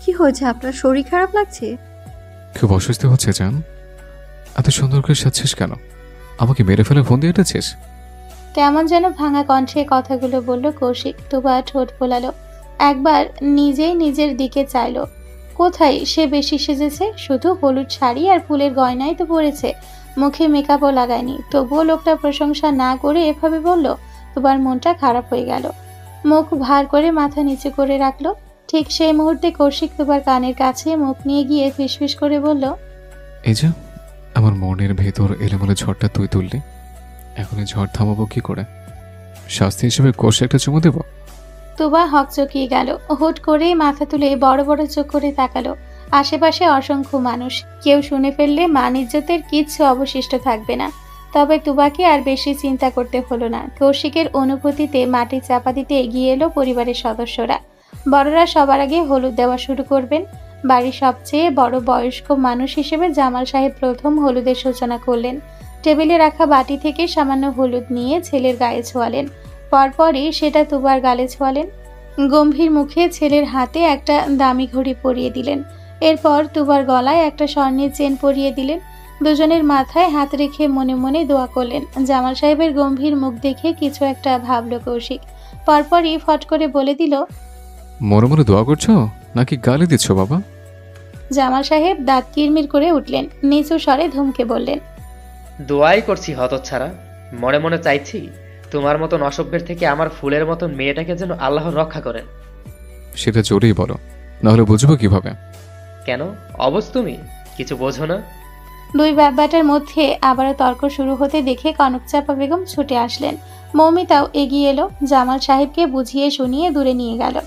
কি হয়েছে? আপনার শরীর খারাপ লাগছে? খুব অস্বস্তি হচ্ছে জান। এত সুন্দর করে সাজছিস কেন? আমাকে মেরে ফেলে ফোন দিয়ে এটেছিস? কেমন যেন ভাঙা কণ্ঠে কথাগুলো বলল কৌশিক। তুবা ঠোঁট ফোলালো, একবার নিজেই নিজের দিকে চাইলো। কোথায় সে বেশি সেজেছে? শুধু হলুদ শাড়ি আর ফুলের গয়নাই তো পরেছে, মুখে মেকআপও লাগায়নি। তবুও লোকটা প্রশংসা না করে এভাবে বলল। তুবার মনটা খারাপ হয়ে গেল, মুখ ভার করে মাথা নিচু করে রাখলো। ঠিক সেই মুহূর্তে কৌশিক তুবার কানের কাছে মুখ নিয়ে গিয়ে ফিসফিস করে বলল, এই যে আমার মনের ভেতর এলোমেলো ঝড়টা তুই তুললি, এখন এই ঝড় থামাবো কি করে? শাস্তি হিসেবে কোষে একটা চুমু দেব? তুবা হকচকিয়ে গেল। হুট করে মাথা তুলে বড় বড় চোখ করে তাকালো। আশেপাশে অসংখ্য মানুষ, কেউ শুনে ফেললে মান ইজ্জতের কিচ্ছু অবশিষ্ট থাকবে না। তবে তুবাকে আর বেশি চিন্তা করতে হলো না। কৌশিকের অনুভূতিতে মাটি চাপা দিতে এগিয়ে এলো পরিবারের সদস্যরা। বড়রা সবার আগে হলুদ দেওয়া শুরু করবেন। বাড়ির সবচেয়ে বড় বয়স্ক মানুষ হিসেবে জামাল সাহেব প্রথম হলুদের সূচনা করলেন। টেবিলে রাখা বাটি থেকে সামান্য হলুদ নিয়ে ছেলের গায়ে ছোঁয়ালেন। পরপরই সেটা তুবার গালে ছোঁয়ালেন। গম্ভীর মুখে ছেলের হাতে একটা দামি ঘড়ি পরিয়ে দিলেন। এরপর তুবার গলায় একটা স্বর্ণের চেন পরিয়ে দিলেন। দুজনের মাথায় হাত রেখে মনে মনে দোয়া করলেন। জামাল সাহেবের গম্ভীর মুখ দেখে কিছু একটা ভাবল কৌশিক। পরপরই ফট করে বলে দিল, মনে মনে দোয়া করছো নাকি গালি দিচ্ছ বাবা? জামাল সাহেব দাঁত কিরমির করে উঠলেন, নিচু স্বরে ধমকে বললেন, দোয়াই করছি হতচ্ছাড়া। মনে মনে চাইছি তোমার মতন অসভ্যের থেকে আমার ফুলের মতন মেয়েটাকে যেন আল্লাহ রক্ষা করেন। সেটা জোরেই বলো, নাহলে বুঝবো কিভাবে? কেন অবশ তুমি কিছু বোঝো না? দুই ব্যাপারটার মধ্যে আবারও তর্ক শুরু হতে দেখে কনকচাপা বেগম ছুটে আসলেন। মৌমিতাও এগিয়ে এলো, জামাল সাহেবকে বুঝিয়ে শুনিয়ে দূরে নিয়ে গেল।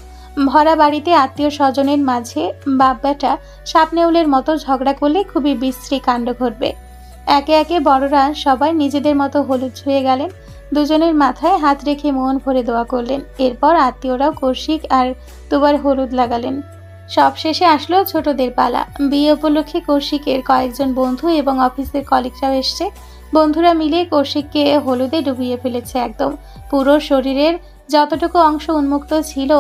ভরা বাড়িতে আত্মীয় স্বজনের মাঝে বাব্বাটা সাপনেউলের মতো ঝগড়া করলে খুবই বিশ্রী কাণ্ড ঘটবে। একে একে বড়রা সবাই নিজেদের মতো হলুদ ছুঁয়ে গেলেন। দুজনের মাথায় হাত রেখে মন ভরে দোয়া করলেন। এরপর আত্মীয়রাও কৌশিক আর তুবার হলুদ লাগালেন। সবশেষে আসলো ছোটদের পালা। বিয়ে উপলক্ষে কৌশিকের কয়েকজন বন্ধু এবং অফিসের কলিগরাও এসছে। বন্ধুরা মিলে কৌশিককে হলুদে ডুবিয়ে ফেলেছে একদম। পুরো শরীরের যতটুকু অংশ উন্মুক্ত ছিল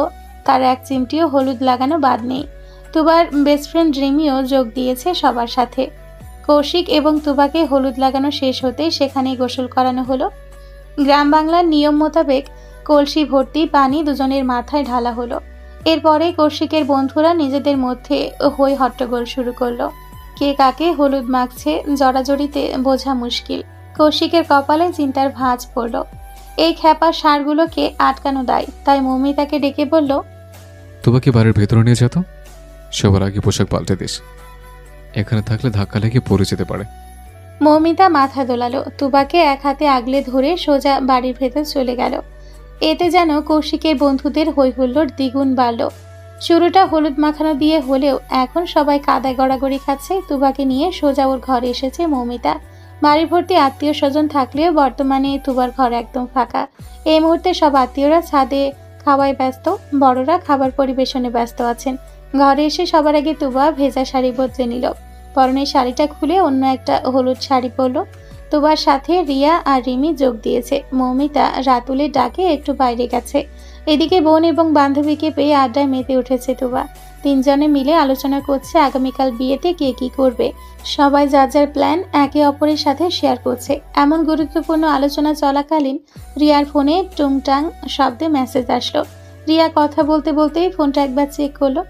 তার এক চিমটিও হলুদ লাগানো বাদ নেই। তুবার বেস্ট ফ্রেন্ড রিমিও যোগ দিয়েছে সবার সাথে। কৌশিক এবং তুবাকে হলুদ লাগানো শেষ হতেই সেখানেই গোসল করানো হলো। গ্রাম বাংলার নিয়ম মোতাবেক কলসি ভর্তি পানি দুজনের মাথায় ঢালা হলো। এরপরে কৌশিকের বন্ধুরা নিজেদের মধ্যে হই হট্টগোল শুরু করলো। কে কাকে হলুদ মাখছে জড়াজড়িতে বোঝা মুশকিল। কৌশিকের কপালে চিন্তার ভাঁজ পড়ল। এই খ্যাপা সারগুলোকে আটকানো দায়, তাই মৌমিতাকে ডেকে বলল, তোমাকে বাড়ির ভেতরে নিয়ে যেত, সবার আগে পোশাক পাল্টে দিস, এখানে থাকলে ধাক্কা লেগে পড়ে যেতে পারে। মৌমিতা মাথা দোলালো। তুবাকে এক হাতে আগলে ধরে সোজা বাড়ির ভেতর চলে গেল। এতে যেন কৌশিকের বন্ধুদের হৈহুল্লোড় দ্বিগুণ বাড়ল। শুরুটা হলুদ মাখানো দিয়ে হলেও এখন সবাই কাদায় গড়াগড়ি খাচ্ছে। তুবাকে নিয়ে সোজা ওর ঘরে এসেছে মৌমিতা। বাড়ি ভর্তি আত্মীয় স্বজন থাকলেও বর্তমানে তুবার ঘর একদম ফাঁকা। এই মুহূর্তে সব আত্মীয়রা ছাদে খাওয়ায় ব্যস্ত, বড়রা খাবার পরিবেশনে ব্যস্ত আছেন। ঘরে এসে সবার আগে তুবা ভেজা শাড়ি বদলে নিল। পরনের শাড়িটা খুলে অন্য একটা হলুদ শাড়ি পরল। তুবার সাথে রিয়া আর রিমি যোগ দিয়েছে। মৌমিতা রাতুলের ডাকে একটু বাইরে গেছে। এদিকে বোন এবং বান্ধবীকে পেয়ে আড্ডায় মেতে উঠেছে তুবা। তিনজনে মিলে আলোচনা করছে আগামীকাল বিয়েতে কে কি করবে। সবাই যার যার প্ল্যান একে অপরের সাথে শেয়ার করছে। এমন গুরুত্বপূর্ণ আলোচনা চলাকালীন রিয়ার ফোনে টুংটাং শব্দে মেসেজ আসলো। রিয়া কথা বলতে বলতেই ফোনটা একবার চেক করলো।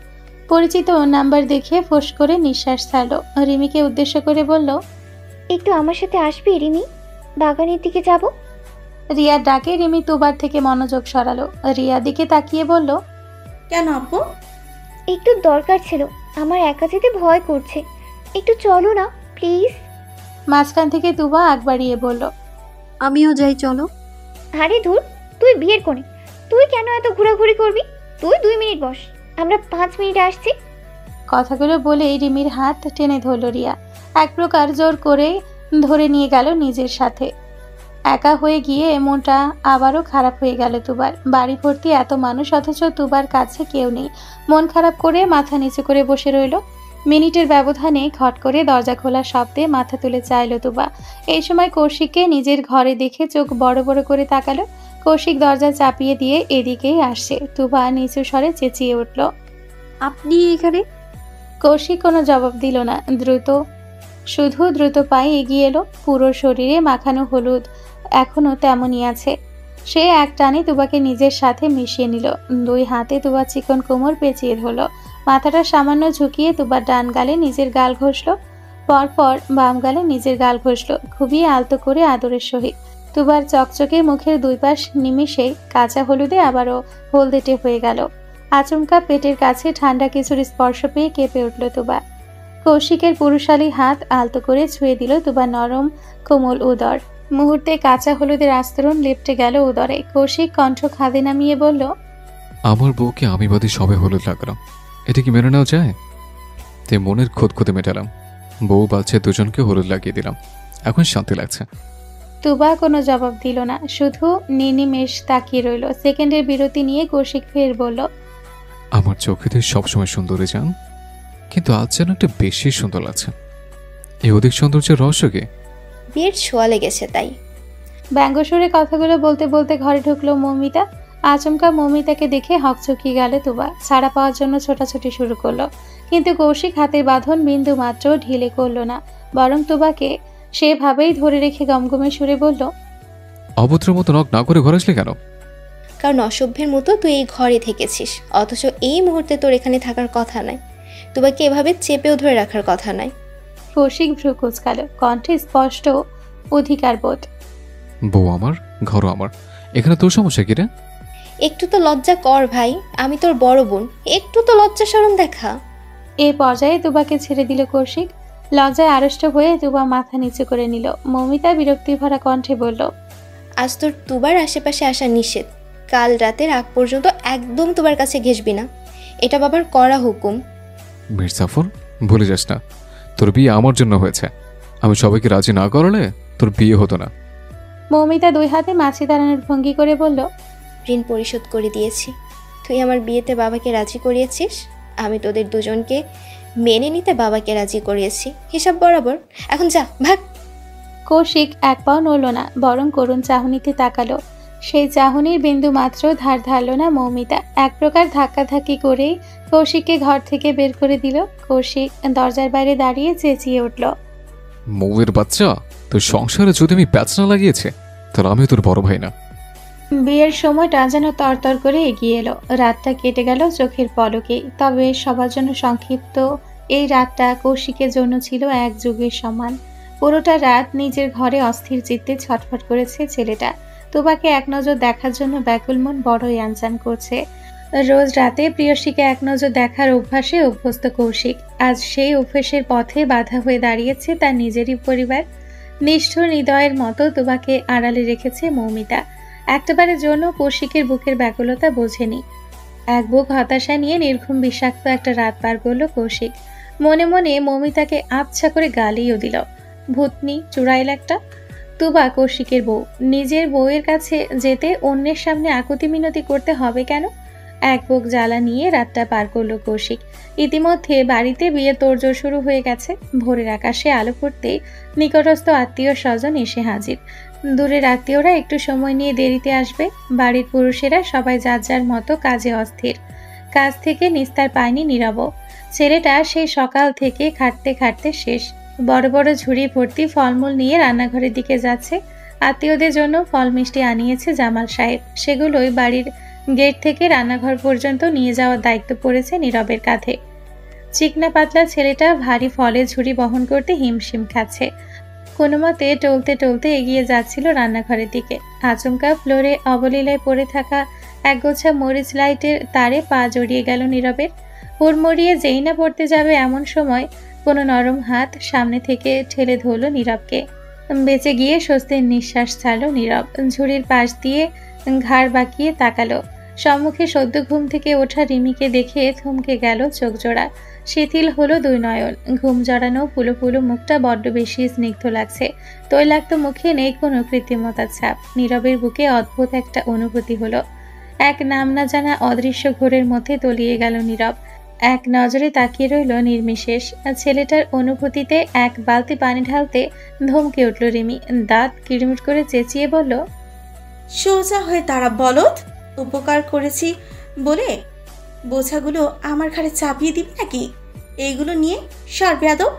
পরিচিত নাম্বার দেখে ফোঁস করে নিঃশ্বাস ছাড়লো। রিমিকে উদ্দেশ্য করে বলল, একটু আমার সাথে আসবি রিমি, বাগানের দিকে যাব। রিয়ার ডাকে রিমি তুবার থেকে মনোযোগ সরালো। রিয়া দিকে তাকিয়ে বলল, কেন আপু? একটু দরকার ছিল, আমার একা যেতে ভয় করছে, একটু চলো না প্লিজ। মাঝখান থেকে তুবা আগ বাড়িয়ে বলল, আমিও যাই, চলো। আরে ধুর, তুই বিয়ের কোণে, তুই কেন এত ঘোরাঘুরি করবি? তুই 2 মিনিট বস, আমরা 5 মিনিটে আসছি। কথাগুলো বলেই রিমির হাত টেনে ধরল রিয়া। এক প্রকার জোর করে ধরে নিয়ে গেল নিজের সাথে। একা হয়ে গিয়ে মনটা আবারও খারাপ হয়ে গেল তুবার। বাড়ি ভর্তি এত মানুষ অথচ তুবার কাছে কেউ নেই। মন খারাপ করে মাথা নিচু করে বসে রইল। মিনিটের ব্যবধানে খট করে দরজা খোলার শব্দে মাথা তুলে চাইল তুবা। এই সময় কৌশিককে নিজের ঘরে দেখে চোখ বড় বড় করে তাকালো। কৌশিক দরজা চাপিয়ে দিয়ে এদিকেই আসছে। তুবা নিচু স্বরে চেঁচিয়ে উঠল, আপনি এখানে? কৌশিক কোনো জবাব দিল না। দ্রুত পায়ে এগিয়ে এলো। পুরো শরীরে মাখানো হলুদ এখনো তেমনই আছে। সে এক টানে তুবাকে নিজের সাথে মিশিয়ে নিল। দুই হাতে তুবার চিকন কোমর পেঁচিয়ে ধরল। মাথাটা সামান্য ঝুঁকিয়ে তুবার ডান গালে নিজের গাল ঘষল, পরপর বাম গালে নিজের গাল ঘষল, খুবই আলতো করে আদরের সহিত। তুবার চকচকে মুখের দুই পাশ নিমিষে কাঁচা হলুদে আবারও হলদেটে হয়ে গেল। আচমকা পেটের কাছে ঠান্ডা কিছুর স্পর্শ পেয়ে কেঁপে উঠল তুবা। কৌশিকের পুরুষালী হাত আলতো করে ছুঁয়ে দিল তুবার নরম কোমল উদর। মুহূর্তে কাঁচা হলুদের আস্তরণ লেপটে গেল উদরে। কৌশিক কণ্ঠ খাদে নামিয়ে বলল, আমার বউকে আমি বাদে সবে হলুদ লাগালাম, এটা কি মেনে নেওয়া যায়? তে মনের খোঁত মেটালাম, বউ বাচ্চা দুজনকে হলুদ লাগিয়ে দিলাম, এখন শান্তি লাগছে। তুবা কোনো জবাব দিল না, শুধু নির্নিমেষ তাকিয়ে রইল। সেকেন্ডের বিরতি নিয়ে কৌশিক ফের বলল, আমার চোখেতে সবসময় সুন্দরী যান, কিন্তু আজ যেন একটা বেশি সুন্দর লাগছে। এই অধিক সৌন্দর্যের রহস্য কি? বিয়ের ছোঁয়া লেগেছে তাই। ব্যঙ্গসুরে কথাগুলো বলতে বলতে ঘরে ঢুকলো মৌমিতা। আচমকা মৌমিতাকে দেখে হকচকিয়ে গেল তুবা। ছাড়া পাওয়ার জন্য ছোটাছুটি শুরু করলো, কিন্তু কৌশিক হাতের বাঁধন বিন্দু মাত্র ঢিলে করলো না, বরং তুবাকে সেভাবেই ধরে রেখে গমগমে সুরে বলল, অভদ্র মতো নক না করে ঘরে আসলে কেন? কারণ অসভ্যের মতো তুই এই ঘরে থেকেছিস, অথচ এই মুহূর্তে তোর এখানে থাকার কথা নয়। তোমাকে এভাবে চেপেও ধরে রাখার কথা নয়। কৌশিক ভ্রু কুঁচকাল, কণ্ঠে স্পষ্ট অধিকার বোধ। বউ আমার, ঘরও আমার, এখানে তোর সমস্যা কি রে? একটু তো লজ্জা কর ভাই, আমি তোর বড় বোন, একটু তো লজ্জা শরম দেখা। এই পর্যায়ে তুবাকে ছেড়ে দিল কৌশিক। লজ্জায় আড়ষ্ট হয়ে তুবা মাথা নিচু করে নিল। মৌমিতা বিরক্তি ভরা কণ্ঠে বলল, আজ তোর তুবার আশেপাশে আসা নিষেধ। কাল রাতের আগ পর্যন্ত একদম তোমার কাছে ঘেসবি না, এটা বাবার করা হুকুম। মির্জাফর, ভুলে যাস না তোর বিয়ে আমার জন্য হয়েছে। আমি সবাইকে রাজি না করালে তোর বিয়ে হতো না। মৌমিতা দুই হাতে মাছি দাঁড়ানোর ভঙ্গি করে বলল, ঋণ পরিশোধ করে দিয়েছি। তুই আমার বিয়েতে বাবাকে রাজি করিয়েছিস, আমি তোদের দুজনকে মেনে নিতে বাবাকে রাজি করিয়েছি, হিসাব বরাবর। এখন যা, ভাগ। কৌশিক এক পাও নড়ল না, বরং করুণ চাহনিতে তাকালো। সেই চাহনির বিন্দু মাত্র ধার ধারল না মৌমিতা। এক প্রকার ধাক্কাধাক্কি করেই কৌশিককে ঘর থেকে বের করে দিল। কৌশিক দরজার বাইরে দাঁড়িয়ে চেঁচিয়ে উঠল, মৌয়ের বাচ্চা, তোর সংসারে যদি আমি প্যাচ না লাগিয়েছে তাহলে আমি তোর বড় ভাই না। বিয়ের সময়টা যেন তরতর করে এগিয়ে এলো। রাতটা কেটে গেল চোখের পলকে। তবে সবার জন্য সংক্ষিপ্ত এই রাতটা কৌশিকের জন্য ছিল এক যুগের সমান। পুরোটা রাত নিজের ঘরে অস্থির চিত্তে ছটফট করেছে ছেলেটা। তুবাকে এক নজর দেখার জন্য ব্যাকুল মন বড়ই আনচান করছে। রোজ রাতে প্রিয়সীকে এক নজর দেখার অভ্যাসে অভ্যস্ত কৌশিক। আজ সেই অভ্যাসের পথে বাধা হয়ে দাঁড়িয়েছে তার নিজেরই পরিবার। নিষ্ঠুর হৃদয়ের মতো তুবাকে আড়ালে রেখেছে মৌমিতা। একটাবারের জন্য কৌশিকের বুকের ব্যাকুলতা বোঝেনি। এক বুক হতাশা নিয়ে নির্ঘুম বিষাক্ত একটা রাত পার করলো কৌশিক। মনে মনে মৌমিতাকে আবছা করে গালিও দিল, ভূতনি চুড়াইল একটা। তুবা কৌশিকের বউ, নিজের বউয়ের কাছে যেতে অন্যের সামনে আকুতি মিনতি করতে হবে কেন? এক বুক জ্বালা নিয়ে রাতটা পার করলো কৌশিক। ইতিমধ্যে বাড়িতে বিয়ে তোড়জোড় শুরু হয়ে গেছে। ভোরের আকাশে আলো ফুটতে নিকটস্থ আত্মীয় স্বজন এসে হাজির। দূরের আত্মীয়রা একটু সময় নিয়ে দেরিতে আসবে। বাড়ির পুরুষেরা সবাই যার যার মতো কাজে অস্থির। কাজ থেকে নিস্তার পায়নি নীরব। ছেলেটা সেই সকাল থেকে খাটতে খাটতে শেষ। বড় বড় ঝুড়ি ভর্তি ফলমূল নিয়ে রান্নাঘরের দিকে যাচ্ছে। আত্মীয়দের জন্য ফল মিষ্টি আনিয়েছে জামাল সাহেব। সেগুলোই বাড়ির গেট থেকে রান্নাঘর পর্যন্ত নিয়ে যাওয়ার দায়িত্ব পড়েছে নীরবের কাঁধে। চিকনা পাতলা ছেলেটা ভারী ফলের ঝুড়ি বহন করতে হিমশিম খাচ্ছে। কোনো মতে টলতে টলতে এগিয়ে যাচ্ছিল রান্নাঘরের দিকে। আচমকা ফ্লোরে অবলীলায় পড়ে থাকা একগোছা মরিচ লাইটের তারে পা জড়িয়ে গেল নীরবের। হুড়মুড়িয়ে যেই না পড়তে যাবে এমন সময় কোনো নরম হাত সামনে থেকে ঠেলে ধরল নীরবকে। বেঁচে গিয়ে স্বস্তির নিঃশ্বাস ছাড়ল নীরব। ঝুড়ির পাশ দিয়ে ঘাড় বাঁকিয়ে তাকালো। সম্মুখে সদ্য ঘুম থেকে ওঠা রিমিকে দেখে থমকে গেল চোখ জোড়া। শিথিল হলো দুই নয়ন। ঘুম জড়ানো ফুলো ফুলো মুখটা বড্ড বেশি স্নিগ্ধ লাগছে। তৈলাক্ত মুখে নেই কোনো কৃত্রিমতার ছাপ। নীরবের বুকে অদ্ভুত একটা অনুভূতি হলো। এক নাম না জানা অদৃশ্য ঘোরের মধ্যে তলিয়ে গেল নীরব। এক নজরে তাকিয়ে রইল নির্বিশেষ। ছেলেটার অনুভূতিতে এক বালতি পানি ঢালতে ধমকে উঠল রিমি। দাঁত কিড়মিট করে চেঁচিয়ে বলল, সোজা হয়ে তারা বলদ, উপকার করেছি বলে বোঝাগুলো আমার ঘাড়ে চাপিয়ে দিবি নাকি? এইগুলো নিয়ে সর বেয়াদব।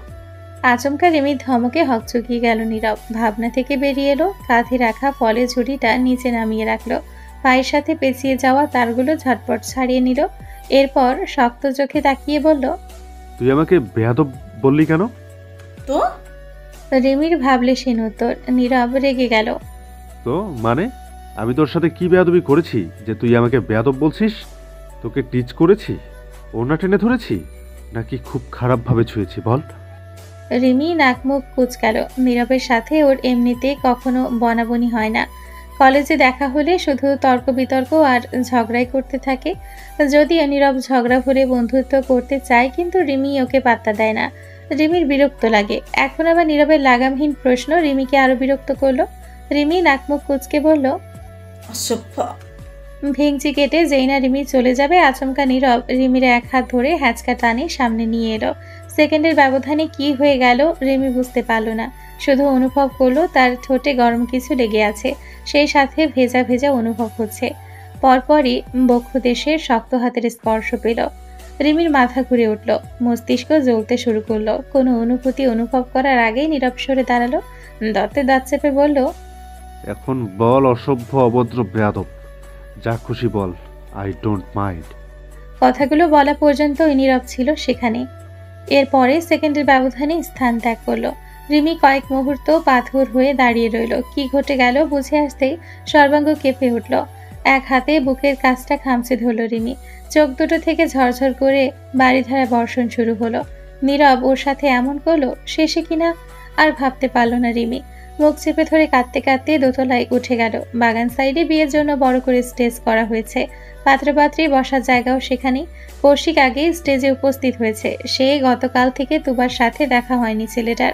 আচমকা রিমির ধমকে হকচকিয়ে গেল নীরব। ভাবনা থেকে বেরিয়ে এলো, কাঁধে রাখা ফলের ঝুড়িটা নিচে নামিয়ে রাখলো, পায়ের সাথে পেঁচিয়ে যাওয়া তারগুলো ঝটপট ছাড়িয়ে নিল। এরপর শক্ত চোখে তাকিয়ে বলল, তুই আমাকে বেয়াদব বললি কেন? তো রিমির ভাবলে সে উত্তর। নীরব রেগে গেল। তো মানে আমি তোর সাথে কি বেয়াদবি করেছি যে তুই আমাকে বেয়াদব বলছিস? তোকে টিচ করেছি, ওড়না টেনে ধরেছি, নাকি খুব খারাপভাবে ছুঁয়েছি বল? রিমি নাক মুখ কুচকাল। নীরবের সাথে ওর এমনিতে কখনো বনাবনি হয় না। কলেজে দেখা হলে শুধু তর্ক বিতর্ক আর ঝগড়াই করতে থাকে। যদিও নীরব ঝগড়া ভরে বন্ধুত্ব করতে চায়, কিন্তু রিমি ওকে পাত্তা দেয় না। রিমির বিরক্ত লাগে। এখন আবার নীরবের লাগামহীন প্রশ্ন রিমিকে আরো বিরক্ত করলো। রিমি নাক মুখ কুচকে বলল, অসভ্য। ভেঙচি কেটে যেই না রিমি চলে যাবে, আচমকা নীরব রিমির এক হাত ধরে হ্যাঁচকা টানে সামনে নিয়ে এলো। সেকেন্ডের ব্যবধানে কি হয়ে গেল রিমি বুঝতে পারল না, শুধু অনুভব করলো তার ঠোঁটে গরম কিছু লেগে আছে, সেই সাথে ভেজা ভেজা অনুভব হচ্ছে। পরপরই বক্ষদেশের শক্ত হাতের স্পর্শ পেল। রিমির মাথা ঘুরে উঠল, মস্তিষ্ক জ্বলতে শুরু করলো। কোনো অনুভূতি অনুভব করার আগেই নীরব সরে দাঁড়ালো, দাঁতে দাঁত চেপে বলল, এখন বল অসভ্য অভদ্র বেয়াদব, যা খুশি বল, আই ডোন্ট মাইন্ড। কথাগুলো বলা পর্যন্ত নীরব ছিল সেখানে। এরপরে সেকেন্ডের ব্যবধানে স্থান ত্যাগ করলো। রিমি কয়েক মুহূর্ত পাথর হয়ে দাঁড়িয়ে রইল। কি ঘটে গেল বুঝে আসতেই সর্বাঙ্গ কেঁপে উঠল। এক হাতে বুকের কাছটা খামচে ধরল রিমি। চোখ দুটো থেকে ঝরঝর করে বাড়িধারা বর্ষণ শুরু হলো। নীরব ওর সাথে এমন করলো, শেষে কিনা আর ভাবতে পারল না রিমি। মুখ চেপে ধরে কাঁদতে কাঁদতে দোতলায় উঠে গেল। বাগান সাইডে বিয়ের জন্য বড় করে স্টেজ করা হয়েছে, পাত্রপাত্রী বসার জায়গাও সেখানেই। কৌশিক আগেই স্টেজে উপস্থিত হয়েছে। সে গতকাল থেকে তুবার সাথে দেখা হয়নি ছেলেটার।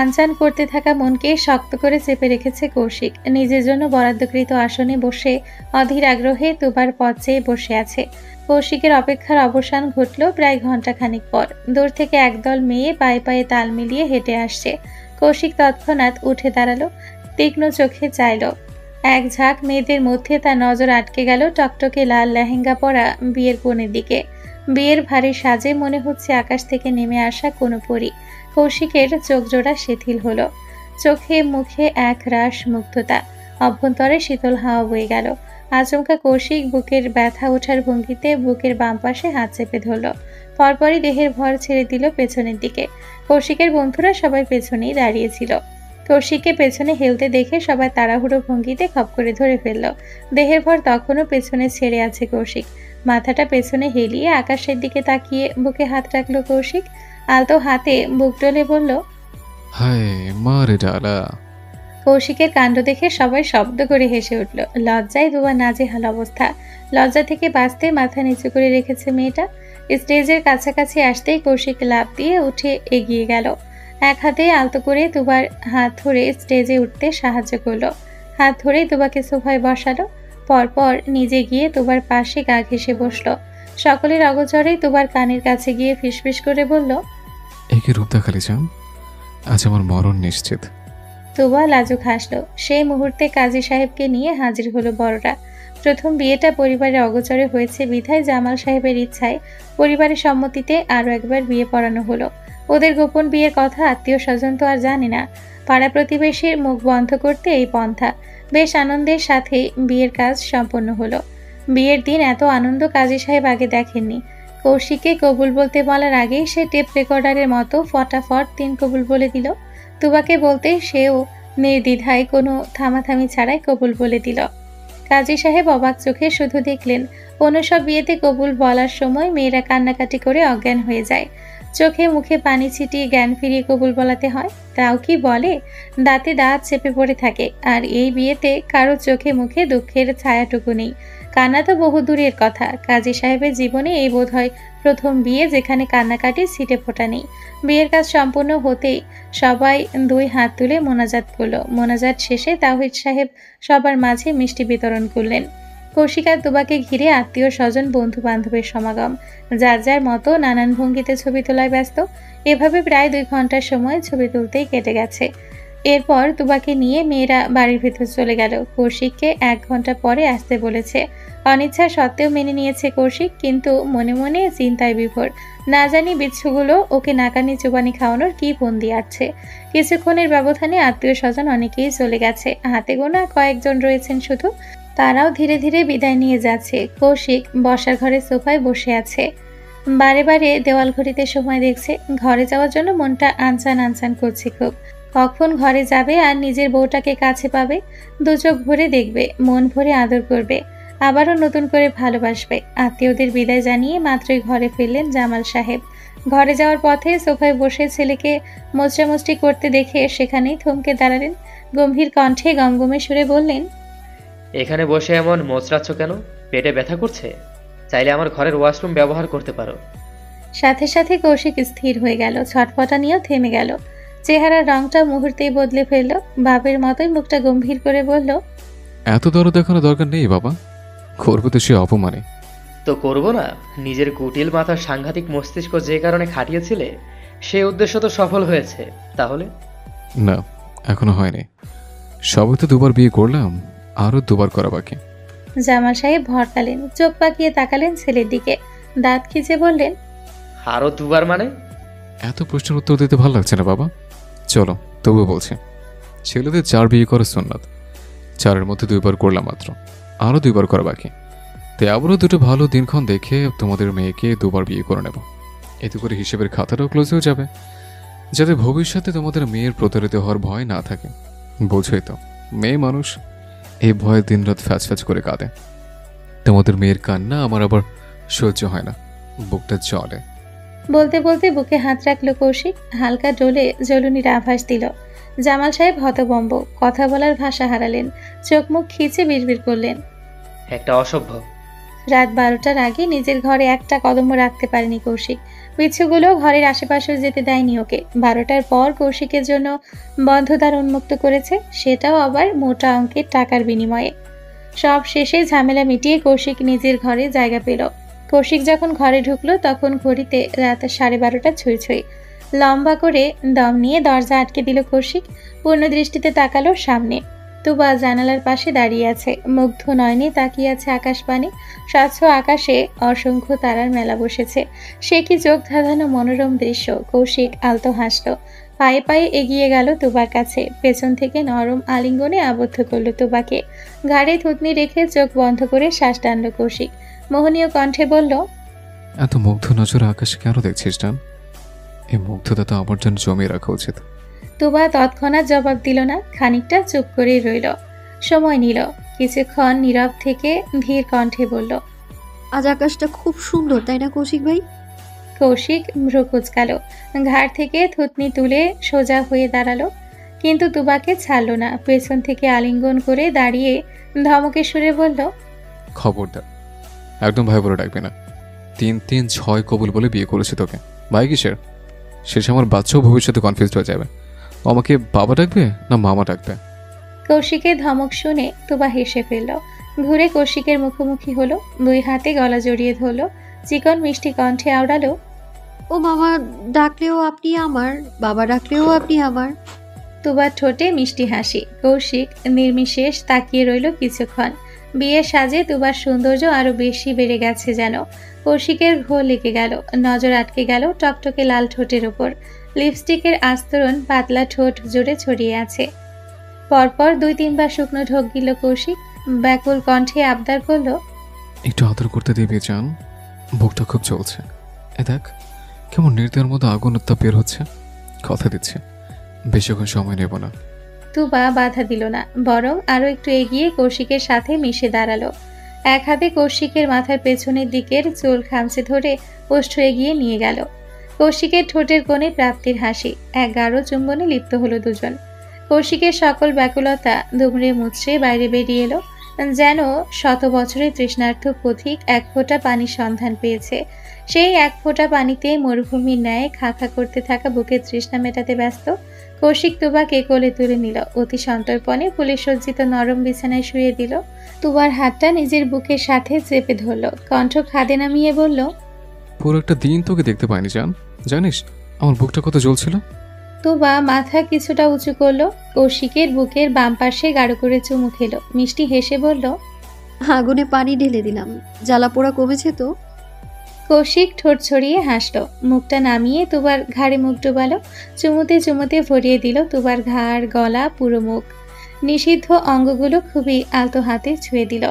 আনচান করতে থাকা মনকে শক্ত করে চেপে রেখেছে কৌশিক। নিজের জন্য বরাদ্দকৃত আসনে বসে অধীর আগ্রহে তুবার পথ চেয়ে বসে আছে। কৌশিকের অপেক্ষার অবসান ঘটল প্রায় ঘন্টাখানিক পর। দূর থেকে একদল মেয়ে পায়ে পায়ে তাল মিলিয়ে হেঁটে আসছে। কৌশিক তৎক্ষণাৎ উঠে দাঁড়ালো, তীক্ষ্ণ চোখে চাইল। এক ঝাঁক মেয়েদের মধ্যে তার নজর আটকে গেল টকটকে লাল লেহেঙ্গা পরা বিয়ের কনের দিকে। বিয়ের ভারী সাজে মনে হচ্ছে আকাশ থেকে নেমে আসা কোনো পরী। কৌশিকের চোখ জোড়া শিথিল হলো, চোখে মুখে এক রাস মুগ্ধতা। অভ্যন্তরে শীতল হাওয়া বয়ে গেল। আচমকা কৌশিক বুকের ব্যথা ওঠার ভঙ্গিতে বুকের বাম পাশে হাত চেপে ধরল। পরপরই দেহের ভর ছেড়ে দিল পেছনের দিকে। কৌশিকের বন্ধুরা সবাই পেছনেই দাঁড়িয়েছিল। কৌশিককে পেছনে হেলতে দেখে সবাই তাড়াহুড়ো ভঙ্গিতে খপ করে ধরে ফেলল। দেহের ভর তখনও পেছনে ছেড়ে আছে কৌশিক। মাথাটা পেছনে হেলিয়ে আকাশের দিকে তাকিয়ে বুকে হাত রাখলো কৌশিক। আলতো হাতে বুক টলে বলল, হায় মারে ডালা। কৌশিকের কাণ্ড দেখে সবাই শব্দ করে হেসে উঠল। লজ্জায় দুয়া নাজেহাল অবস্থা। লজ্জা থেকে বাঁচতে মাথা নিচু করে রেখেছে মেয়েটা। স্টেজের কাছাকাছি আসতেই কৌশিক লাফ দিয়ে উঠে এগিয়ে গেল। এক হাতে আলতো করে দুবার হাত ধরে স্টেজে উঠতে সাহায্য করলো। হাত ধরেই দুবাকে সোফায় বসালো। পরপর নিজে গিয়ে দুবার পাশে গা ঘেঁষে বসলো। সকলের অগোচরে দুবার কানের কাছে গিয়ে ফিসফিস করে বলল, একে রূপ দেখালি চান, আজ আমার মরণ নিশ্চিত। তুবা লাজুক হাসলো। সেই মুহূর্তে কাজী সাহেবকে নিয়ে হাজির হলো বড়রা। প্রথম বিয়েটা পরিবারের অগোচরে হয়েছে বিধায় জামাল সাহেবের ইচ্ছায় পরিবারের সম্মতিতে আরও একবার বিয়ে পড়ানো হলো। ওদের গোপন বিয়ের কথা আত্মীয় স্বজন তো আর জানে না। পাড়া প্রতিবেশীর মুখ বন্ধ করতে এই পন্থা। বেশ আনন্দের সাথে বিয়ের কাজ সম্পন্ন হলো। বিয়ের দিন এত আনন্দ কাজী সাহেব আগে দেখেননি। কৌশিককে কবুল বলতে বলার আগেই সে টেপ রেকর্ডারের মতো ফটাফট 3 কবুল বলে দিল। তুবাকে বলতে সেও নির্দ্বিধায় কোনো থামাথামি ছাড়াই কবুল বলে দিল। কাজী সাহেব অবাক চোখে শুধু দেখলেন, অন্য সব বিয়েতে কবুল বলার সময় মেয়েরা কান্নাকাটি করে অজ্ঞান হয়ে যায়। চোখে মুখে পানি ছিটিয়ে জ্ঞান ফিরিয়ে কবুল বলাতে হয়, তাও কি বলে, দাঁতে দাঁত চেপে পড়ে থাকে। আর এই বিয়েতে কারো চোখে মুখে দুঃখের ছায়াটুকু নেই। কান্না তো বহু দূরের কথা। কাজী সাহেবের জীবনে এই বোধহয় প্রথম বিয়ে যেখানে কান্নাকাটি ছিটে ফোটা নেই। বিয়ের কাজ সম্পূর্ণ হতেই সবাই 2 হাত তুলে মোনাজাত করলো। মোনাজাত শেষে তাওহিদ সাহেব সবার মাঝে মিষ্টি বিতরণ করলেন। কৌশিক আর তুবাকে ঘিরে আত্মীয় স্বজন বন্ধু বান্ধবের সমাগম। যার যার মতো নানান ভঙ্গিতে ছবি তোলায় ব্যস্ত। এভাবে প্রায় 2 ঘন্টার সময় ছবি তুলতেই কেটে গেছে। এরপর তুবাকে নিয়ে মেয়েরা বাড়ির ভেতর চলে গেল। কৌশিককে 1 ঘন্টা পরে আসতে বলেছে। অনিচ্ছা সত্ত্বেও মেনে নিয়েছে কৌশিক, কিন্তু মনে মনে চিন্তায় বিভোর। না জানি বিচ্ছুগুলো ওকে নাকানি চুবানি খাওয়ানোর কি ফন্দি আছে। কিছুক্ষণের ব্যবধানে আত্মীয় স্বজন অনেকেই চলে গেছে, হাতে গোনা কয়েকজন রয়েছেন শুধু। তারাও ধীরে ধীরে বিদায় নিয়ে যাচ্ছে। কৌশিক বসার ঘরে সোফায় বসে আছে, বারে বারে দেওয়াল ঘড়িতে সময় দেখছে। ঘরে যাওয়ার জন্য মনটা আনচান আনচান করছে খুব। কখন ঘরে যাবে আর নিজের বউটাকে কাছে পাবে, দু চোখ ভরে দেখবে, মন ভরে আদর করবে, আবারও নতুন করে ভালোবাসবে। আত্মীয়দের বিদায় জানিয়ে মাত্রই ঘরে ফিরলেন জামাল সাহেব। ঘরে যাওয়ার পথে সোফায় বসে ছেলেকে মোচড়ামুচড়ি করতে দেখে সেখানেই থমকে দাঁড়ালেন। গম্ভীর কণ্ঠে গমগমে সুরে বললেন, এখানে বসে এমন মোচড়াচ্ছ কেন? পেটে ব্যথা করছে? চাইলে আমার ঘরের ওয়াশরুম ব্যবহার করতে পারো। সাথে সাথে কৌশিক স্থির হয়ে গেল, ছটফটা নিয়েও থেমে গেল। চেহারার রংটা মুহূর্তেই বদলে ফেলল। বাপের মতোই মুখটা গম্ভীর করে বলল, এত দরদ দেখানো দরকার নেই বাবা, করবো তো সে অপমানে। তো করবো না? নিজের কুটিল মাথার সাংঘাতিক মস্তিষ্ক যে কারণে খাটিয়েছিলে, সেই উদ্দেশ্য তো সফল হয়েছে। তাহলে না, এখনো হয়নি। সবে তো দুবার বিয়ে করলাম, আরও দুবার করা বাকি। জামাল সাহেব ভরকালেন, চোখ পাকিয়ে তাকালেন ছেলের দিকে, দাঁত খিচে বললেন, আরও দুবার মানে? এত প্রশ্নের উত্তর দিতে ভালো লাগছে না বাবা, চলো তবু বলছি। ছেলেদের 4 বিয়ে করা সুন্নাত, 4-এর মধ্যে 2বার করলাম মাত্র, আরও 2বার করা বাকি। তাই আবারও দুটো ভালো দিনক্ষণ দেখে তোমাদের মেয়েকে 2বার বিয়ে করে নেব। এতে করে হিসেবের খাতাটাও ক্লোজ হয়ে যাবে, যাতে ভবিষ্যতে তোমাদের মেয়ের প্রতারিত হওয়ার ভয় না থাকে। বোঝোই তো, মেয়ে মানুষ, এই ভয়ে দিনরাত ফ্যাচ ফ্যাচ করে কাঁদে। তোমাদের মেয়ের কান্না আমার আবার সহ্য হয় না, বুকটা চলে। বলতে বলতে বুকে হাত রাখলো কৌশিক, হালকা ডোলে জ্বলুনির আভাস দিল। জামাল সাহেব হতভম্ব, কথা বলার ভাষা হারালেন, চোখ মুখ খিচে বিড়বিড় করলেন। একটা অসভ্য। রাত 12টার আগে নিজের ঘরে একটা কদমও রাখতে পারেনি কৌশিক। বিচ্ছুগুলো ঘরের আশেপাশেও যেতে দেয়নি ওকে। 12টার পর কৌশিকের জন্য বন্ধদ্বার উন্মুক্ত করেছে, সেটাও আবার মোটা অঙ্কের টাকার বিনিময়ে। সব শেষে ঝামেলা মিটিয়ে কৌশিক নিজের ঘরে জায়গা পেল। কৌশিক যখন ঘরে ঢুকলো তখন ঘড়িতে রাত 12:30 ছুঁই ছুঁই। লম্বা করে দম নিয়ে দরজা আটকে দিল কৌশিক। পূর্ণ দৃষ্টিতে তাকালো সামনে। তুবা জানালার পাশে দাঁড়িয়ে আছে, মুগ্ধ নয়নে তাকিয়ে আছে আকাশবাণী। স্বচ্ছ আকাশে অসংখ্য তারার মেলা বসেছে, সে কি চোখ ধাঁধানো মনোরম দৃশ্য। কৌশিক আলতো হাসল, পায়ে পায়ে এগিয়ে গেল তুবার কাছে, পেছন থেকে নরম আলিঙ্গনে আবদ্ধ করলো তুবাকে। ঘাড়ে থুতনি রেখে চোখ বন্ধ করে শ্বাস টানল কৌশিক। মোহনীয় কণ্ঠে বলল, এত মুগ্ধ নজরে আকাশে কেন দেখছিস টান? এই মুগ্ধতা তো আমার জন্য জমিয়ে রাখা উচিত। তুবা তৎক্ষণাৎ জবাব দিল না, খানিকটা চুপ করেই রইল। সময় নিল, কিছুক্ষণ নীরব থেকে ধীর কণ্ঠে বলল, আজ আকাশটা খুব সুন্দর, তাই না কৌশিক ভাই? কৌশিক ভ্রু কুঁচকাল, ঘাড় থেকে থুতনি তুলে সোজা হয়ে দাঁড়ালো, কিন্তু তুবাকে ছাড়ল না। পেছন থেকে আলিঙ্গন করে দাঁড়িয়ে ধমকে সুরে বলল, খবরদার, একদম ভাই বলে ডাকবে না। 3-3-6 কবুল বলে বিয়ে করেছে তোকে, ভাই কিসের? শেষে আমার বাচ্চাও ভবিষ্যতে কনফিউজড হয়ে যাবে, আমাকে বাবা ডাকবে না মামা ডাকবে। কৌশিকের ধমক শুনে তুবা হেসে ফেলল, ঘুরে কৌশিকের মুখোমুখি হলো, 2 হাতে গলা জড়িয়ে ধরল, চিকন মিষ্টি কণ্ঠে আওড়ালো, ও মামা ডাকলেও আপনি আমার, বাবা ডাকলেও আপনি আমার। তুবার ঠোঁটে মিষ্টি হাসি। কৌশিক নির্বিশেষ তাকিয়ে রইল কিছুক্ষণ। বিয়ের সাজে তুবার সৌন্দর্য আরো বেশি বেড়ে গেছে যেন। কৌশিকের ঘোর লেগে গেল, নজর আটকে গেল টকটকে লাল ঠোঁটের ওপর। লিপস্টিকের আস্তরণ পাতলা ঠোঁট জুড়ে ছড়িয়ে আছে। পরপর 2-3 বার শুকনো ঢোক গিল কৌশিক, ব্যাকুল কণ্ঠে আবদার করল, একটু আদর করতে দিবি জান, বুকটা খুব চলছে। এ দেখ কেমন নির্দয়ের মতো আগুন উত্তাপ বের হচ্ছে। কথা দিচ্ছে বেশিক্ষণ সময় নেব না। তুবা বাধা দিল না, বরং আরো একটু এগিয়ে কৌশিকের সাথে মিশে দাঁড়ালো। এক হাতে কৌশিকের মাথার পেছনের দিকের চুল খামচে ধরে ওষ্ঠ এগিয়ে নিয়ে গেল। কৌশিকের ঠোঁটের কোণে প্রাপ্তির হাসি, এক গাঢ় চুম্বনে লিপ্ত হলো দুজন। কৌশিকের সকল ব্যাকুলতা দুমড়ে মুচড়ে বাইরে বেরিয়ে এলো, যেন 100 বছরের তৃষ্ণার্থ পথিক এক ফোঁটা পানির সন্ধান পেয়েছে। সেই এক ফোঁটা পানিতে মরুভূমির ন্যায় খা খা করতে থাকা বুকের তৃষ্ণা মেটাতে ব্যস্ত। কৌশিক তুবাকে কোলে তুলে নিল, অতি সন্তর্পণে পুলিশ সজ্জিত নরম বিছানায় শুয়ে দিল। তুবার হাতটা নিজের বুকের সাথে চেপে ধরল, কণ্ঠ খাদে নামিয়ে বলল, পুরো একটা দিন তোকে দেখতে পাইনি জান, জানিস আমার বুকটা কত জ্বলছিল। তুবা মাথা কিছুটা উঁচু করলো, কৌশিকের বুকের বাম পাশে গাঢ় করে চুমু খেলো, মিষ্টি হেসে বলল, আগুনে পানি ঢেলে দিলাম, জ্বালা পোড়া কমেছে তো? কৌশিক ঠোঁট ছড়িয়ে হাসল, মুখটা নামিয়ে তুবার ঘাড়ে মুখ ডুবালো, চুমুতে চুমুতে ভরিয়ে দিল তুবার ঘাড়, গলা, পুরো মুখ। নিষিদ্ধ অঙ্গগুলো খুবই আলতো হাতে ছুঁয়ে দিল।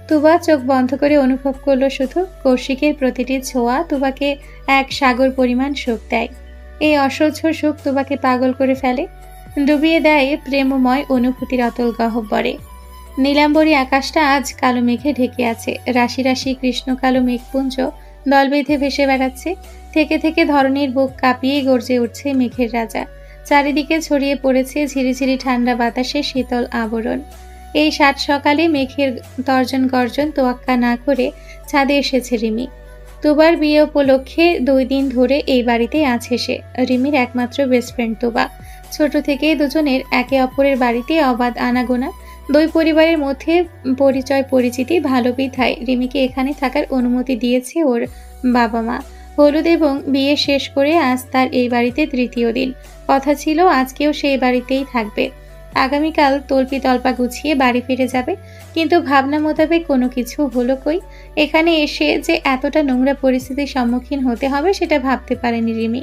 তুবা চোখ বন্ধ করে অনুভব করলো শুধু কৌশিকের প্রতিটি ছোঁয়া তুবাকে এক সাগর পরিমাণ সুখ দেয়। এই অসহ্য সুখ তুবাকে পাগল করে ফেলে, ডুবিয়ে দেয় প্রেমময় অনুভূতির অতল গহ্বরে। নীলাম্বরী আকাশটা আজ কালো মেঘে ঢেকে আছে। রাশি রাশি কৃষ্ণ কালো মেঘপুঞ্জ দল বেঁধে ভেসে বেড়াচ্ছে। থেকে থেকে ধরনীর বুক কাঁপিয়ে গর্জে উঠছে মেঘের রাজা। চারিদিকে ছড়িয়ে পড়েছে ঝিরিঝিরি ঠান্ডা বাতাসে শীতল আবরণ। এই সাত সকালে মেঘের তর্জন গর্জন তোয়াক্কা না করে ছাদে এসেছে রিমি। তুবার বিয়ে উপলক্ষে 2 দিন ধরে এই বাড়িতেই আছে সে। রিমির একমাত্র বেস্ট ফ্রেন্ড তুবা। ছোট থেকেই দুজনের একে অপরের বাড়িতে অবাধ আনাগোনা। 2 পরিবারের মধ্যে পরিচয় পরিচিতি ভালো বিধায় রিমিকে এখানে থাকার অনুমতি দিয়েছে ওর বাবা মা। হলুদ এবং বিয়ে শেষ করে আজ তার এই বাড়িতে 3য় দিন। কথা ছিল আজকেও সেই বাড়িতেই থাকবে। আগামীকাল তল্পি তল্পা গুছিয়ে বাড়ি ফিরে যাবে, কিন্তু ভাবনা মোতাবেক কোনো কিছু হলো কই। এখানে এসে যে এতটা নোংরা পরিস্থিতির সম্মুখীন হতে হবে সেটা ভাবতে পারেনি রিমি।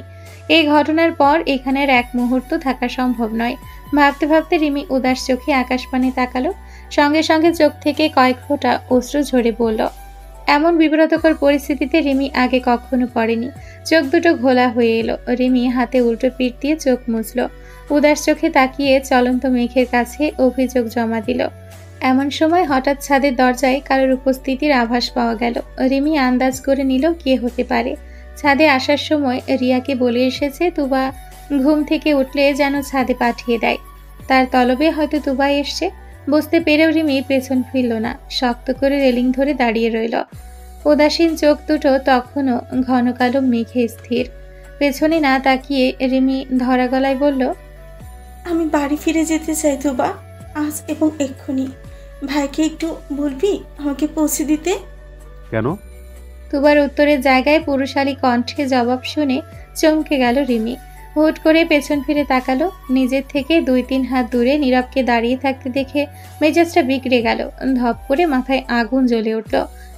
এই ঘটনার পর এখানের এক মুহূর্ত থাকা সম্ভব নয়। ভাবতে ভাবতে রিমি উদাস চোখে আকাশপানে তাকালো, সঙ্গে সঙ্গে চোখ থেকে কয়েক ফোঁটা অশ্রু ঝরে পড়ল। এমন বিব্রতকর পরিস্থিতিতে রিমি আগে কখনো পড়েনি। চোখ দুটো ঘোলা হয়ে এলো। রিমি হাতে উল্টো পিঠ দিয়ে চোখ মুছল, উদাস চোখে তাকিয়ে চলন্ত মেঘের কাছে অভিযোগ জমা দিল। এমন সময় হঠাৎ ছাদের দরজায় কারোর উপস্থিতির আভাস পাওয়া গেল। রিমি আন্দাজ করে নিল কে হতে পারে। ছাদে আসার সময় রিয়াকে বলে এসেছে তুবা ঘুম থেকে উঠলে যেন ছাদে পাঠিয়ে দেয়। তার তলবে হয়তো তুবা এসছে। বুঝতে পেরেও রিমি পেছন ফিরল না, শক্ত করে রেলিং ধরে দাঁড়িয়ে রইল। উদাসীন চোখ দুটো তখনও ঘন কালো মেঘে স্থির। পেছনে না তাকিয়ে রিমি ধরা গলায় বলল, আমি বাড়ি ফিরে যেতে চাই তুবা, আজ এবং এক্ষুনি। ভাইকে একটু বলবি আমাকে পৌঁছে দিতে? কেন? তুবার উত্তরের জায়গায় পুরুষালী কণ্ঠে জবাব শুনে চমকে গেল রিমি। হুট করে পেছন ফিরে তাকালো। নিজের থেকে 2-3 হাত দূরে নীরবকে দাঁড়িয়ে থাকতে দেখে মেজাজটা বিগড়ে গেল। ধপ করে মাথায় আগুন জ্বলে উঠল।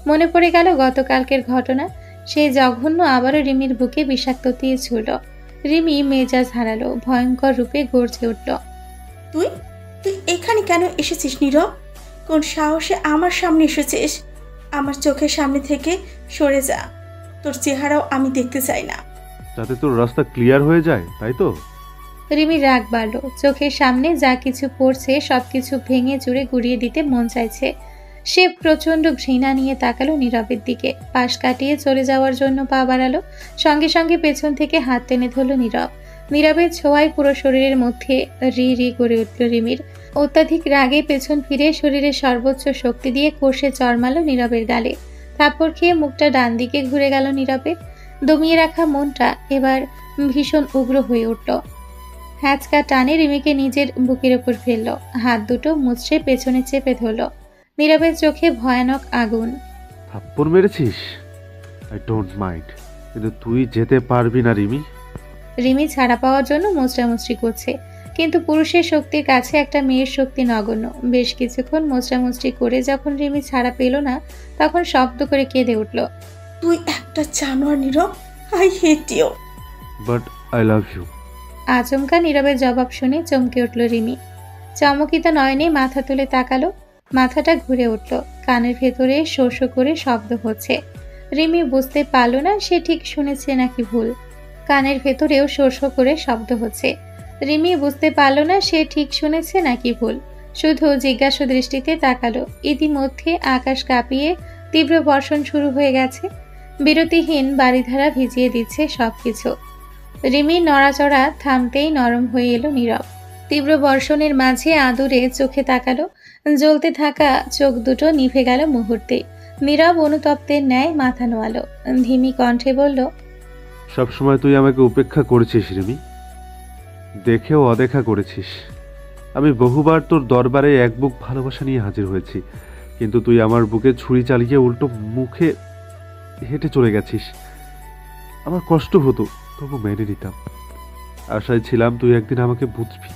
মনে পড়ে গেল গতকালকের ঘটনা। সেই জঘন্য আবারও রিমির বুকে বিষাক্ত তীর ছুড়ল। রিমি মেজাজ হারালো, ভয়ঙ্কর রূপে গর্জে উঠল, তুই তুই এখানে কেন এসেছিস নীরব? কোন সাহসে আমার সামনে এসেছিস? আমার চোখের সামনে থেকে সরে যা। তোর চেহারাও আমি দেখতে চাই না। যাতে তোর রাস্তা ক্লিয়ার হয়ে যায়, তাই তো? রিমির রাগ বাড়ল। চোখের সামনে যা কিছু পড়ছে সবকিছু ভেঙে চুরে গুড়িয়ে দিতে মন চাইছে। সে প্রচন্ড ঘৃণা নিয়ে তাকালো নীরবের দিকে। পাশ কাটিয়ে চলে যাওয়ার জন্য পা বাড়ালো। সঙ্গে সঙ্গে পেছন থেকে হাত টেনে ধরল নীরব। নীরবের ছোঁয়ায় পুরো শরীরের মধ্যে রি রি করে উঠল রিমির। অত্যাধিক রাগে পেছন ফিরে শরীরের সর্বোচ্চ শক্তি দিয়ে কষে চড়মালো নীরবের গালে। থাপ্পড় খেয়ে মুখটা ডান দিকে ঘুরে গেল নীরবের। দমিয়ে রাখা মনটা এবার ভীষণ উগ্র হয়ে উঠল। হ্যাচকা টানে রিমিকে নিজের বুকের ওপর ফেলল। হাত দুটো মুচড়ে পেছনে চেপে ধরল। নীরবের চোখে ভয়ানক আগুন। থাপ্পড় মেরেছিস? আই ডোন্ট মাইন্ড, কিন্তু তুই যেতে পারবি না রিমি। রিমি ছাড়া পাওয়ার জন্য মোচড়ামুচড়ি করছে, কিন্তু পুরুষের শক্তির কাছে একটা মেয়ের শক্তি নগণ্য। বেশ কিছুক্ষণ মোচড়ামুচড়ি করে যখন রিমি ছাড়া পেল না, তখন শব্দ করে কেঁদে উঠল, তুই একটা জানোয়ার Nirab, I hate you. But I love you. আচমকা নীরবের জবাব শুনে চমকে উঠল রিমি। চমকিত নয়নে মাথা তুলে তাকালো। মাথাটা ঘুরে উঠল। কানের ভেতরে শো শো করে শব্দ হচ্ছে। রিমি বুঝতে পারল না সে ঠিক শুনেছে নাকি ভুল। কানের ভেতরেও শো শো করে শব্দ হচ্ছে। রিমি বুঝতে পারল না সে ঠিক শুনেছে নাকি ভুল। শুধু জিজ্ঞাসু দৃষ্টিতে তাকালো। ইতিমধ্যে আকাশ কাঁপিয়ে তীব্র বর্ষণ শুরু হয়ে গেছে। বিরতিহীন বাড়িধারা ভিজিয়ে দিচ্ছে সবকিছু। রিমির নড়াচড়া থামতেই নরম হয়ে এলো নীরব। তীব্র বর্ষণের মাঝে আদুরে চোখে তাকালো। জ্বলতে থাকা চোখ দুটো নিভে গেল মুহূর্তে। নীরব অনুতপ্তের ন্যায় মাথা নোয়ালো। ধিমি কণ্ঠে বলল, সবসময় তুই আমাকে উপেক্ষা করেছিস রিমি, দেখেও অদেখা করেছিস। আমি বহুবার তোর দরবারে এক বুক ভালোবাসা নিয়ে হাজির হয়েছি, কিন্তু তুই আমার বুকে ছুরি চালিয়ে উল্টো মুখে হেঁটে চলে গেছিস। আমার কষ্ট হতো, তবু মেনে নিতাম। আশায় ছিলাম তুই একদিন আমাকে বুঝবি,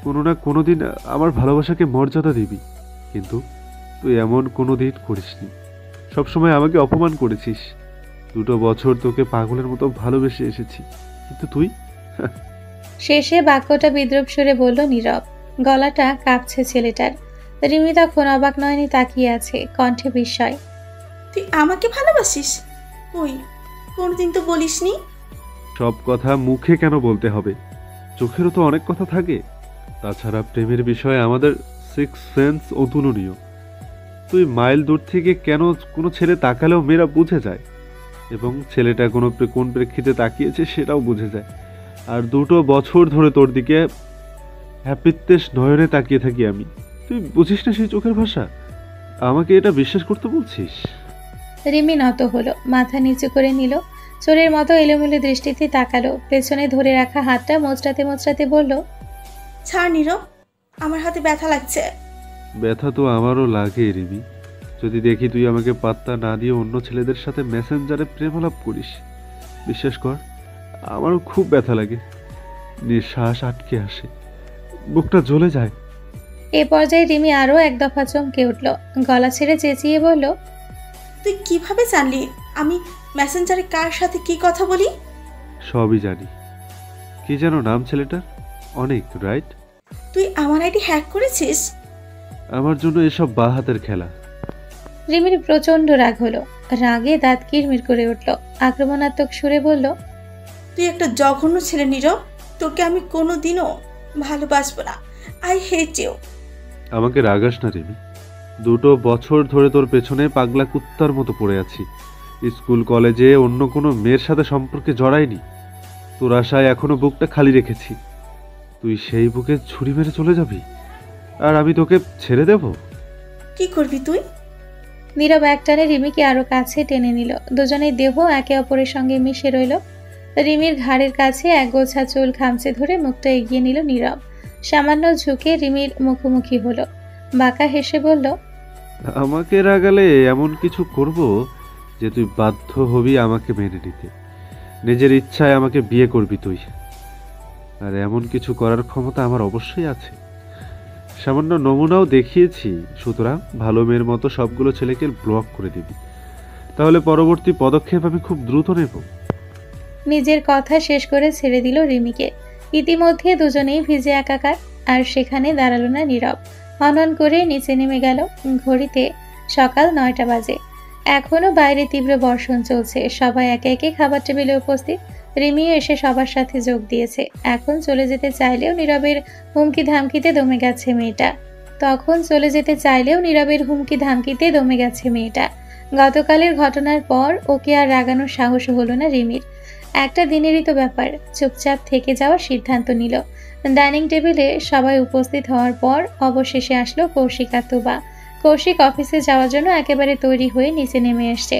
কোনো না কোনো দিন আমার ভালোবাসাকে মর্যাদা দিবি, কিন্তু তুই এমন কোনো দিন করিসনি। সবসময় আমাকে অপমান করেছিস। 2 বছর তোকে পাগলের মতো ভালোবেসে এসেছি, কিন্তু তুই শেষে বাক্যটা বিদ্রূপ সুরে বলল নীরব। গলাটা কাঁপছে ছেলেটার। রিমি তখন অবাক নয়নে তাকিয়ে আছে, কণ্ঠে বিস্ময়। তুই আমাকে ভালোবাসিস? কই, কোনদিন তো বলিসনি। সব কথা মুখে কেন বলতে হবে? চোখেরও তো অনেক কথা থাকে। তাছাড়া প্রেমের বিষয়ে আমাদের 6 সেন্স অতুলনীয়। তুই মাইল দূর থেকে কেন কোনো ছেলে তাকালেও মেয়েরা বুঝে যায়, এবং ছেলেটা কোন প্রেক্ষিতে তাকিয়েছে সেটাও বুঝে যায়। আর 2 বছর ধরে তোর দিকে হ্যাপিত্বেশ নয়নে তাকিয়ে থাকি আমি। তুই বুঝিস না সেই চোখের ভাষা? আমাকে এটা বিশ্বাস করতে বলছিস? রিমি নত হলো, মাথা নিচু করে নিল, চোরের মতো এলোমেলো দৃষ্টিতে তাকালো, পেছনে ধরে রাখা হাতটা মোচড়াতে মোচড়াতে বলল, ছাড় নীরব, আমার হাতে ব্যথা লাগছে। ব্যথা তো আমারও লাগে রিমি, যদি দেখি তুই আমাকে পাত্তা না দিয়ে অন্য ছেলেদের সাথে মেসেঞ্জারে প্রেমালাপ করিস। বিশ্বাস কর, আমারও খুব ব্যথা লাগে, নিঃশ্বাস আটকে আসে, বুকটা জ্বলে যায়। এ পর্যায়ে রিমি আরও এক দফা চমকে উঠল, গলা ছেড়ে চেঁচিয়ে বলল, তুই কিভাবে জানলি আমি মেসেঞ্জারে কার সাথে কি কথা বলি? সবই জানি। কি যেন নাম ছেলেটার? অনেক, রাইট? তুই আমার আইডি হ্যাক করেছিস? আমার জন্য এসব বা হাতের খেলা। রিমির প্রচন্ড রাগ হলো, রাগে দাঁত কিরমির করে উঠল, আক্রমণাত্মক সুরে বলল, তুই একটা জঘন্য ছেলে নীরব, তোকে আমি কোনোদিনও ভালোবাসবো না। I hate you. আমাকে রাগাস না রিমি, 2 বছর ধরে তোর পেছনে পাগলা কুত্তার মতো পড়ে আছি। স্কুল কলেজে অন্য কোনো মেয়ের সাথে সম্পর্কে জড়াইনি, তোর আশায় এখনো বুকটা খালি রেখেছি। তুই সেই বুকে ছুরি মেরে চলে যাবি, আর আমি তোকে ছেড়ে দেব? কি করবি তুই? নীরব একটানে রিমিকে আরো কাছে টেনে নিল, দুজনের দেহ একে অপরের সঙ্গে মিশে রইল। রিমির ঘাড়ের কাছে এক গোছা চুল খামচে ধরে মুখটা এগিয়ে নিল নীরব, সামান্য ঝুঁকে রিমির মুখোমুখি হলো, বাঁকা হেসে বলল, আমাকে রাগালে এমন কিছু করব যে তুই বাধ্য হবি আমাকে মেনে নিতে। নিজের ইচ্ছায় আমাকে বিয়ে করবি তুই, আর এমন কিছু করার ক্ষমতা আমার অবশ্যই আছে। সামান্য নমুনাও দেখিয়েছি, সুতরাং ভালো মেয়ের মতো সবগুলো ছেলেকে ব্লক করে দিবি, তাহলে পরবর্তী পদক্ষেপ আমি খুব দ্রুত নেব। নিজের কথা শেষ করে ছেড়ে দিল রিমিকে। ইতিমধ্যে দুজনেই ভিজে একাকার, আর সেখানে দাঁড়ালো না নীরব, হনহন করে নিচে নেমে গেল। ঘড়িতে সকাল 9টা বাজে, এখনো বাইরে তীব্র বর্ষণ চলছে, সবাই একে একে খাবার টেবিলে উপস্থিত। রিমিও এসে সবার সাথে যোগ দিয়েছে। এখন চলে যেতে চাইলেও নীরবের হুমকি ধামকিতে দমে গেছে মেয়েটা। গতকালের ঘটনার পর ওকে আর রাগানোর সাহস হলো না রিমির। একটা দিনেরই তো ব্যাপার, চুপচাপ থেকে যাওয়ার সিদ্ধান্ত নিল। ডাইনিং টেবিলে সবাই উপস্থিত হওয়ার পর অবশেষে আসলো কৌশিক আর তুবা। কৌশিক অফিসে যাওয়ার জন্য একেবারে তৈরি হয়ে নিচে নেমে এসছে,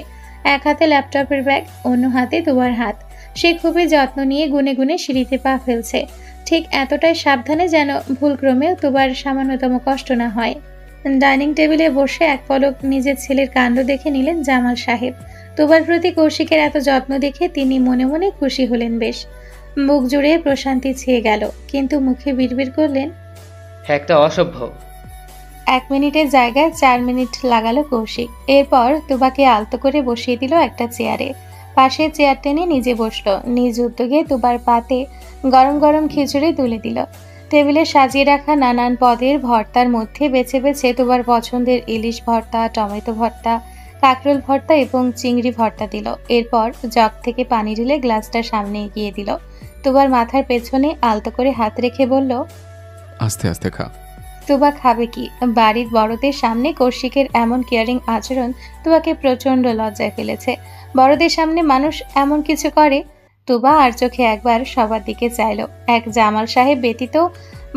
এক হাতে ল্যাপটপের ব্যাগ, অন্য হাতে তুবার হাত। সে খুবই যত্ন নিয়ে গুনে গুনে সিঁড়িতে পা ফেলছে, ঠিক এতটাই সাবধানে যেন ভুলক্রমেও তুবার সামান্যতম কষ্ট না হয়। ডাইনিং টেবিলে বসে এক পলক নিজের ছেলের কাণ্ড দেখে নিলেন জামাল সাহেব। তুবার প্রতি কৌশিকের এত যত্ন দেখে তিনি মনে মনে খুশি হলেন বেশ। মুখ জুড়ে প্রশান্তি ছেয়ে গেল, কিন্তু মুখে বিড়বিড় করলেন, একটা অসভ্য। 1 মিনিটের জায়গায় 4 মিনিট লাগালো কৌশিক। এরপর তুবাকে আলতো করে বসিয়ে দিল একটা চেয়ারে, পাশে চেয়ার টেনে নিজে বসলো। নিজ উদ্যোগে তুবার পাতে গরম গরম খিচুড়ি তুলে দিল। টেবিলে সাজিয়ে রাখা নানান পদের ভর্তার মধ্যে বেছে বেছে তুবার পছন্দের ইলিশ ভর্তা, টমেটো ভর্তা, কাঁকরোল ভর্তা এবং চিংড়ি ভর্তা দিল। এরপর জগ থেকে পানি ঢেলে গ্লাসটা সামনে এগিয়ে দিল। তুবার মাথার পেছনে আলতো করে হাত রেখে বলল, আস্তে আস্তে খা। তুবা খাবে কি? বাড়ির বড়দের সামনে কৌশিকের এমন কেয়ারিং আচরণ তুবাকে প্রচন্ড লজ্জায় ফেলেছে। বড়দের সামনে মানুষ এমন কিছু করে? তুবা আর চোখে একবার সবার দিকে চাইল। এক জামাল সাহেব ব্যতীত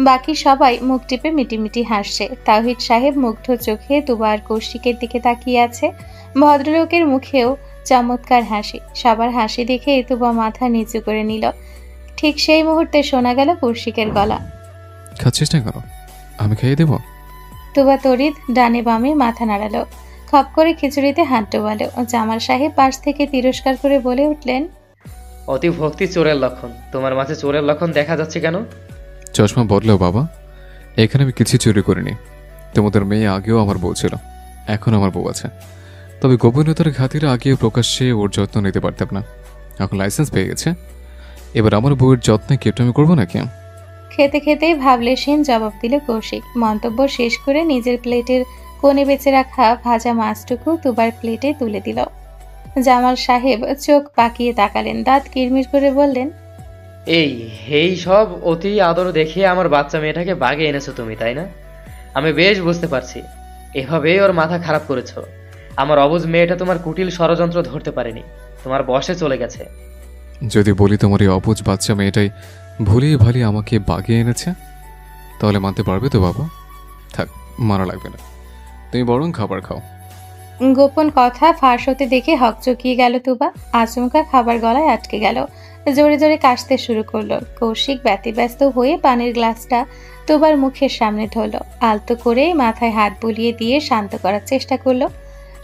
বাকি সবাই মুখ টিপে মিটিমিটি হাসছে। তাওহিদ সাহেব মুগ্ধ চোখে তুবা আর কৌশিকের দিকে তাকিয়ে আছে। ভদ্রলোকের মুখেও চমৎকার হাসি। সবার হাসি দেখে তুবা মাথা নিচু করে নিল। ঠিক সেই মুহূর্তে শোনা গেল কৌশিকের গলা, খাচ্ছিস না কেন? আমি খাইয়ে দেবো। তুবা তড়িৎ ডানে বামে মাথা নাড়ালো, খপ করে খিচুড়িতে হাত ডোবালো। জামাল সাহেব পাশ থেকে তিরস্কার করে বলে উঠলেন, অতি ভক্তি চোরের লক্ষণ। তোমার মাঝে চোরের লক্ষণ দেখা যাচ্ছে কেন? চশমা বদলেও বাবা, এখানে আমি কিছু চুরি করিনি। তোমাদের মেয়ে আগেও আমার বউ ছিল, এখন আমার বউ আছে। তবে গোপনীয়তার খাতিরে আগে প্রকাশ্যে ওর যত্ন নিতে পারতাম না। এখন লাইসেন্স পেয়ে গেছে, এবার আমার বউয়ের যত্নে কেটে আমি করবো নাকি? খেতে খেতেই ভাবলেশহীন জবাব দিল কৌশিক। মন্তব্য শেষ করে নিজের প্লেটের কোণে বেঁচে রাখা ভাজা মাছটুকু তুবার প্লেটে তুলে দিল। জামাল সাহেব চোখ পাকিয়ে তাকালেন, দাঁত কিরমির করে বললেন, এই সব অতি আদর দেখে আমার বাচ্চা মেয়েটাকে বাগে এনেছো তুমি, তাই না? আমি বেশ বুঝতে পারছি, এভাবেই ওর মাথা খারাপ করেছো। আমার অবুঝ মেয়েটা তোমার কুটিল ষড়যন্ত্র ধরতে পারেনি, তোমার বশে চলে গেছে। যদি বলি তোমার এই অবুঝ বাচ্চা মেয়েটাই ভুলিয়ে ভালিয়ে আমাকে বাগিয়ে এনেছে, তাহলে মানতে পারবে তো বাবা? থাক, মানা লাগবে না, তুমি বরং খাবার খাও। গোপন কথা ফাঁস হতে দেখে হকচকিয়ে গেল তুবা। আচমকা খাবার গলায় আটকে গেল, জোরে জোরে কাশতে শুরু করলো। কৌশিক ব্যতিব্যস্ত হয়ে পানির গ্লাসটা তুবার মুখের সামনে ধরল, আলতো করে মাথায় হাত বুলিয়ে দিয়ে শান্ত করার চেষ্টা করলো।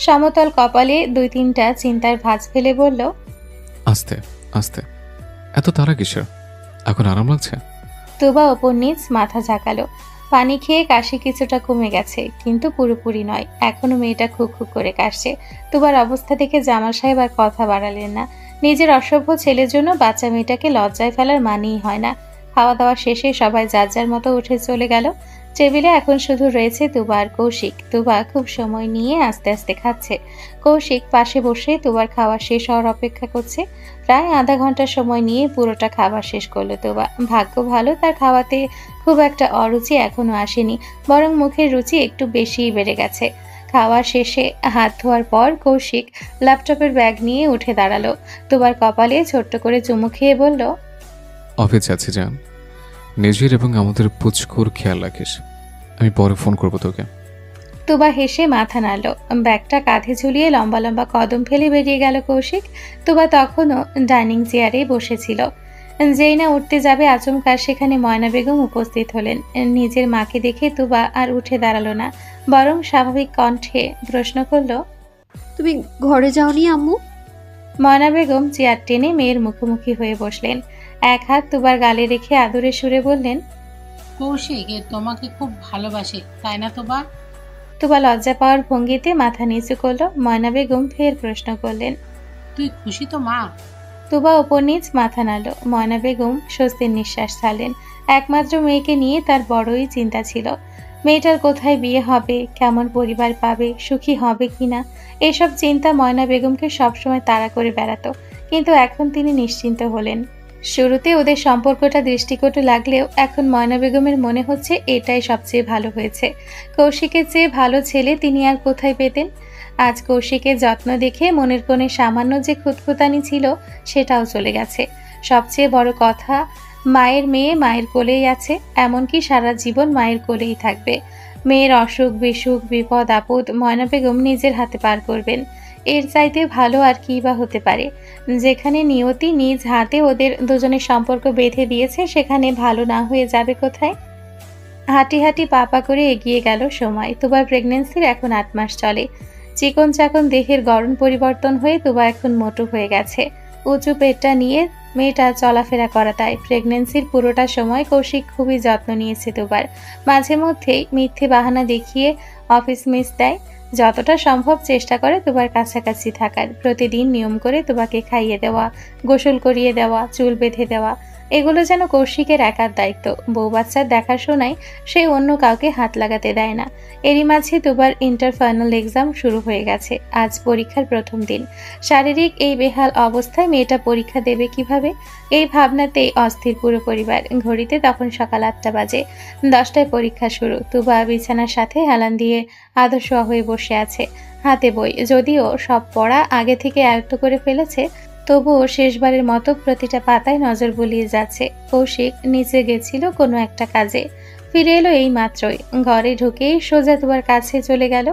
সমতল কপালে 2-3টা চিন্তার ভাঁজ ফেলে বলল, আস্তে আস্তে, এত তারা কিসের? এখন আরাম লাগছে? তুবা ওপর নিচ মাথা ঝাঁকালো। পানি খেয়ে কাশি কিছুটা কমে গেছে, কিন্তু পুরোপুরি নয়। এখনো মেয়েটা খুক খুক করে কাশছে। তুবার অবস্থা দেখে জামাল সাহেব আর কথা বাড়ালেন না। নিজের অসভ্য ছেলের জন্য বাচ্চা মেয়েটাকে লজ্জায় ফেলার মানেই হয় না। খাওয়া দাওয়া শেষে সবাই যার যার মতো উঠে চলে গেল। টেবিলে এখন শুধু রয়েছে তুবা আর কৌশিক। তুবা খুব সময় নিয়ে আস্তে আস্তে খাচ্ছে। কৌশিক পাশে বসে তুবার খাওয়া শেষ হওয়ার অপেক্ষা করছে। প্রায় আধা ঘন্টা সময় নিয়ে পুরোটা খাবার শেষ করলো তুবা। ভাগ্য ভালো, তার খাওয়াতে খুব একটা অরুচি এখনো আসেনি, বরং মুখের রুচি একটু বেশিই বেড়ে গেছে। খাওয়া শেষে হাত ধোয়ার পর কৌশিক ল্যাপটপের ব্যাগ নিয়ে উঠে দাঁড়ালো। তুবার কপালে ছোট্ট করে চুমু খেয়ে বলল, অফিস যাচ্ছি যান, নিজের এবং আমাদের পুচকুর খেয়াল রাখিস। আমি পরে ফোন করবো তোকে। তুবা হেসে মাথা নাড়ল। ব্যাগটা কাঁধে ঝুলিয়ে লম্বা লম্বা কদম ফেলে বেরিয়ে গেল কৌশিক। তুবা তখনও ডাইনিং চেয়ারে বসেছিল। যেই না উঠতে যাবে আচমকা সেখানে ময়না বেগম উপস্থিত হলেন। নিজের মাকে দেখে তুবা আর উঠে দাঁড়ালো না, বরং স্বাভাবিক কণ্ঠে প্রশ্ন করল, তুমি ঘরে যাওনি আম্মু? ময়না বেগম চেয়ার টেনে মেয়ের মুখোমুখি হয়ে বসলেন। এক হাত তুবার গালে রেখে আদরে সুরে বললেন, কৌশিক তোমাকে খুব ভালোবাসে, তাই না তোবা? তুবা লজ্জা পাওয়ার ভঙ্গিতে মাথা নিচু করলো। ময়না বেগম ফের প্রশ্ন করলেন, তুই খুশি তো মা? তুবা ওপর নিচ মাথা নাড়ল। ময়না বেগম স্বস্তির নিঃশ্বাস ছাড়লেন। একমাত্র মেয়েকে নিয়ে তার বড়ই চিন্তা ছিল। মেয়েটার কোথায় বিয়ে হবে, কেমন পরিবার পাবে, সুখী হবে কিনা, এসব চিন্তা ময়না বেগমকে সবসময় তাড়া করে বেড়াতো। কিন্তু এখন তিনি নিশ্চিন্ত হলেন। শুরুতে ওদের সম্পর্কটা দৃষ্টিকটু লাগলেও এখন ময়না বেগমের মনে হচ্ছে এটাই সবচেয়ে ভালো হয়েছে। কৌশিকের চেয়ে ভালো ছেলে তিনি আর কোথায় পেতেন? আজ কৌশিকের যত্ন দেখে মনের কোণে সামান্য যে খুঁতখুঁতানি ছিল সেটাও চলে গেছে। সবচেয়ে বড় কথা, মায়ের মেয়ে মায়ের কোলেই আছে, এমনকি সারা জীবন মায়ের কোলেই থাকবে। মেয়ের অসুখ বিসুখ বিপদ আপদ ময়না বেগম নিজের হাতে পার করবেন। এর চাইতে ভালো আর কি বা হতে পারে? যেখানে নিয়তি নিজ হাতে ওদের দুজনের সম্পর্ক বেঁধে দিয়েছে, সেখানে ভালো না হয়ে যাবে কোথায়? হাঁটি হাঁটি পা করে এগিয়ে গেল সময়। তুবার প্রেগনেন্সির এখন 8 মাস চলে। চিকন চাকন দেহের গড়ন পরিবর্তন হয়ে তুবা এখন মোটু হয়ে গেছে। উঁচু পেটটা নিয়ে মেয়েটা চলাফেরা করা, তাই প্রেগনেন্সির পুরোটা সময় কৌশিক খুবই যত্ন নিয়েছে তুবার। মাঝে মধ্যেই মিথ্যে বাহানা দেখিয়ে অফিস মিস দেয়। যতটা সম্ভব চেষ্টা করে তুবার কাছাকাছি থাকার। প্রতিদিন নিয়ম করে তুবাকে খাইয়ে দেওয়া, গোসল করিয়ে দেওয়া, চুল বেঁধে দেওয়া, এগুলো যেন কৌশিকের একার দায়িত্ব। বউ বাচ্চার দেখাশোনায় সে অন্য কাউকে হাত লাগাতে দেয় না। এরই মাঝে তুবার ইন্টার ফাইনাল এক্সাম শুরু হয়ে গেছে। আজ পরীক্ষার প্রথম দিন। শারীরিক এই বেহাল অবস্থায় মেয়েটা পরীক্ষা দেবে কিভাবে, এই ভাবনাতেই অস্থির পুরো পরিবার। ঘড়িতে তখন সকাল 8টা বাজে। 10টায় পরীক্ষা শুরু। তুবা বিছানার সাথে হেলান দিয়ে আদর্শোয়া হয়ে বসে আছে, হাতে বই। যদিও সব পড়া আগে থেকে আয়ত্ত করে ফেলেছে, তবুও শেষবারের মতো প্রতিটা পাতায় নজর বুলিয়ে যাচ্ছে। কৌশিক নিচে গেছিল কোনো একটা কাজে, ফিরে এলো এই মাত্রই। ঘরে ঢুকেই সোজা তুবার কাছে চলে গেল।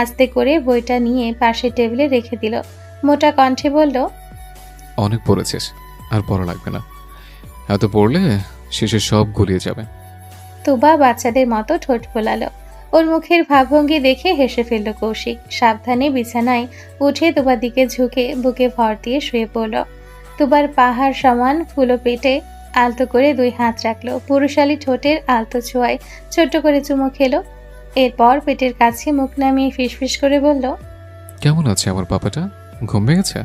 আস্তে করে বইটা নিয়ে পাশে টেবিলে রেখে দিল। মোটা কণ্ঠে বলল, অনেক পড়েছিস, আর পড়া লাগবে না। এত পড়লে শেষে সব গুলিয়ে যাবে। তুবা বাচ্চাদের মতো ঠোঁট ফোলালো। ওর মুখের ভাবভঙ্গি দেখে হেসে ফেলল কৌশিক। সাবধানে বিছানায় উঠে তুবার দিকে ঝুঁকে বুকে ভর দিয়ে শুয়ে পড়ল। তুবার পাহাড় সমান ফুলো পেটে আলতো করে 2 হাত রাখলো। পুরুষালী ঠোঁটের আলতো ছোঁয়ায় ছোট্ট করে চুমু খেলো। এরপর পেটের কাছে মুখ নামিয়ে ফিসফিস করে বলল, কেমন আছে আমার পাপাটা? ঘুম ভেঙেছে?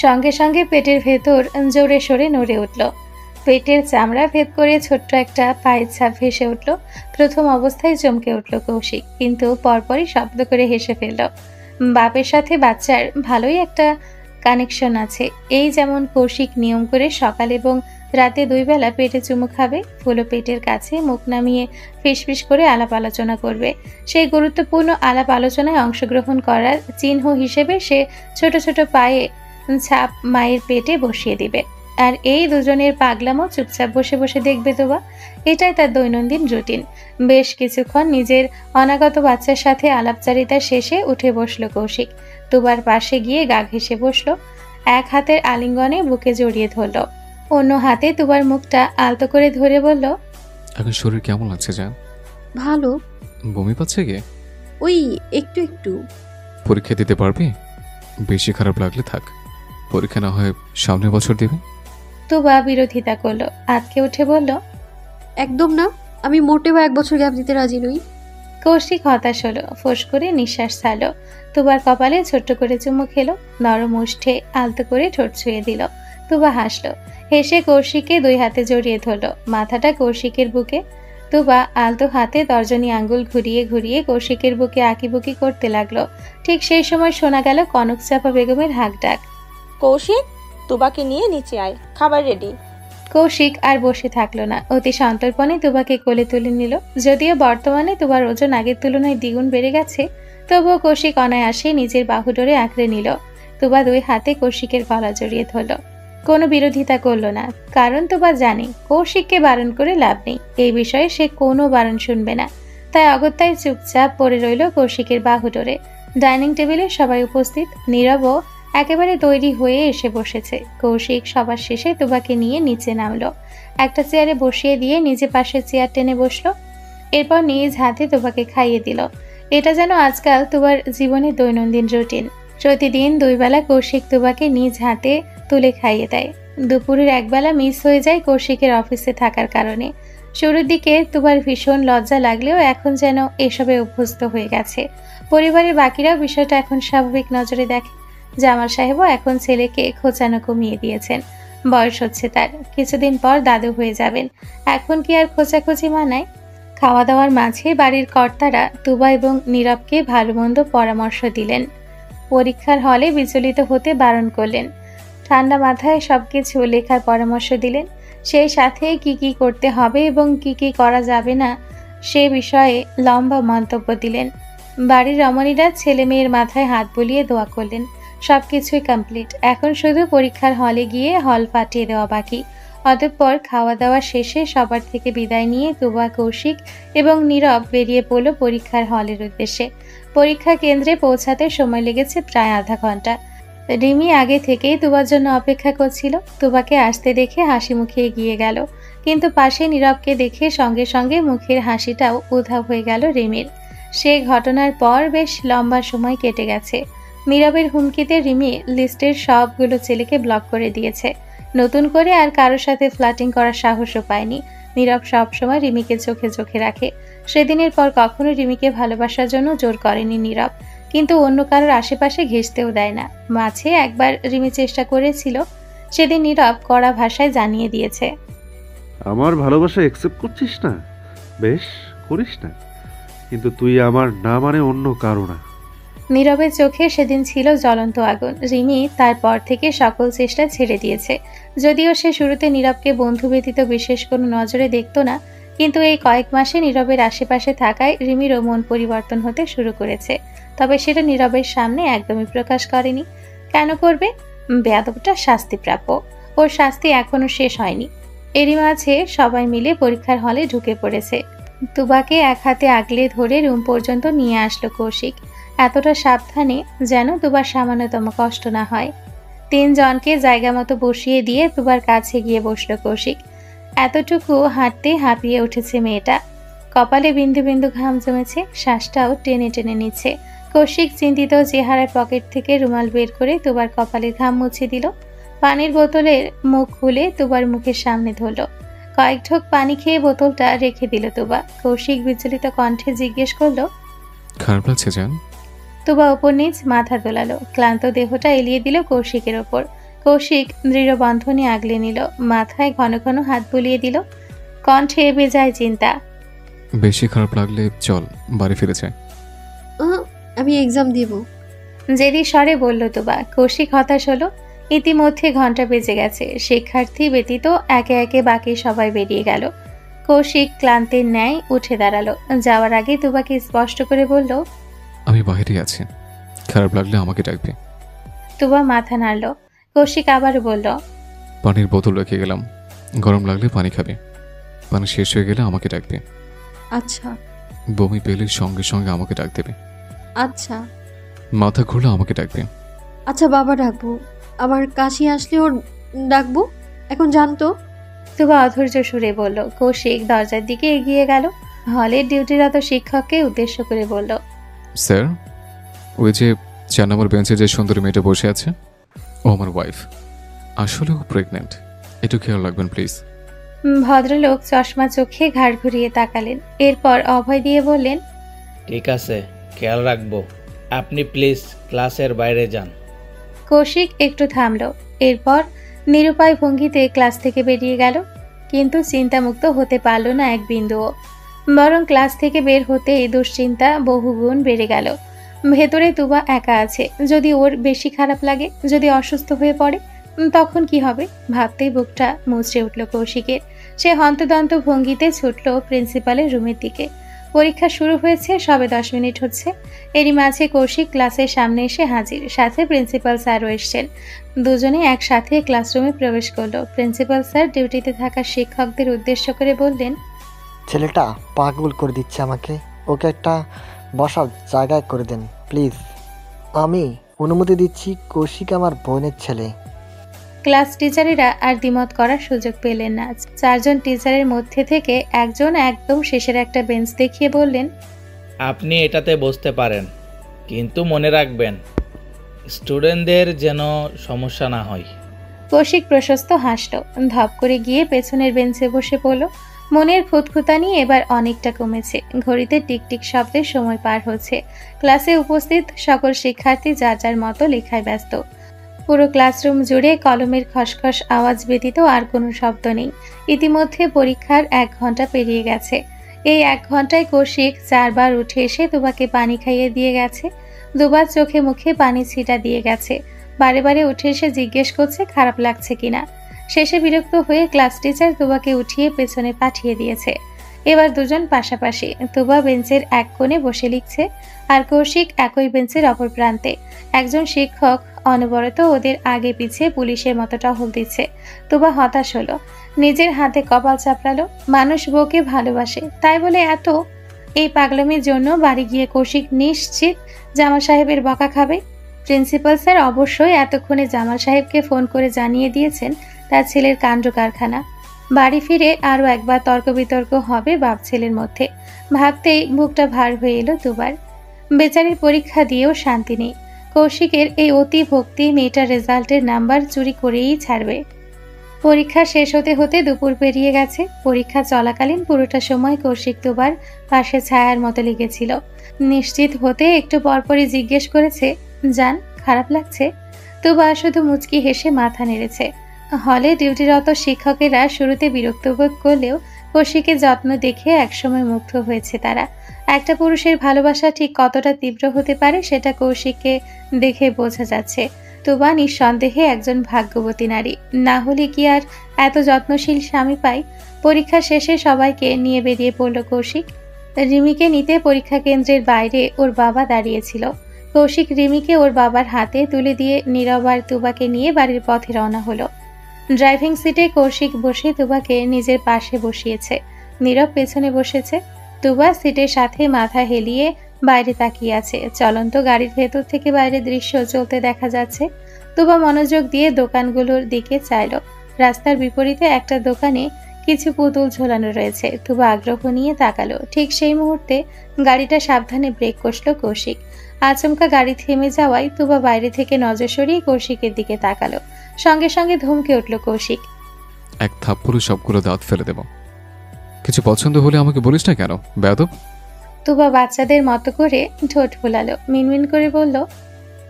সঙ্গে সঙ্গে পেটের ভেতর জোরে সোরে নড়ে উঠল। পেটের চামড়া ভেদ করে ছোট্ট একটা পায়ের ছাপ ভেসে উঠল। প্রথম অবস্থায় চমকে উঠল কৌশিক, কিন্তু পরপরই শব্দ করে হেসে ফেলল। বাপের সাথে বাচ্চার ভালোই একটা কানেকশন আছে। এই যেমন কৌশিক নিয়ম করে সকাল এবং রাতে 2 বেলা পেটে চুমু খাবে, ফুলো পেটের কাছে মুখ নামিয়ে ফিসফিস করে আলাপ আলোচনা করবে। সেই গুরুত্বপূর্ণ আলাপ আলোচনায় অংশগ্রহণ করার চিহ্ন হিসেবে সে ছোট ছোট পায়ে ছাপ মায়ের পেটে বসিয়ে দিবে। আর এই দুজনের পাগলামো চুপচাপ বসে বসে দেখবে তোবা। এটাই তার দৈনন্দিন রুটিন। বেশ কিছুক্ষণ নিজের অনাগত বাচ্চার সাথে আলাপচারিতা শেষে উঠে বসলো কৌশিক। তোবার পাশে গিয়ে গা ঘেঁষে বসলো। এক হাতের আলিঙ্গনে বুকে জড়িয়ে ধরলো, অন্য হাতে তোবার মুখটা আলতো করে ধরে বলল, এখন শরীর কেমন লাগছে জান? ভালো। বমি পাচ্ছে কি? ওই একটু একটু। পরীক্ষা দিতে পারবি? বেশি খারাপ লাগলে থাক, পরীক্ষা না হয় সামনের বছর দিবি। তোবা বিরোধিতা করলো, আটকে উঠে বলল, একদম না, আমি মোটেও 1 বছর গ্যাপ দিতে রাজি নই। কৌশিক হতাশ হলো, ফোঁস করে নিঃশ্বাস ছাড়লো। তোবার কপালে ছোট্ট করে চুমু খেলো, নরম উষ্ঠে আলতো করে ঠোঁট ছুঁয়ে দিল। তোবা হাসলো, হেসে কৌশিককে 2 হাতে জড়িয়ে ধরলো, মাথাটা কৌশিকের বুকে। তোবা আলতো হাতে তর্জনী আঙ্গুল ঘুরিয়ে ঘুরিয়ে কৌশিকের বুকে আঁকিবুকি করতে লাগলো। ঠিক সেই সময় শোনা গেল কনক চাপা বেগমের হাঁক ডাক। কৌশিক, তুবাকে নিয়ে নিচে আয়, খাবার রেডি। কৌশিক আর বসে থাকলো না, অতি সন্তর্পণে তুবাকে কোলে তুলে নিল। যদিও বর্তমানে তুবার ওজন আগের তুলনায় দ্বিগুণ বেড়ে গেছে, তবুও কৌশিক অনায়াসে নিজের বাহু ডোরে আঁকড়ে নিল। তুবা 2 হাতে কৌশিকের গলা জড়িয়ে ধরল, কোনো বিরোধিতা করলো না, কারণ তুবা জানে কৌশিককে বারণ করে লাভ নেই। এই বিষয়ে সে কোনো বারণ শুনবে না, তাই অগত্যায় চুপচাপ পড়ে রইল কৌশিকের বাহু ডোরে। ডাইনিং টেবিলে সবাই উপস্থিত, নীরবও একেবারে তৈরি হয়ে এসে বসেছে। কৌশিক সবার শেষে তুবাকে নিয়ে নিচে নামলো, একটা চেয়ারে বসিয়ে দিয়ে নিজে পাশে চেয়ার টেনে বসলো। এরপর নিজ হাতে তুবাকে খাইয়ে দিল। এটা যেন আজকাল তুবার জীবনের দৈনন্দিন রুটিন। প্রতিদিন 2 বেলা কৌশিক তুবাকে নিজ হাতে তুলে খাইয়ে দেয়। দুপুরের 1 বেলা মিস হয়ে যায় কৌশিকের অফিসে থাকার কারণে। শুরুর দিকে তুবার ভীষণ লজ্জা লাগলেও এখন যেন এসবে অভ্যস্ত হয়ে গেছে। পরিবারের বাকিরাও বিষয়টা এখন স্বাভাবিক নজরে দেখে। জামাল সাহেবও এখন ছেলেকে খোঁচানো কমিয়ে দিয়েছেন, বয়স হচ্ছে তার, কিছুদিন পর দাদু হয়ে যাবেন। এখন কি আর খোঁচাখুচি মানায়? খাওয়া দাওয়ার মাঝে বাড়ির কর্তারা তুবা এবং নীরবকে ভালো মন্দ পরামর্শ দিলেন, পরীক্ষার হলে বিচলিত হতে বারণ করলেন, ঠান্ডা মাথায় সবকিছু লেখার পরামর্শ দিলেন। সেই সাথে কি কি করতে হবে এবং কি কি করা যাবে না সে বিষয়ে লম্বা মন্তব্য দিলেন। বাড়ির রমণীরা ছেলে মেয়ের মাথায় হাত বুলিয়ে দোয়া করলেন। সবকিছুই কমপ্লিট, এখন শুধু পরীক্ষার হলে গিয়ে হল পাঠিয়ে দেওয়া বাকি। অতঃপর খাওয়া দাওয়া শেষে সবার থেকে বিদায় নিয়ে তুবা, কৌশিক এবং নীরব বেরিয়ে পড়ল পরীক্ষার হলের উদ্দেশ্যে। পরীক্ষা কেন্দ্রে পৌঁছাতে সময় লেগেছে প্রায় আধা ঘন্টা। রিমি আগে থেকেই তুবার জন্য অপেক্ষা করছিল। তুবাকে আসতে দেখে হাসি মুখে এগিয়ে গেল, কিন্তু পাশে নীরবকে দেখে সঙ্গে সঙ্গে মুখের হাসিটাও উধাও হয়ে গেল রিমির। সে ঘটনার পর বেশ লম্বা সময় কেটে গেছে। নীরবের হুমকিতে রিমি লিস্টের সবগুলো ছেলেকে ব্লক করে দিয়েছে। নতুন করে আর কারোর সাথে ফ্লার্টিং করার সাহসও পায়নি। নীরব সবসময় রিমিকে চোখে চোখে রাখে। সেদিনের পর কখনো রিমিকে ভালোবাসার জন্য জোর করেনি নীরব, কিন্তু অন্য কারোর আশেপাশে ঘেঁষতেও দেয় না। মাঝে একবার রিমি চেষ্টা করেছিল, সেদিন নীরব কড়া ভাষায় জানিয়ে দিয়েছে, আমার ভালোবাসা অ্যাকসেপ্ট করছিস না? বেশ, করিস না, কিন্তু তুই আমার না মানে অন্য কারো না। নীরবের চোখে সেদিন ছিল জ্বলন্ত আগুন। রিমি তারপর থেকে সকল চেষ্টা ছেড়ে দিয়েছে। যদিও সে শুরুতে নীরবকে বন্ধু ব্যতীত বিশেষ কোনো নজরে দেখত না, কিন্তু এই কয়েক মাসে নীরবের আশেপাশে থাকায় রিমিরও মন পরিবর্তন হতে শুরু করেছে। তবে সেটা নীরবের সামনে একদমই প্রকাশ করেনি। কেন করবে? বেয়াদবটা শাস্তিপ্রাপ্য, ওর শাস্তি এখনো শেষ হয়নি। এরই মাঝে সবাই মিলে পরীক্ষার হলে ঢুকে পড়েছে। তুবাকে এক হাতে আগলে ধরে রুম পর্যন্ত নিয়ে আসলো কৌশিক, এতটা সাবধানে যেন তুবার সামান্যতম কষ্ট না হয়। 3 জনকে জায়গা মতো বসিয়ে দিয়ে তুবার কাছে গিয়ে বসলো কৌশিক। এতটুকু হাঁটতে হাঁপিয়ে উঠেছে মেয়েটা, কপালে বিন্দু বিন্দু ঘাম জমেছে, শ্বাসটাও টেনে টেনে নিচ্ছে। কৌশিক চিন্তিত চেহারার পকেট থেকে রুমাল বের করে তুবার কপালের ঘাম মুছে দিল। পানির বোতলের মুখ খুলে তুবার মুখের সামনে ধরল। কয়েক ঢোক পানি খেয়ে বোতলটা রেখে দিল তুবা। কৌশিক বিচলিত কণ্ঠে জিজ্ঞেস করলো, খারাপ লাগছে জান? তুবা ওপর নিচ মাথা দোলালো, ক্লান্ত দেহটা এলিয়ে দিল কৌশিকের ওপর। কৌশিক দৃঢ় বন্ধনে আগলে নিল, মাথায় ঘন ঘন হাত বুলিয়ে দিল, কণ্ঠে বেজায় চিন্তা। বেশি খারাপ লাগলে চল বাড়ি ফিরে যাই। আমি এক্সাম দিব। জেদি স্বরে বলল তুবা। কৌশিক হতাশ হলো। ইতিমধ্যে ঘন্টা বেজে গেছে। শিক্ষার্থী ব্যতীত একে একে বাকি সবাই বেরিয়ে গেল। কৌশিক ক্লান্তির ন্যায় উঠে দাঁড়ালো। যাওয়ার আগে তুবাকে স্পষ্ট করে বলল, আমি বাইরে আছি, খারাপ লাগলে আমাকে ডাকবে। তুবা মাথা নাড়ল। কৌশিক আবার বলল, পানির বোতল রেখে গেলাম, গরম লাগলে পানি খাবে, পানি শেষ হয়ে গেলে আমাকে ডাকবে। আচ্ছা বমি পেলে সঙ্গে সঙ্গে আমাকে ডাক দেবে। আচ্ছা মাথা ঘুরলে আমাকে ডাকবে। আচ্ছা বাবা ডাকবো, আমার কাশি আসলে ওর ডাকবো। এখন জানতো। তুবা অধৈর্য সুরে বলল। কৌশিক দরজার দিকে এগিয়ে গেল। হলের ডিউটিরত শিক্ষককে উদ্দেশ্য করে বলল, স্যার, ওই যে 4 নম্বর বেঞ্চে যে সুন্দরী মেয়েটা বসে আছে, ও আমার ওয়াইফ। আসলে ও প্রেগনেন্ট, একটু খেয়াল রাখবেন প্লিজ। ভদ্রলোক চশমা চোখে ঘাড় ঘুরিয়ে তাকালেন। এরপর অভয় দিয়ে বললেন, ঠিক আছে, খেয়াল রাখবো। আপনি প্লিজ ক্লাসের বাইরে যান। কৌশিক একটু থামল। এরপর নিরুপায় ভঙ্গিতে ক্লাস থেকে বেরিয়ে গেল। কিন্তু চিন্তামুক্ত হতে পারল না এক বিন্দুও। বরং ক্লাস থেকে বের হতেই দুশ্চিন্তা বহুগুণ বেড়ে গেল। ভেতরে তুবা একা আছে। যদি ওর বেশি খারাপ লাগে, যদি অসুস্থ হয়ে পড়ে, তখন কি হবে ভাবতেই বুকটা মুচড়ে উঠল কৌশিকের। সে হন্তদন্ত ভঙ্গিতে ছুটল প্রিন্সিপালের রুমের দিকে। পরীক্ষা শুরু হয়েছে, সবে 10 মিনিট হচ্ছে। এরই মাঝে কৌশিক ক্লাসের সামনে এসে হাজির, সাথে প্রিন্সিপাল স্যারও এসছেন। দুজনে একসাথে ক্লাসরুমে প্রবেশ করলো। প্রিন্সিপাল স্যার ডিউটিতে থাকা শিক্ষকদের উদ্দেশ্য করে বললেন, ছেলেটা পাগল করে দিচ্ছে আমাকে, ওকে একটা বসার জায়গায় করে দেন প্লিজ। আমি অনুমতি দিচ্ছি, কৌশিক আমার বোনের ছেলে। ক্লাস টিচারেরা আর দ্বিমত করার সুযোগ পেলেন না। 4 জন টিচারের মধ্যে থেকে একজন একদম শেষের একটা বেঞ্চ দেখিয়ে বললেন, আপনি এটাতে বসতে পারেন, কিন্তু মনে রাখবেন স্টুডেন্টদের যেন সমস্যা না হয়। কৌশিক প্রশস্ত হাসল। ধপ করে গিয়ে পেছনের বেঞ্চে বসে পড়ল। মনের খুঁতখুঁতানি এবার অনেকটা কমেছে। ঘড়িতে টিকটিক শব্দের সময় পার হচ্ছে। ক্লাসে উপস্থিত সকল শিক্ষার্থী যার যার মতো লেখায় ব্যস্ত। পুরো ক্লাসরুম জুড়ে কলমের খসখস আওয়াজ ব্যতীত আর কোনো শব্দ নেই। ইতিমধ্যে পরীক্ষার 1 ঘন্টা পেরিয়ে গেছে। এই 1 ঘন্টায় কৌশিক 4 বার উঠে এসে তুবাকে পানি খাইয়ে দিয়ে গেছে। 2 বার চোখে মুখে পানি ছিটা দিয়ে গেছে। বারে বারে উঠে এসে জিজ্ঞেস করছে খারাপ লাগছে কিনা। শেষে বিরক্ত হয়ে ক্লাস টিচার তুবাকে উঠিয়ে পেছনে পাঠিয়ে দিয়েছে। এবার দুজন পাশাপাশি। তুবা বেঞ্চের এক কোণে বসে লিখছে, আর কৌশিক একই বেঞ্চের অপর প্রান্তে। একজন শিক্ষক অনবরত ওদের আগে পিছে পুলিশের মতো টহল দিচ্ছে। তুবা হতাশ হলো, নিজের হাতে কপাল চাপড়ালো। মানুষ বউকে ভালোবাসে, তাই বলে এত? এই পাগলামির জন্য বাড়ি গিয়ে কৌশিক নিশ্চিত জামাল সাহেবের বকা খাবে। প্রিন্সিপাল স্যার অবশ্যই এতক্ষণে জামাল সাহেবকে ফোন করে জানিয়ে দিয়েছেন তার ছেলের কাণ্ড কারখানা। বাড়ি ফিরে আরও একবার তর্ক বিতর্ক হবে বাপ ছেলের মধ্যে। ভাবতেই বুকটা ভার হয়ে এলো দুবার। বেচারির পরীক্ষা দিয়েও শান্তি নেই। কৌশিকের এই অতি ভক্তি মেয়েটার রেজাল্টের নাম্বার চুরি করেই ছাড়বে। পরীক্ষা শেষ হতে হতে দুপুর পেরিয়ে গেছে। পরীক্ষা চলাকালীন পুরোটা সময় কৌশিক দুবার পাশে ছায়ার মতো লেগেছিল। নিশ্চিত হতে একটু পরপরই জিজ্ঞেস করেছে, জান খারাপ লাগছে? তুবা শুধু মুচকি হেসে মাথা নেড়েছে। হলে ডিউটিরত শিক্ষকেরা শুরুতে বিরক্ত বোধ করলেও কৌশিকের যত্ন দেখে একসময় মুগ্ধ হয়েছে তারা। একটা পুরুষের ভালোবাসা ঠিক কতটা তীব্র হতে পারে সেটা কৌশিককে দেখে বোঝা যাচ্ছে। তুবা নিঃসন্দেহে একজন ভাগ্যবতী নারী, না হলে কি আর এত যত্নশীল স্বামী পায়। পরীক্ষা শেষে সবাইকে নিয়ে বেরিয়ে পড়ল কৌশিক। রিমিকে নিতে পরীক্ষা কেন্দ্রের বাইরে ওর বাবা দাঁড়িয়েছিল। কৌশিক রিমিকে ওর বাবার হাতে তুলে দিয়ে নীরব আর তুবাকে নিয়ে বাড়ির পথে রওনা হলো। ড্রাইভিং সিটে কৌশিক বসে তুবাকে নিজের পাশে বসিয়েছে। নীরব পেছনে বসেছে। তুবা সিটের সাথে মাথা হেলিয়ে বাইরে তাকিয়ে আছে। চলন্ত গাড়ির ভেতর থেকে বাইরের দৃশ্য চলতে দেখা যাচ্ছে। তুবা মনোযোগ দিয়ে দোকানগুলোর দিকে চাইল। রাস্তার বিপরীতে একটা দোকানে কিছু পুতুল ঝোলানো রয়েছে। তুবা আগ্রহ নিয়ে তাকালো। ঠিক সেই মুহূর্তে গাড়িটা সাবধানে ব্রেক কষল কৌশিক। আচমকা গাড়ি থেমে যাওয়ায় তুবা বাইরে থেকে নজর সরিয়ে কৌশিকের দিকে তাকালো। সঙ্গে সঙ্গে ধমকে উঠল কৌশিক, এক থাপ্পড়ে সবগুলো দাঁত ফেলে দেব। কিছু পছন্দ হলে আমাকে বলিস না কেন বেয়াদব? তুবা বাচ্চাদের মতো করে ঠোঁট ফোলালো, মিনমিন করে বলল,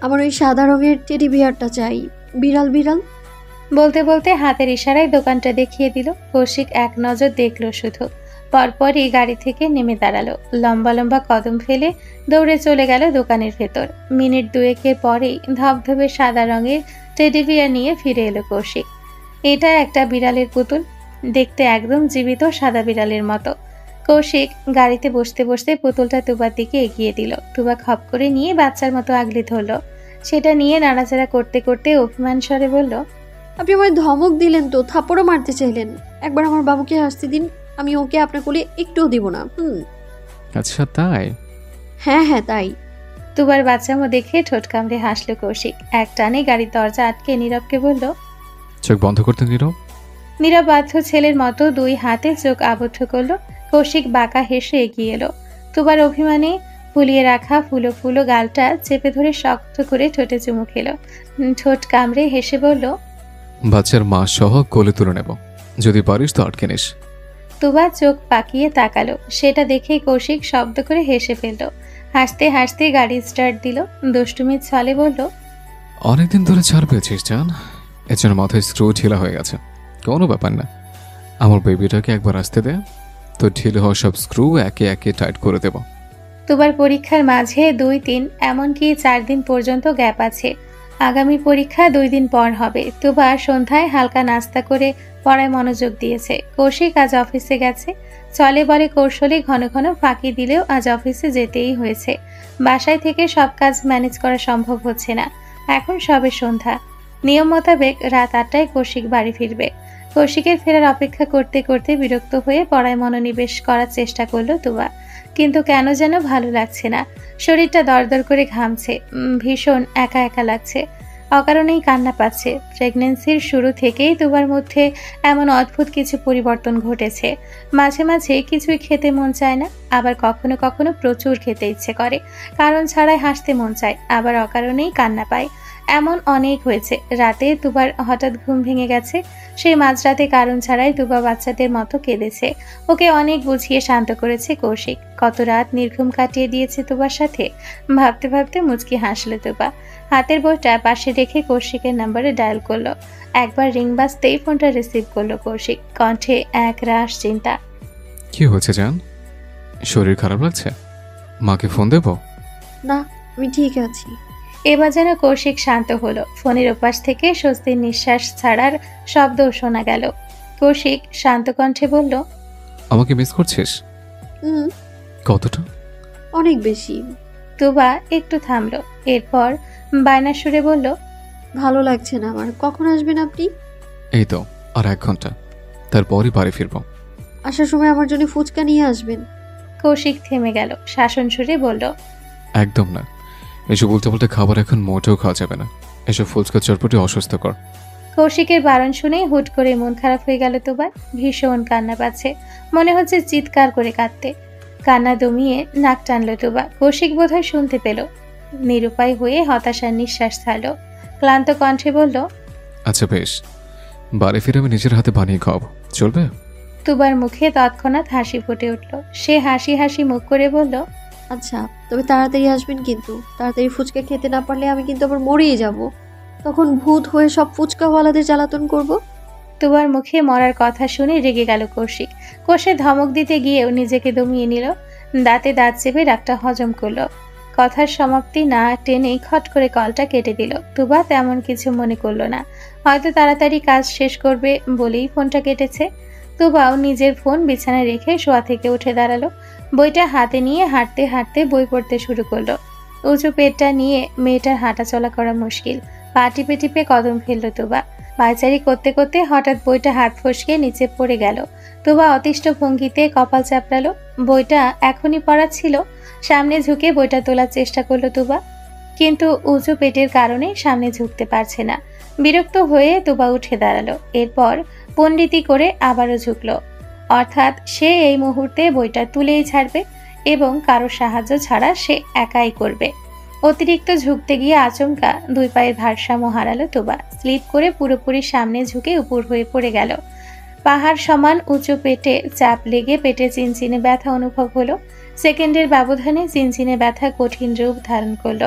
আমার ওই সাদা রঙের টেডি বিয়ারটা চাই, বিড়াল বিড়াল। বলতে বলতে হাতের ইশারায় দোকানটা দেখিয়ে দিল। কৌশিক এক নজর দেখলো শুধু, পরপরই গাড়ি থেকে নেমে দাঁড়ালো, লম্বা লম্বা কদম ফেলে দৌড়ে চলে গেল দোকানের ভেতর। মিনিট দুয়েকের পরেই ধবধবে সাদা রঙের টেডি বিয়ার নিয়ে ফিরে এলো কৌশিক। এটা একটা বিড়ালের পুতুল, দেখতে একদম জীবিত সাদা বিড়ালের মতো। কৌশিক গাড়িতে বসতে বসতে পুতুলটা তুবার দিকে এগিয়ে দিল। তুবা খপ করে নিয়ে বাচ্চার মতো আগলে ধরলো। সেটা নিয়ে নাড়াচাড়া করতে করতে অভিমান স্বরে বলল, আপনি আমায় ধমক দিলেন তো, থাপ্পড়ও মারতে চাইলেন। একবার আমার বাবুকে আসতে দিন, আমি ওকে আপনার কোলে একটুও দিব না। আচ্ছা তাই? হ্যাঁ হ্যাঁ তাই। তুবার বাচ্চামো দেখে ঠোঁট কামড়ে হাসলো কৌশিক। এক টানে গাড়ির দরজা আটকে নীরবকে বলল, চোখ বন্ধ করতে নীরব। নীরব বাধ্য ছেলের মতো দুই হাতে চোখ আবদ্ধ করলো। কৌশিক বাঁকা হেসে এগিয়ে এলো। তুবার অভিমানে ফুলিয়ে রাখা ফুলো ফুলো গালটা চেপে ধরে শক্ত করে ঠোঁটে চুমু খেলো। ঠোঁট কামড়ে হেসে বলল, বাচ্চার মা সহ কোলে তুলে নেব, যদি পারিস তো আটকে নিস। তুবা চোখ পাকিয়ে তাকালো। সেটা দেখেই কৌশিক শব্দ করে হেসে ফেলল। হাসতে হাসতে গাড়ি স্টার্ট দিল। দুষ্টুমির ছলে বলল, অনেকদিন ধরে ছাড় পেয়েছিস জান, এর জন্য মাথায় স্ক্রু ঢিলা হয়ে গেছে। কোনো ব্যাপার না, আমার বেবিটাকে একবার আসতে দে, তো ঢিলে হওয়া সব স্ক্রু একে একে টাইট করে দেব। তুবার পরীক্ষার মাঝে 2-3 এমনকি 4 দিন পর্যন্ত গ্যাপ আছে। আগামী পরীক্ষা 2 দিন পর হবে। তুবা সন্ধ্যায় হালকা নাস্তা করে পড়ায় মনোযোগ দিয়েছে। কৌশিক আজ অফিসে গেছে। চলে বলে কৌশলে ঘন ঘন ফাঁকি দিলেও আজ অফিসে যেতেই হয়েছে। বাসায় থেকে সব কাজ ম্যানেজ করা সম্ভব হচ্ছে না। এখন সবে সন্ধ্যা। নিয়ম মোতাবেক রাত 8টায় কৌশিক বাড়ি ফিরবে। কৌশিকের ফেরার অপেক্ষা করতে করতে বিরক্ত হয়ে পড়ায় মনোনিবেশ করার চেষ্টা করলো তুবা, কিন্তু কেন যেন ভালো লাগছে না। শরীরটা দরদর করে ঘামছে, ভীষণ একা একা লাগছে। অকারণেই কান্না পাচ্ছে। প্রেগন্যান্সির শুরু থেকেই তুবার মধ্যে এমন অদ্ভুত কিছু পরিবর্তন ঘটেছে। মাঝে মাঝে কিছুই খেতে মন চায় না, আবার কখনো কখনো প্রচুর খেতে ইচ্ছে করে। কারণ ছাড়াই হাসতে মন চায়, আবার অকারণেই কান্না পায়। এমন অনেক হয়েছে। রাতে তুবার হঠাৎ ঘুম ভেঙে গেছে। সেই মাঝরাতে কারণ ছাড়াই তুবা বাচ্চাদের মতো কেঁদেছে। ওকে অনেক বুঝিয়ে শান্ত করেছে কৌশিক। কত রাত নির্ঘুম কাটিয়ে দিয়েছে তুবার সাথে। ভাবতে ভাবতে মুচকি হাসলো তুবা। হাতের বইটা পাশে রেখে কৌশিকের নাম্বারে ডায়াল করলো। একবার রিং বাজতেই ফোনটা রিসিভ করলো কৌশিক। কণ্ঠে এক রাশ চিন্তা। কি হয়েছে জান? শরীর খারাপ লাগছে? মাকে ফোন দেব? না, আমি ঠিক আছি। এবার যেন কৌশিক শান্ত হলো। ফোনের ওপাশ থেকে স্বস্তির নিঃশ্বাস ছাড়ার শব্দ শোনা গেল। কৌশিক শান্ত কণ্ঠে বলল, আমাকে মিস করছিস? কতটা? অনেক বেশি। তুবা একটু থামলো, এরপর বায়নার সুরে বলল, ভালো লাগছে না আমার। কখন আসবেন আপনি? এই তো আর 1 ঘন্টা, তারপরই বাড়ি ফিরবো। আসার সময় আমার জন্য ফুচকা নিয়ে আসবেন। কৌশিক থেমে গেল, শাসন সুরে বলল, একদম না, এসব উল্টাপাল্টা খাবার এখন মোটেও খাওয়া যাবে না। এসব ফুচকা চটপটি অস্বস্তিকর। কৌশিকের বারণ শুনে হুট করে মন খারাপ হয়ে গেল তুবার। ভীষণ কান্না পাচ্ছে, মনে হচ্ছে চিৎকার করে কাঁদতে। কান্না দমিয়ে নাক টানলো তুবা। কৌশিক বোধহয় শুনতে পেল। নিরুপায় হয়ে হতাশার নিঃশ্বাস ছাড়লো। ক্লান্ত কণ্ঠে বলল, আচ্ছা বেশ, বাড়ি ফিরে আমি নিজের হাতে বানিয়ে খাওয়াবো, চলবে? তুবার মুখে তৎক্ষণাৎ হাসি ফুটে উঠল। সে হাসি হাসি মুখ করে বলল, আচ্ছা, তবে তাড়াতাড়ি আসবেন কিন্তু। তাড়াতাড়ি ফুচকা খেতে না পারলে আমি কিন্তু আবার মরেই যাব। তখন ভূত হয়ে সব ফুচকাওয়ালাদের জ্বালাতন করব। তুবার মুখে মরার কথা শুনে রেগে গেল কৌশিক। কোষে ধমক দিতে গিয়েও নিজেকে দমিয়ে নিল। দাঁতে দাঁত চেপে রাগটা হজম করলো। কথার সমাপ্তি না টেনেই খট করে কলটা কেটে দিল। তুবা তেমন কিছু মনে করলো না, হয়তো তাড়াতাড়ি কাজ শেষ করবে বলেই ফোনটা কেটেছে। তুবাও নিজের ফোন বিছানায় রেখে শোয়া থেকে উঠে দাঁড়ালো। বইটা হাতে নিয়ে হাঁটতে হাঁটতে বই পড়তে শুরু করলো। উঁচু পেটটা নিয়ে মেয়েটার হাঁটা চলা করা মুশকিল। পা টিপে টিপে কদম ফেললো তুবা। পায়চারি করতে করতে হঠাৎ বইটা হাত ফসকে নিচে পড়ে গেল। তুবা অতিষ্ঠ ভঙ্গিতে কপাল চাপড়ালো। বইটা এখনই পড়া ছিল। সামনে ঝুঁকে বইটা তোলার চেষ্টা করলো তুবা, কিন্তু উঁচু পেটের কারণে সামনে ঝুঁকতে পারছে না। বিরক্ত হয়ে তুবা উঠে দাঁড়ালো। এরপর পণ্ডিতি করে আবারও ঝুঁকলো। অর্থাৎ সে এই মুহূর্তে বইটা তুলেই ছাড়বে এবং কারো সাহায্য ছাড়া সে একাই করবে। অতিরিক্ত ঝুঁকতে গিয়ে আচমকা 2 পায়ের ভারসাম্য হারালো তুবা। স্লিপ করে পুরোপুরি সামনে ঝুঁকে উপর হয়ে পড়ে গেল। পাহাড় সমান উঁচু পেটে চাপ লেগে পেটে চিনচিনে ব্যথা অনুভব হলো। সেকেন্ডের ব্যবধানে চিনচিনে ব্যথা কঠিন রূপ ধারণ করল।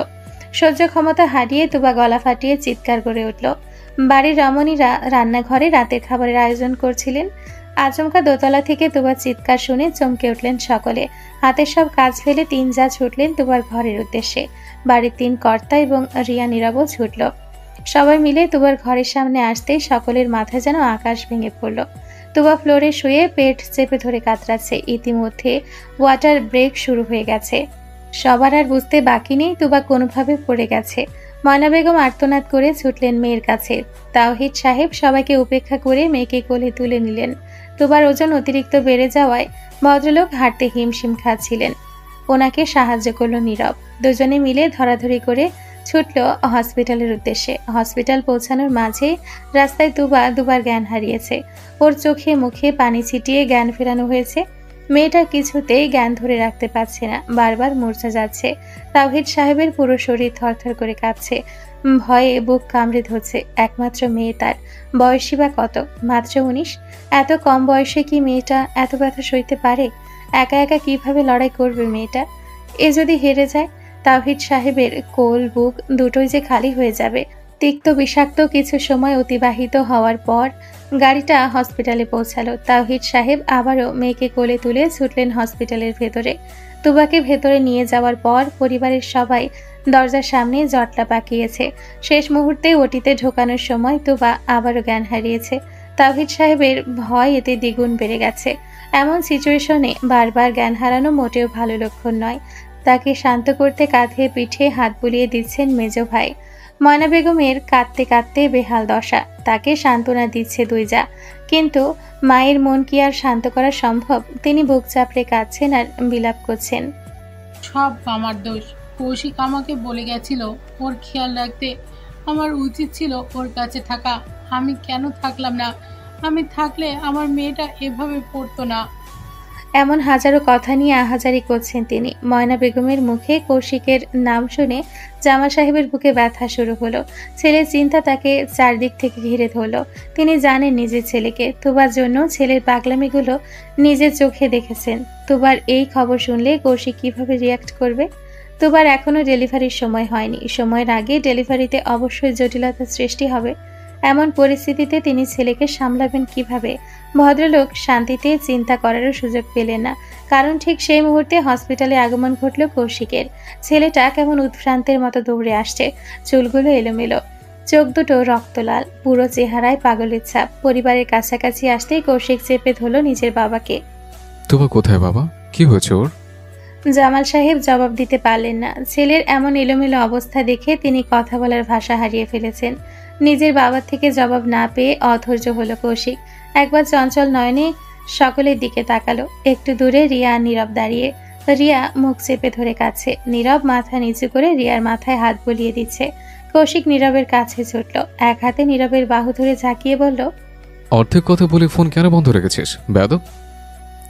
সহ্য ক্ষমতা হারিয়ে তুবা গলা ফাটিয়ে চিৎকার করে উঠল। বাড়ির রমণীরা রান্নাঘরে রাতের খাবারের আয়োজন করছিলেন। আচমকা দোতলা থেকে তুবার চিৎকার শুনে চমকে উঠলেন সকলে। হাতের সব কাজ ফেলে তিন যা ছুটলেন তুবার ঘরের উদ্দেশ্যে। বাড়ির তিন কর্তা এবং রিয়া নীরবও ছুটল। সবাই মিলে তুবার ঘরের সামনে আসতেই সকলের মাথায় যেন আকাশ ভেঙে পড়ল। তুবা ফ্লোরে শুয়ে পেট চেপে ধরে কাতরাচ্ছে। ইতিমধ্যে ওয়াটার ব্রেক শুরু হয়ে গেছে। সবার আর বুঝতে বাকি নেই তুবা কোনোভাবে পড়ে গেছে। ময়না বেগম আর্তনাদ করে ছুটলেন মেয়ের কাছে। তাওহিদ সাহেব সবাইকে উপেক্ষা করে মেয়েকে কোলে তুলে নিলেন। তুবার ওজন অতিরিক্ত বেড়ে যাওয়ায় ভদ্রলোক হাঁটতে হিমশিম খাচ্ছিলেন। ওনাকে সাহায্য করলো নীরব। দুজনে মিলে ধরাধরি করে ছুটল হসপিটালের উদ্দেশ্যে। হসপিটাল পৌঁছানোর মাঝে রাস্তায় তুবা দুবার জ্ঞান হারিয়েছে। ওর চোখে মুখে পানি ছিটিয়ে জ্ঞান ফেরানো হয়েছে। মেয়েটা কিছুতেই জ্ঞান ধরে রাখতে পারছে না, বারবার মূর্ছা যাচ্ছে। তাওহিদ সাহেবের পুরো শরীর থরথর করে কাঁপছে, ভয়ে বুক কামড়ে ধরছে। একমাত্র মেয়ে তার, বয়সী বা কত, মাত্র 19। এত কম বয়সে কি মেয়েটা এত ব্যথা সইতে পারে? একা একা কিভাবে লড়াই করবে মেয়েটা? এ যদি হেরে যায়, তাওহিদ সাহেবের কোল বুক দুটোই যে খালি হয়ে যাবে। তিক্ত বিষাক্ত কিছু সময় অতিবাহিত হওয়ার পর গাড়িটা হসপিটালে পৌঁছালো। তাওহিদ সাহেব আবারও মেয়েকে কোলে তুলে ছুটলেন হসপিটালের ভেতরে। তুবাকে ভেতরে নিয়ে যাওয়ার পর পরিবারের সবাই দরজার সামনে জটলা পাকিয়েছে। শেষ মুহূর্তে ওটিতে ঢোকানোর সময় তুবা আবারও জ্ঞান হারিয়েছে। তাওহিদ সাহেবের ভয় এতে দ্বিগুণ বেড়ে গেছে। এমন সিচুয়েশনে বারবার জ্ঞান হারানো মোটেও ভালো লক্ষণ নয়। তাকে শান্ত করতে কাঁধে পিঠে হাত বুলিয়ে দিচ্ছেন মেজ ভাই। ময়না বেগমের কাঁদতে কাঁদতে বেহাল দশা। তাকে সান্ত্বনা দিচ্ছে দুই যা, কিন্তু মায়ের মন কি আর শান্ত করা সম্ভব? তিনি বুক চাপড়ে কাঁদছেন আর বিলাপ করছেন। সব আমার দোষ। কৌশিক আমাকে বলে গেছিল ওর খেয়াল রাখতে। আমার উচিত ছিল ওর কাছে থাকা। আমি কেন থাকলাম না? আমি থাকলে আমার মেয়েটা এভাবে পড়তো না। এমন হাজারো কথা নিয়ে আহাজারি করছেন তিনি। ময়না বেগমের মুখে কৌশিকের নাম শুনে জামা সাহেবের বুকে ব্যথা শুরু হলো। ছেলের চিন্তা তাকে চারদিক থেকে ঘিরে ধরল। তিনি জানেন নিজের ছেলেকে। তুবার জন্য ছেলের পাগলামিগুলো নিজের চোখে দেখেছেন। তুবার এই খবর শুনলে কৌশিক কিভাবে রিয়াক্ট করবে? তুবার এখনো ডেলিভারির সময় হয়নি। সময়ের আগে ডেলিভারিতে অবশ্যই জটিলতার সৃষ্টি হবে। এমন পরিস্থিতিতে তিনি ছেলেকে সামলাবেন কিভাবে? ভদ্রলোক শান্তিতে চিন্তা করারও সুযোগ পেলেন না, কারণ ঠিক সেই মুহূর্তে হসপিটালে আগমন ঘটল কৌশিকের। ছেলেটা কেমন উৎভ্রান্তের মতো দৌড়ে আসছে, চুলগুলো এলোমেলো, চোখ দুটো রক্তলাল, পুরো চেহারায় পাগলের ছাপ। পরিবারের কাছাকাছি আসতেই কৌশিক চেপে ধরল নিজের বাবাকে। তুবা কোথায় বাবা? কি হয়েছে ওর? জামাল সাহেব জবাব দিতে পারলেন না। ছেলের এমন এলোমেলো অবস্থা দেখে তিনি কথা বলার ভাষা হারিয়ে ফেলেছেন। নিজের বাবার থেকে জবাব না পেয়ে অধৈর্য হলো কৌশিক। একবার চঞ্চল নয়নে সকলের দিকে তাকালো। একটু দূরে রিয়া আর নীরব দাঁড়িয়ে। রিয়া মুখ চেপে ধরে কাছে। নীরব মাথা নিচু করে রিয়ার মাথায় হাত বুলিয়ে দিচ্ছে। কৌশিক নীরবের কাছে ছুটল, এক হাতে নীরবের বাহু ধরে ঝাঁকিয়ে বলল, অর্ধেক কথা বলে ফোন কেন বন্ধ রেখেছিস বেয়াদব?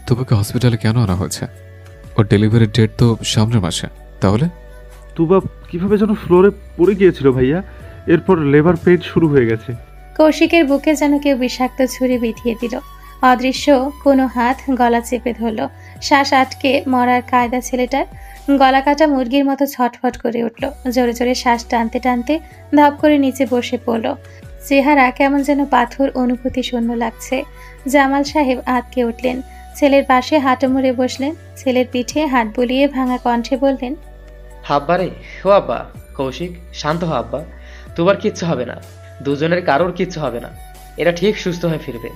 তুবাকে হসপিটালে কেন আনা হয়েছে? ওর ডেলিভারির ডেট তো সামনের মাসে। তাহলে তুবা কিভাবে যেন ফ্লোরে পড়ে গিয়েছিল ভাইয়া, এরপর লেবার পেইন শুরু হয়ে গেছে। কৌশিকের বুকে যেন কেউ বিষাক্ত ছুরি বিধিয়ে দিল। অদৃশ্য কোনো হাত গলা চেপে ধরল। শ্বাস আটকে মরার কায়দা ছেলেটার। গলা কাটা মুরগির মতো ছটফট করে উঠল। জোরে জোরে শ্বাস টানতে টানতে ধপ করে নিচে বসে পড়ল। চেহারা কেমন যেন পাথর অনুভূতি শূন্য লাগছে। জামাল সাহেব আটকে উঠলেন, ছেলের পাশে হাঁটু মুড়ে বসলেন। ছেলের পিঠে হাত বুলিয়ে ভাঙা কণ্ঠে বললেন, হাব্বা রে, ও আব্বা। কৌশিক, শান্ত হ আব্বা। তোমার কিচ্ছু হবে না, দুজনের কারোর কিচ্ছু হবে না। এরা ঠিক সুস্থ হয়ে ফিরবে।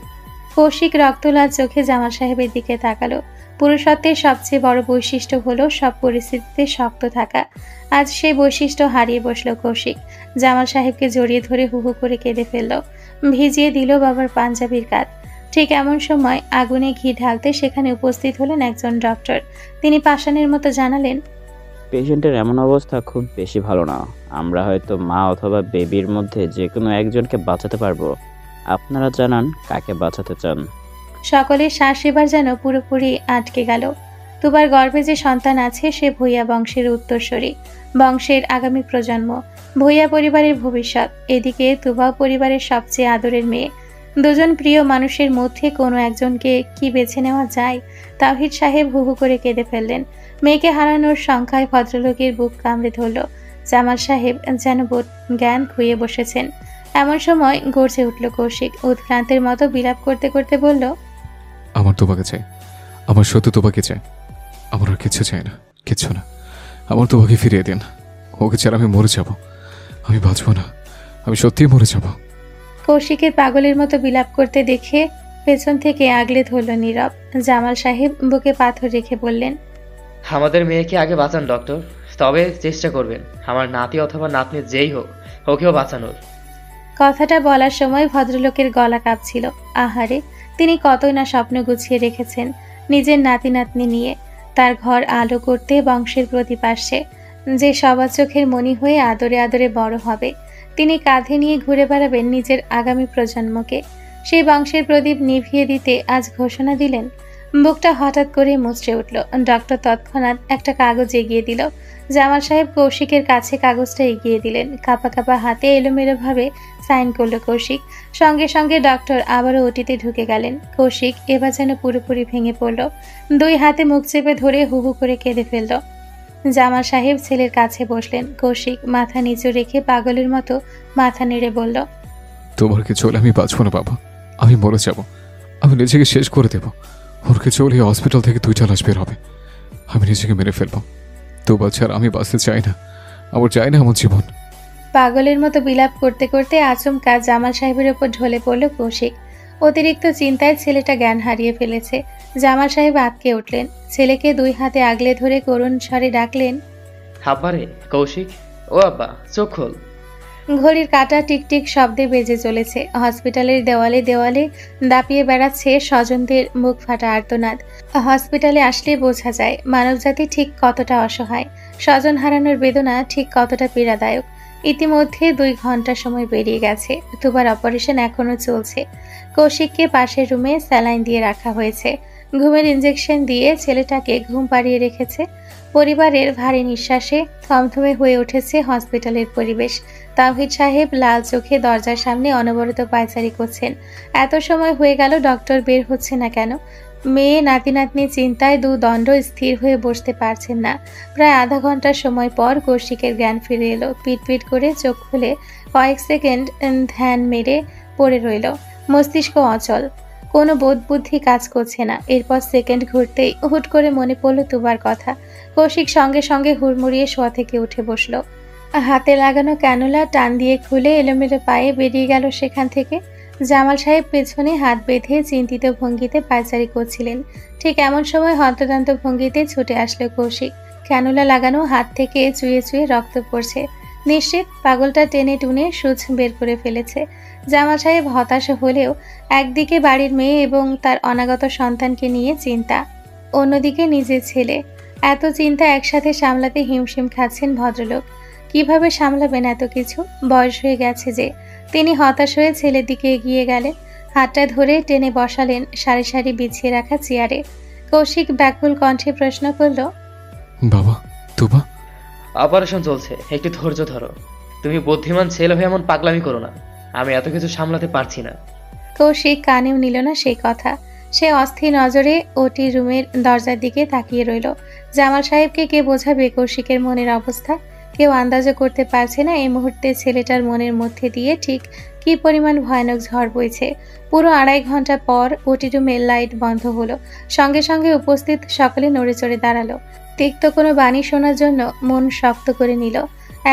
কৌশিক রক্তলাল চোখে জামাল সাহেবের দিকে তাকালো। পুরুষত্বের সবচেয়ে বড় বৈশিষ্ট্য হলো সব পরিস্থিতিতে শক্ত থাকা। আজ সেই বৈশিষ্ট্য হারিয়ে বসলো কৌশিক। জামাল সাহেবকে জড়িয়ে ধরে হু হু করে কেঁদে ফেলল। ভিজিয়ে দিল বাবার পাঞ্জাবির কাঁধ। ঠিক এমন সময় আগুনে ঘি ঢালতে সেখানে উপস্থিত হলেন একজন ডক্টর। তিনি পাষাণের মতো জানালেন, পেশেন্টের এমন অবস্থা খুব বেশি ভালো না। আমরা হয়তো মা অথবা বেবির মধ্যে যে কোনো একজনকে বাঁচাতে পারবো। আপনারা জানান কাকে বাঁচাতে চান। সকলের শ্বাস এবার যেন পুরোপুরি আটকে গেল। তুবার গর্ভে যে সন্তান আছে সে ভূঁইয়া বংশের উত্তরসূরি, বংশের আগামী প্রজন্ম, ভূঁইয়া পরিবারের ভবিষ্যৎ। এদিকে তুবাও পরিবারের সবচেয়ে আদরের মেয়ে। দুজন প্রিয় মানুষের মধ্যে কোনো একজনকে কি বেছে নেওয়া যায়? তাওহিদ সাহেব হু হু করে কেঁদে ফেললেন। মেয়েকে হারানোর সংখ্যায় ভদ্রলোকের বুক কামড়ে ধরল। জামাল সাহেব যেন জ্ঞান খুইয়ে বসেছেন। এমন সময় গর্জে উঠল কৌশিক। উৎক্রান্তের মতো বিলাপ করতে করতে বলল, আমার তোবাকে চাই, আমার সত্যি তোবাকে চাই। আমার আর কিচ্ছু চাই না, কিচ্ছু না। আমার তোবাকে ফিরিয়ে দিন। ওকে ছাড়া আমি মরে যাব, আমি বাঁচব না, আমি সত্যিই মরে যাব। কৌশিকের পাগলের মতো বিলাপ করতে দেখে পেছন থেকে আগলে ধরল নীরব। জামাল সাহেব বুকে পাথর রেখে বললেন, আমাদের মেয়েকে আগে বাঁচান ডক্টর, তবে চেষ্টা করবেন আমার নাতি অথবা নাতনি যেই হোক ওকেও বাঁচানোর। কথাটা বলার সময় ভদ্রলোকের গলা কাঁপছিল। আহারে, তিনি কতই না স্বপ্ন গুছিয়ে রেখেছেন নিজের নাতি নাতনি নিয়ে। তার ঘর আলো করতে বংশের প্রদীপ আসছে, যে সবার চোখের মণি হয়ে আদরে আদরে বড় হবে। তিনি কাঁধে নিয়ে ঘুরে বেড়াবেন নিজের আগামী প্রজন্মকে। সেই বংশের প্রদীপ নিভিয়ে দিতে আজ ঘোষণা দিলেন। বুকটা হঠাৎ করে মুচড়ে উঠল। ডক্টর তৎক্ষণাৎ একটা কাগজ এগিয়ে দিল। জামাল সাহেব কৌশিকের কাছে কাগজটা এগিয়ে দিলেন। কাঁপা কাঁপা হাতে এলোমেলোভাবে সাইন করলো কৌশিক। সঙ্গে সঙ্গে ডক্টর আবারও ওটিতে ঢুকে গেলেন। কৌশিক এবার যেন পুরোপুরি ভেঙে পড়ল। দুই হাতে মুখ চেপে ধরে হু হু করে কেঁদে ফেলল। জামাল সাহেব ছেলের কাছে বসলেন। কৌশিক মাথা নিচু রেখে পাগলের মতো মাথা নেড়ে বলল, তোমার কিছু হলে আমি বাঁচব না বাবা, আমি মরে যাব, আমি নিজেকে শেষ করে দেব। ওর কিছু হলে হসপিটাল থেকে 2টা লাশ বের হবে, আমি নিজেকে মেরে ফেলবো। তো বাচ্চার আমি বাঁচতে চাই না, আমার চাই না আমার জীবন। পাগলের মতো বিলাপ করতে করতে আচমকা জামাল সাহেবের ওপর ঢলে পড়ল কৌশিক। অতিরিক্ত চিন্তায় ছেলেটা জ্ঞান হারিয়ে ফেলেছে। জামাল সাহেব আঁতকে উঠলেন। ছেলেকে দুই হাতে আগলে ধরে করুণ স্বরে ডাকলেন, আব্বারে, কৌশিক, ও আব্বা, চোখ খোল। ঘড়ির কাঁটা টিকটিক শব্দে বেজে চলেছে। হসপিটালের দেওয়ালে দেওয়ালে দাপিয়ে বেড়াচ্ছে স্বজনদের মুখ ফাটা আর্তনাদ। হসপিটালে আসলে বোঝা যায় মানবজাতি ঠিক কতটা অসহায়, স্বজন হারানোর বেদনা ঠিক কতটা পীড়াদায়ক। ইতিমধ্যে 2 ঘন্টা সময় বেরিয়ে গেছে। দুবার অপারেশন এখনো চলছে। কৌশিককে পাশের রুমে স্যালাইন দিয়ে রাখা হয়েছে। ঘুমের ইঞ্জেকশন দিয়ে ছেলেটাকে ঘুম পাড়িয়ে রেখেছে। পরিবারের ভারী নিঃশ্বাসে থমথমে হয়ে উঠেছে হসপিটালের পরিবেশ। তাওহিদ সাহেব লাল চোখে দরজার সামনে অনবরত পায়চারি করছেন। এত সময় হয়ে গেল, ডক্টর বের হচ্ছে না কেন? মেয়ে নাতি নাতনি চিন্তায় দণ্ড স্থির হয়ে বসতে পারছেন না। প্রায় আধা ঘন্টার সময় পর কৌশিকের জ্ঞান ফিরে এলো। পিটপিট করে চোখ খুলে কয়েক সেকেন্ড ধ্যান মেরে পড়ে রইল। মস্তিষ্ক অচল, কোনো বোধ বুদ্ধি কাজ করছে না। এরপর সেকেন্ড ঘুরতেই হুট করে মনে পড়ল তুবার কথা। কৌশিক সঙ্গে সঙ্গে হুড়মুড়িয়ে শোয়া থেকে উঠে বসলো। হাতে লাগানো ক্যানুলা টান দিয়ে খুলে এলোমেলো পায়ে বেরিয়ে গেল সেখান থেকে। জামাল সাহেব পেছনে হাত বেঁধে চিন্তিত ভঙ্গিতে পায়চারি করছিলেন। ঠিক এমন সময় হন্তদন্ত ভঙ্গিতে ছুটে আসলো কৌশিক। ক্যানুলা লাগানো হাত থেকে চুয়ে চুয়ে রক্ত পড়ছে। নিশ্চিত পাগলটা টেনে টুনে সুচ বের করে ফেলেছে। জামাল সাহেব হতাশ হলেও একদিকে বাড়ির মেয়ে এবং তার অনাগত সন্তানকে নিয়ে চিন্তা, অন্যদিকে নিজের ছেলে। এত চিন্তা একসাথে সামলাতে হিমশিম খাচ্ছেন ভদ্রলোক। কিভাবে সামলাবেন এত কিছু? বয়স হয়ে গেছে যে। তিনি হতাশ হয়ে ছেলের দিকে এগিয়ে গেলেন। হাতটা ধরে টেনে বসালেন সারি সারি বিছিয়ে রাখা চেয়ারে। কৌশিক ব্যাকুল কণ্ঠে প্রশ্ন করল, বাবা, তুবা? অপারেশন চলছে, একটু ধৈর্য ধরো। তুমি বুদ্ধিমান ছেলে হয়ে এমন পাগলামি করো না, আমি এত কিছু সামলাতে পারছি না। কৌশিক কানেও নিল না সেই কথা। সে অস্থির নজরে ওটি রুমের দরজার দিকে তাকিয়ে রইল। জামাল সাহেবকে কে বোঝাবে কৌশিকের মনের অবস্থা? কেউ আন্দাজও করতে পারছে না এই মুহূর্তে ছেলেটার মনের মধ্যে দিয়ে ঠিক কি পরিমাণ ভয়ানক ঝড় বইছে। পুরো 2.5 ঘন্টা পর ওটি রুমের লাইট বন্ধ হলো। সঙ্গে সঙ্গে উপস্থিত সকলে নড়ে চড়ে দাঁড়ালো। তিক্ত কোনো বাণী শোনার জন্য মন শক্ত করে নিল।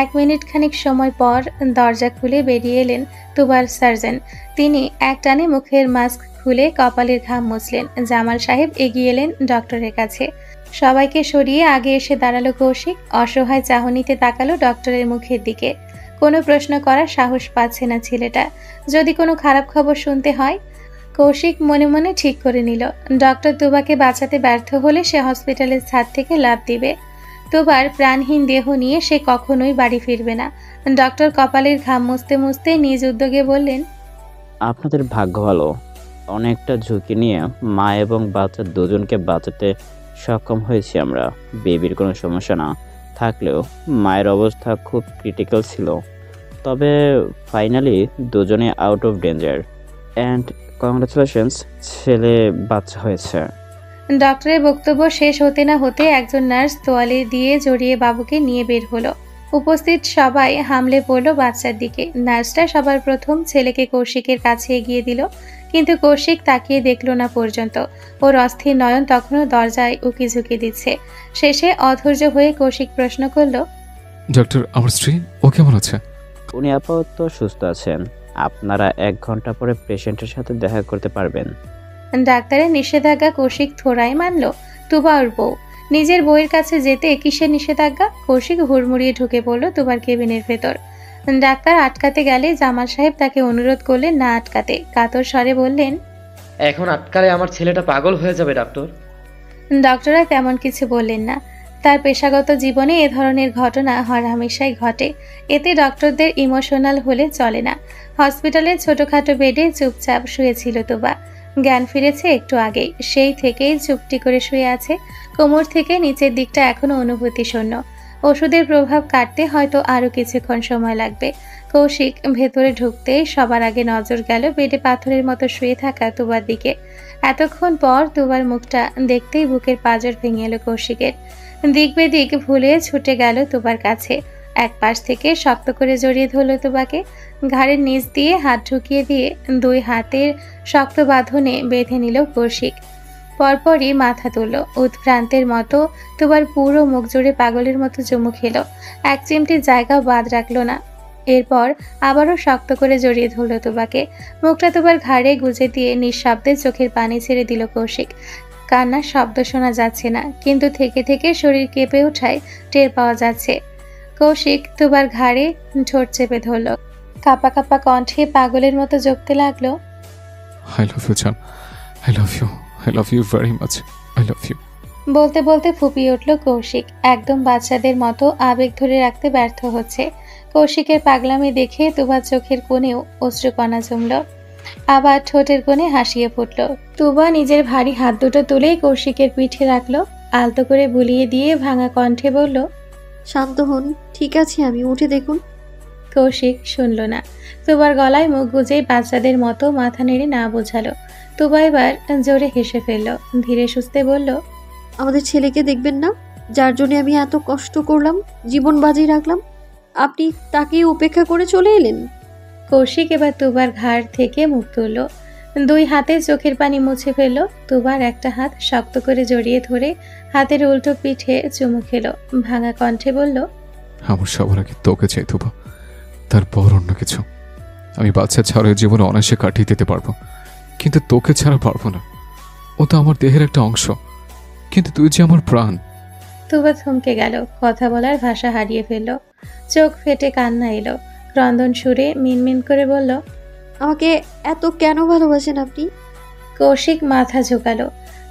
1 মিনিট খানিক সময় পর দরজা খুলে বেরিয়ে এলেন তুবার সার্জন। তিনি একটানে মুখের মাস্ক খুলে কপালের ঘাম মুছলেন। জামাল সাহেব এগিয়ে এলেন ডক্টরের কাছে। সবাইকে সরিয়ে আগে এসে দাঁড়ালো কৌশিক। অসহায় চাহনিতে তাকালো ডক্টরের মুখের দিকে। কোনো প্রশ্ন করার সাহস পাচ্ছে না ছেলেটা। যদি কোনো খারাপ খবর শুনতে হয়। কৌশিক মনে মনে ঠিক করে নিল, ডক্টর তুবাকে বাঁচাতে ব্যর্থ হলে সে হসপিটালের ছাদ থেকে লাফ দিবে। তুবার প্রাণহীন দেহ নিয়ে সে কখনোই বাড়ি ফিরবে না। ডক্টর কপালের ঘাম মুছতে মুছতে নিজ উদ্যোগে বললেন, আপনাদের ভাগ্য ভালো, অনেকটা ঝুঁকি নিয়ে মা এবং বাচ্চা দুজনকে বাঁচাতে সক্ষম হয়েছি আমরা। বেবির কোনো সমস্যা না থাকলেও মায়ের অবস্থা খুব ক্রিটিক্যাল ছিল, তবে ফাইনালি দুজনে out of danger. And congratulations, ছেলে বাচ্চা হয়েছে। ডক্টরের বক্তব্য শেষ হতে না হতে একজন নার্স তোয়ালে দিয়ে জড়িয়ে বাবুকে নিয়ে বের হলো। উপস্থিত সবাই হামলে পড়ল বাচ্চার দিকে। নার্সটা সবার প্রথম ছেলেকে কৌশিকের কাছে এগিয়ে দিল, কিন্তু কৌশিক তাকিয়ে দেখল না পর্যন্ত। ওর অস্থির নয়ন তখনও দরজায় উকি ঝুঁকি দিচ্ছে। শেষে অধৈর্য হয়ে কৌশিক প্রশ্ন করল, ডক্টর, আমার স্ত্রী ও কেমন আছে? উনি আপাতত সুস্থ আছেন। আপনারা 1 ঘন্টা পরে পেশেন্টের সাথে দেখা করতে পারবেন। ডাক্তারের নিষেধাজ্ঞা কৌশিক থোড়াই মানল। তুবা ওর বউ, নিজের বউয়ের কাছে যেতে কিসের নিষেধাজ্ঞা? কৌশিক হুড়মুড়িয়ে ঢুকে পড়ল তুবার কেবিনের ভেতর। ডাক্তার আটকাতে গেলে জামাল সাহেব তাকে অনুরোধ করলেন না আটকাতে। কাতর স্বরে বললেন, এখন আটকালে আমার ছেলেটা পাগল হয়ে যাবে ডক্টর। ডক্টররা তেমন কিছু বললেন না। তার পেশাগত জীবনে এ ধরনের ঘটনা হরহামেশাই ঘটে। এতে ডক্টরদের ইমোশনাল হলে চলে না। হসপিটালের ছোটখাটো বেডে চুপচাপ শুয়েছিল তুবা। জ্ঞান ফিরেছে একটু আগেই। সেই থেকেই চুপটি করে শুয়ে আছে। কোমর থেকে নিচের দিকটা এখনো অনুভূতি শূন্য। ওষুধের প্রভাব কাটতে হয়তো আরো কিছুক্ষণ সময় লাগবে। কৌশিক ভেতরে ঢুকতেই সবার আগে নজর গেল বেডে পাথরের মতো শুয়ে থাকা তুবার দিকে। এতক্ষণ পর তুবার মুখটা দেখতেই বুকের পাঁজর ভেঙে এলো কৌশিকের। দিক বেদিক ভুলে ছুটে গেল তুবার কাছে। এক পাশ থেকে শক্ত করে জড়িয়ে ধরল তুবাকে। ঘাড়ের নিচ দিয়ে হাত ঢুকিয়ে দিয়ে 2 হাতের শক্ত বাঁধনে বেঁধে নিল কৌশিক। পরপরই মাথা তুলল। উৎভ্রান্তের মতো তুবার পুরো মুখ জুড়ে পাগলের মতো চুমু খেল। এক চিমটি জায়গাও বাদ রাখল না। এরপর আবারও শক্ত করে জড়িয়ে ধরল তুবাকে। মুখটা তুবার ঘাড়ে গুজে দিয়ে নিঃশব্দে চোখের পানি ছেড়ে দিল কৌশিক। কান্নার শব্দ শোনা যাচ্ছে না, কিন্তু থেকে থেকে শরীর কেঁপে ওঠায় টের পাওয়া যাচ্ছে। কৌশিক তুবার ঘাড়ে ঠোঁট চেপে ধরল। কাঁপা কাঁপা কণ্ঠে পাগলের মতো জপতে লাগলো, আই লাভ ইউ জান, I love you, I love you very much, I love you. বলতে বলতে ফুপিয়ে উঠল কৌশিক। একদম বাচ্চাদের মতো আবেগ ধরে রাখতে ব্যর্থ হচ্ছে। কৌশিকের পাগলামি দেখে তুবার চোখের কোণেও অশ্রুকণা জমল। আবার ঠোঁটের কোণে হাসিয়ে ফুটল। তুবা নিজের ভারী হাত দুটো তুলেই কৌশিকের পিঠে রাখলো। আলতো করে বুলিয়ে দিয়ে ভাঙা কণ্ঠে বলল, শান্ত হন, ঠিক আছে, আমি উঠে দেখুন। কৌশিক শুনল না। তুবার গলায় মুখ গুজেই বাচ্চাদের মতো মাথা নেড়ে না বোঝালো। তুবা এবার জোরে হেসে ফেলল। ধীরে সুস্থে বলল, আমাদের ছেলেকে দেখবেন না, যার জন্য আমি এত কষ্ট করলাম, জীবন বাজি রাখলাম, আপনি তাকে উপেক্ষা করে চলে এলেন। কৌশিক এবার তুবার ঘাড় থেকে মুখ তুলল। 2 হাতে চোখের পানি মুছে ফেলল। তুবার একটা হাত শক্ত করে জড়িয়ে ধরে হাতের উল্টো পিঠে চুমু খেল। ভাঙা কণ্ঠে বলল, আমার সবার আগে তোকে চাই তুবা, তারপর অন্য কিছু। আমি বাচ্চা ছাড়া জীবনে অনায়াসে কাটিয়ে দিতে পারবো, কিন্তু তোকে ছাড়া পারবো না। ও তো আমার দেহের একটা অংশ, কিন্তু তুই যে আমার প্রাণ। তুবা থমকে গেল। কথা বলার ভাষা হারিয়ে ফেলল। চোখ ফেটে কান্না এলো। ক্রন্দন সুরে মিনমিন করে বলল, আমাকে এত কেন ভালোবাসেন আপনি? কৌশিক মাথা ঝুঁকালো।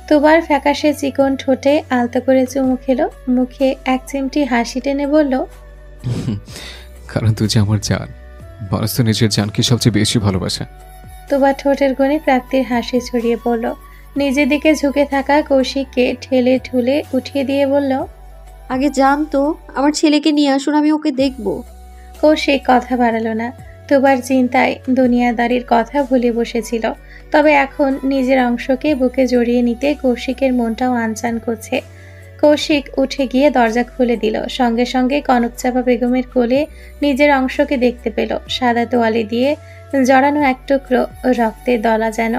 তুবার ফ্যাকাশে চিকন ঠোঁটে আলতো করে চুমু খেলো। মুখে এক চিমটি হাসি টেনে বলল, কারণ তুই যে আমার জান। মানুষ তো নিজের জানকে সবচেয়ে বেশি ভালোবাসে। তুবার ঠোঁটের কোণে প্রাপ্তির হাসি ছড়িয়ে পড়ল। নিজের দিকে ঝুঁকে থাকা কৌশিককে ঠেলে ঠুলে উঠিয়ে দিয়ে বলল, আগে জান তো, আমার ছেলেকে নিয়ে আসুন, আমি ওকে দেখব। কৌশিক কথা বাড়ালো না। তুবার চিন্তায় দুনিয়াদারির কথা ভুলে বসেছিল। তবে এখন নিজের অংশকে বুকে জড়িয়ে নিতে কৌশিকের মনটাও আনচান করছে। কৌশিক উঠে গিয়ে দরজা খুলে দিল। সঙ্গে সঙ্গে কনকচাপা বেগমের কোলে নিজের অংশকে দেখতে পেল। সাদা তোয়ালে দিয়ে জড়ানো এক টুকরো রক্তের দলা যেন।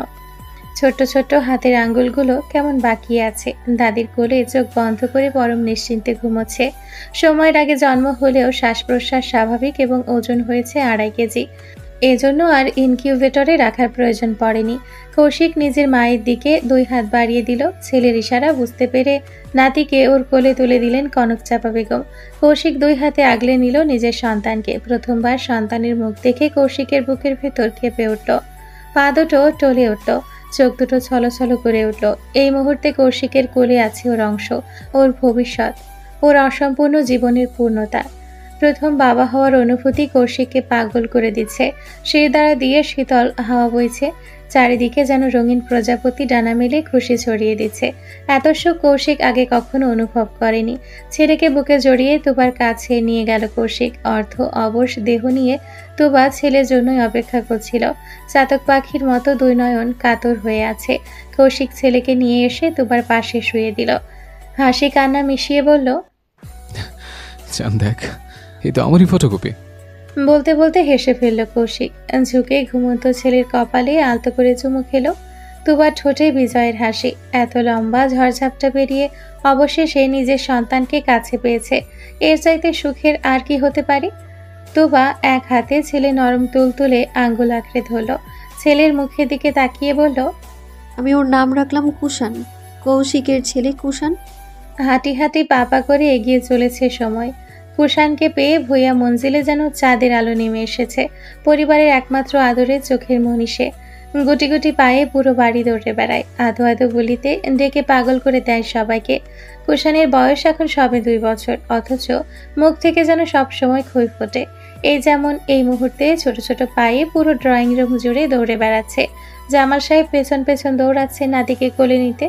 ছোট্ট ছোট্ট হাতের আঙ্গুলগুলো কেমন বাকিয়ে আছে। দাদির কোলে চোখ বন্ধ করে পরম নিশ্চিন্তে ঘুমোচ্ছে। সময়ের আগে জন্ম হলেও শ্বাস প্রশ্বাস স্বাভাবিক এবং ওজন হয়েছে 2.5 কেজি। এজন্য আর ইনকিউবেটরে রাখার প্রয়োজন পড়েনি। কৌশিক নিজের মায়ের দিকে 2 হাত বাড়িয়ে দিল। ছেলের ইশারা বুঝতে পেরে নাতিকে ওর কোলে তুলে দিলেন কনকচাপা বেগম। কৌশিক 2 হাতে আগলে নিল নিজের সন্তানকে। প্রথমবার সন্তানের মুখ দেখে কৌশিকের বুকের ভেতর কেঁপে উঠল। পা দুটো টলে উঠল। চোখ দুটো ছলছল করে উঠল। এই মুহূর্তে কৌশিকের কোলে আছে ওর অংশ, ওর ভবিষ্যৎ, ওর অসম্পূর্ণ জীবনের পূর্ণতা। প্রথম বাবা হওয়ার অনুভূতি কৌশিককে পাগল করে দিচ্ছে। শির দ্বারা দিয়ে শীতল হাওয়া বইছে। চারিদিকে যেন রঙিন প্রজাপতি ডানা মেলে খুশি ছড়িয়ে দিচ্ছে। এত সুখ কৌশিক আগে কখনো অনুভব করেনি। ছেলেকে বুকে জড়িয়ে তুবার কাছে নিয়ে গেল কৌশিক। অর্ধ অবশ দেহ নিয়ে তুবা ছেলের জন্যই অপেক্ষা করছিল। চাতক পাখির মতো দুই নয়ন কাতর হয়ে আছে। কৌশিক ছেলেকে নিয়ে এসে তুবার পাশে শুয়ে দিল। হাসি কান্না মিশিয়ে বলল, চান দেখ, এই তো আমারই ফটোকপি। বলতে বলতে হেসে ফেলল কৌশিক। ঝুঁকে ঘুমন্ত ছেলের কপালে আলতো করে চুমু খেলো। তুবার ঠোঁটে বিজয়ের হাসি। এত লম্বা ঝড়ঝাপটা পেরিয়ে অবশেষে নিজের সন্তানকে কাছে পেয়েছে। এর চাইতে সুখের আর কি হতে পারে? তুবা এক হাতে ছেলে নরম তুলতুলে আঙ্গুল আঁকড়ে ধরল। ছেলের মুখের দিকে তাকিয়ে বলল, আমি ওর নাম রাখলাম কুষাণ, কৌশিকের ছেলে কুষাণ। হাঁটি হাঁটি পাপা করে এগিয়ে চলেছে সময়। কুষাণকে পেয়ে ভূয়া মঞ্জিলে যেন চাঁদের আলো নেমে এসেছে। পরিবারের একমাত্র আদরের চোখের মনীষে। গুটি গুটি পায়ে পুরো বাড়ি দৌড়ে বেড়ায়। আধো আধো বলিতে ডেকে পাগল করে দেয় সবাইকে। কুষাণের বয়স এখন সবে 2 বছর, অথচ মুখ থেকে যেন সব সময় খই ফোটে। এই যেমন এই মুহূর্তে ছোট ছোট পায়ে পুরো ড্রয়িং রুম জুড়ে দৌড়ে বেড়াচ্ছে। জামাল সাহেব পেছন পেছন দৌড়াচ্ছে নাতিকে কোলে নিতে।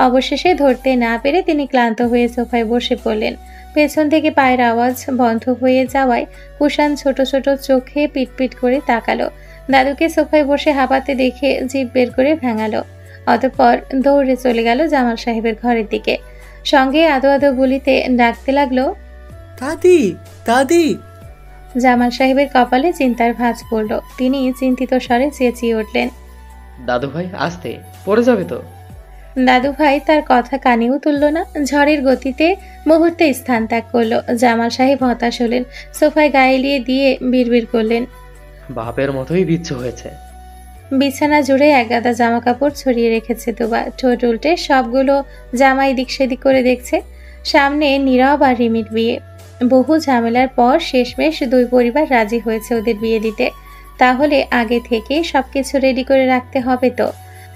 অবশেষে ধরতে না পেরে তিনি ক্লান্ত হয়ে সোফায় বসে পড়লেন। পেছন থেকে পায়ের আওয়াজ বন্ধ হয়ে যাওয়ায় কুষাণ ছোট ছোট চোখে পিটপিট করে তাকালো। দাদুকে সোফায় বসে হাঁপাতে দেখে জিভ বের করে ভাঙালো। অতঃপর দৌড়ে চলে গেল জামাল সাহেবের ঘরের দিকে। সঙ্গে আদো আদো বলিতে ডাকতে লাগলো, দাদি দাদি। জামাল সাহেবের কপালে চিন্তার ভাঁজ পড়ল। তিনি চিন্তিত স্বরে চেঁচিয়ে উঠলেন, দাদু ভাই আস্তে, পড়ে যাবে তো। দাদু ভাই তার কথা কানেও তুলল না। ঝড়ের গতিতে মুহূর্তে স্থান ত্যাগ করলো। জামাল সাহেব হতাশ হলেন। সোফায় গায়ে এলিয়ে দিয়ে বিড়বিড় করলেন, বাপের মতোই বিচ্ছু হয়েছে। বিছানা জুড়ে একগাদা জামা কাপড় ছড়িয়ে রেখেছে তুবা। ঠোঁট উল্টে সবগুলো জামা এদিক সেদিক করে দেখছে। সামনে নীরব আর রিমির বিয়ে। বহু ঝামেলার পর শেষমেশ দুই পরিবার রাজি হয়েছে ওদের বিয়ে দিতে। তাহলে আগে থেকে সবকিছু রেডি করে রাখতে হবে তো।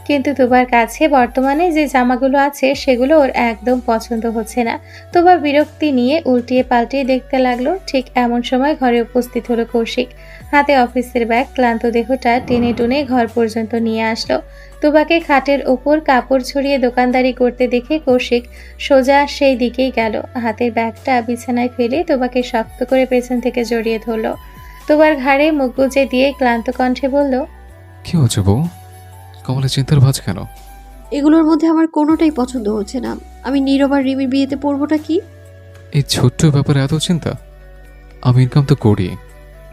কিন্তু তুবার কাছে বর্তমানে যে জামাগুলো আছে সেগুলো ওর একদম পছন্দ হচ্ছে না। তুবা বিরক্তি নিয়ে উল্টিয়ে পাল্টিয়ে দেখতে লাগলো। ঠিক এমন সময় ঘরে উপস্থিত হলো কৌশিক। হাতে অফিসের ব্যাগ। ক্লান্ত দেহটা টেনে টুনে ঘর পর্যন্ত নিয়ে আসলো। তুবাকে খাটের ওপর কাপড় ছড়িয়ে দোকানদারি করতে দেখে কৌশিক সোজা সেই দিকেই গেল। হাতের ব্যাগটা বিছানায় ফেলে তুবাকে শক্ত করে পেছন থেকে জড়িয়ে ধরলো। তুবার ঘাড়ে মুখ গুজে দিয়ে ক্লান্ত কণ্ঠে বলল, কি হচ্ছে বউ? কমলে চিন্তার ভাঁজ কেন? এগুলোর মধ্যে আমার কোনোটাই পছন্দ হচ্ছে না। আমি নীরব আর রিমির বিয়েতে পড়বোটা কি? এই ছোট্ট ব্যাপারে এত চিন্তা? আমি ইনকাম তো করি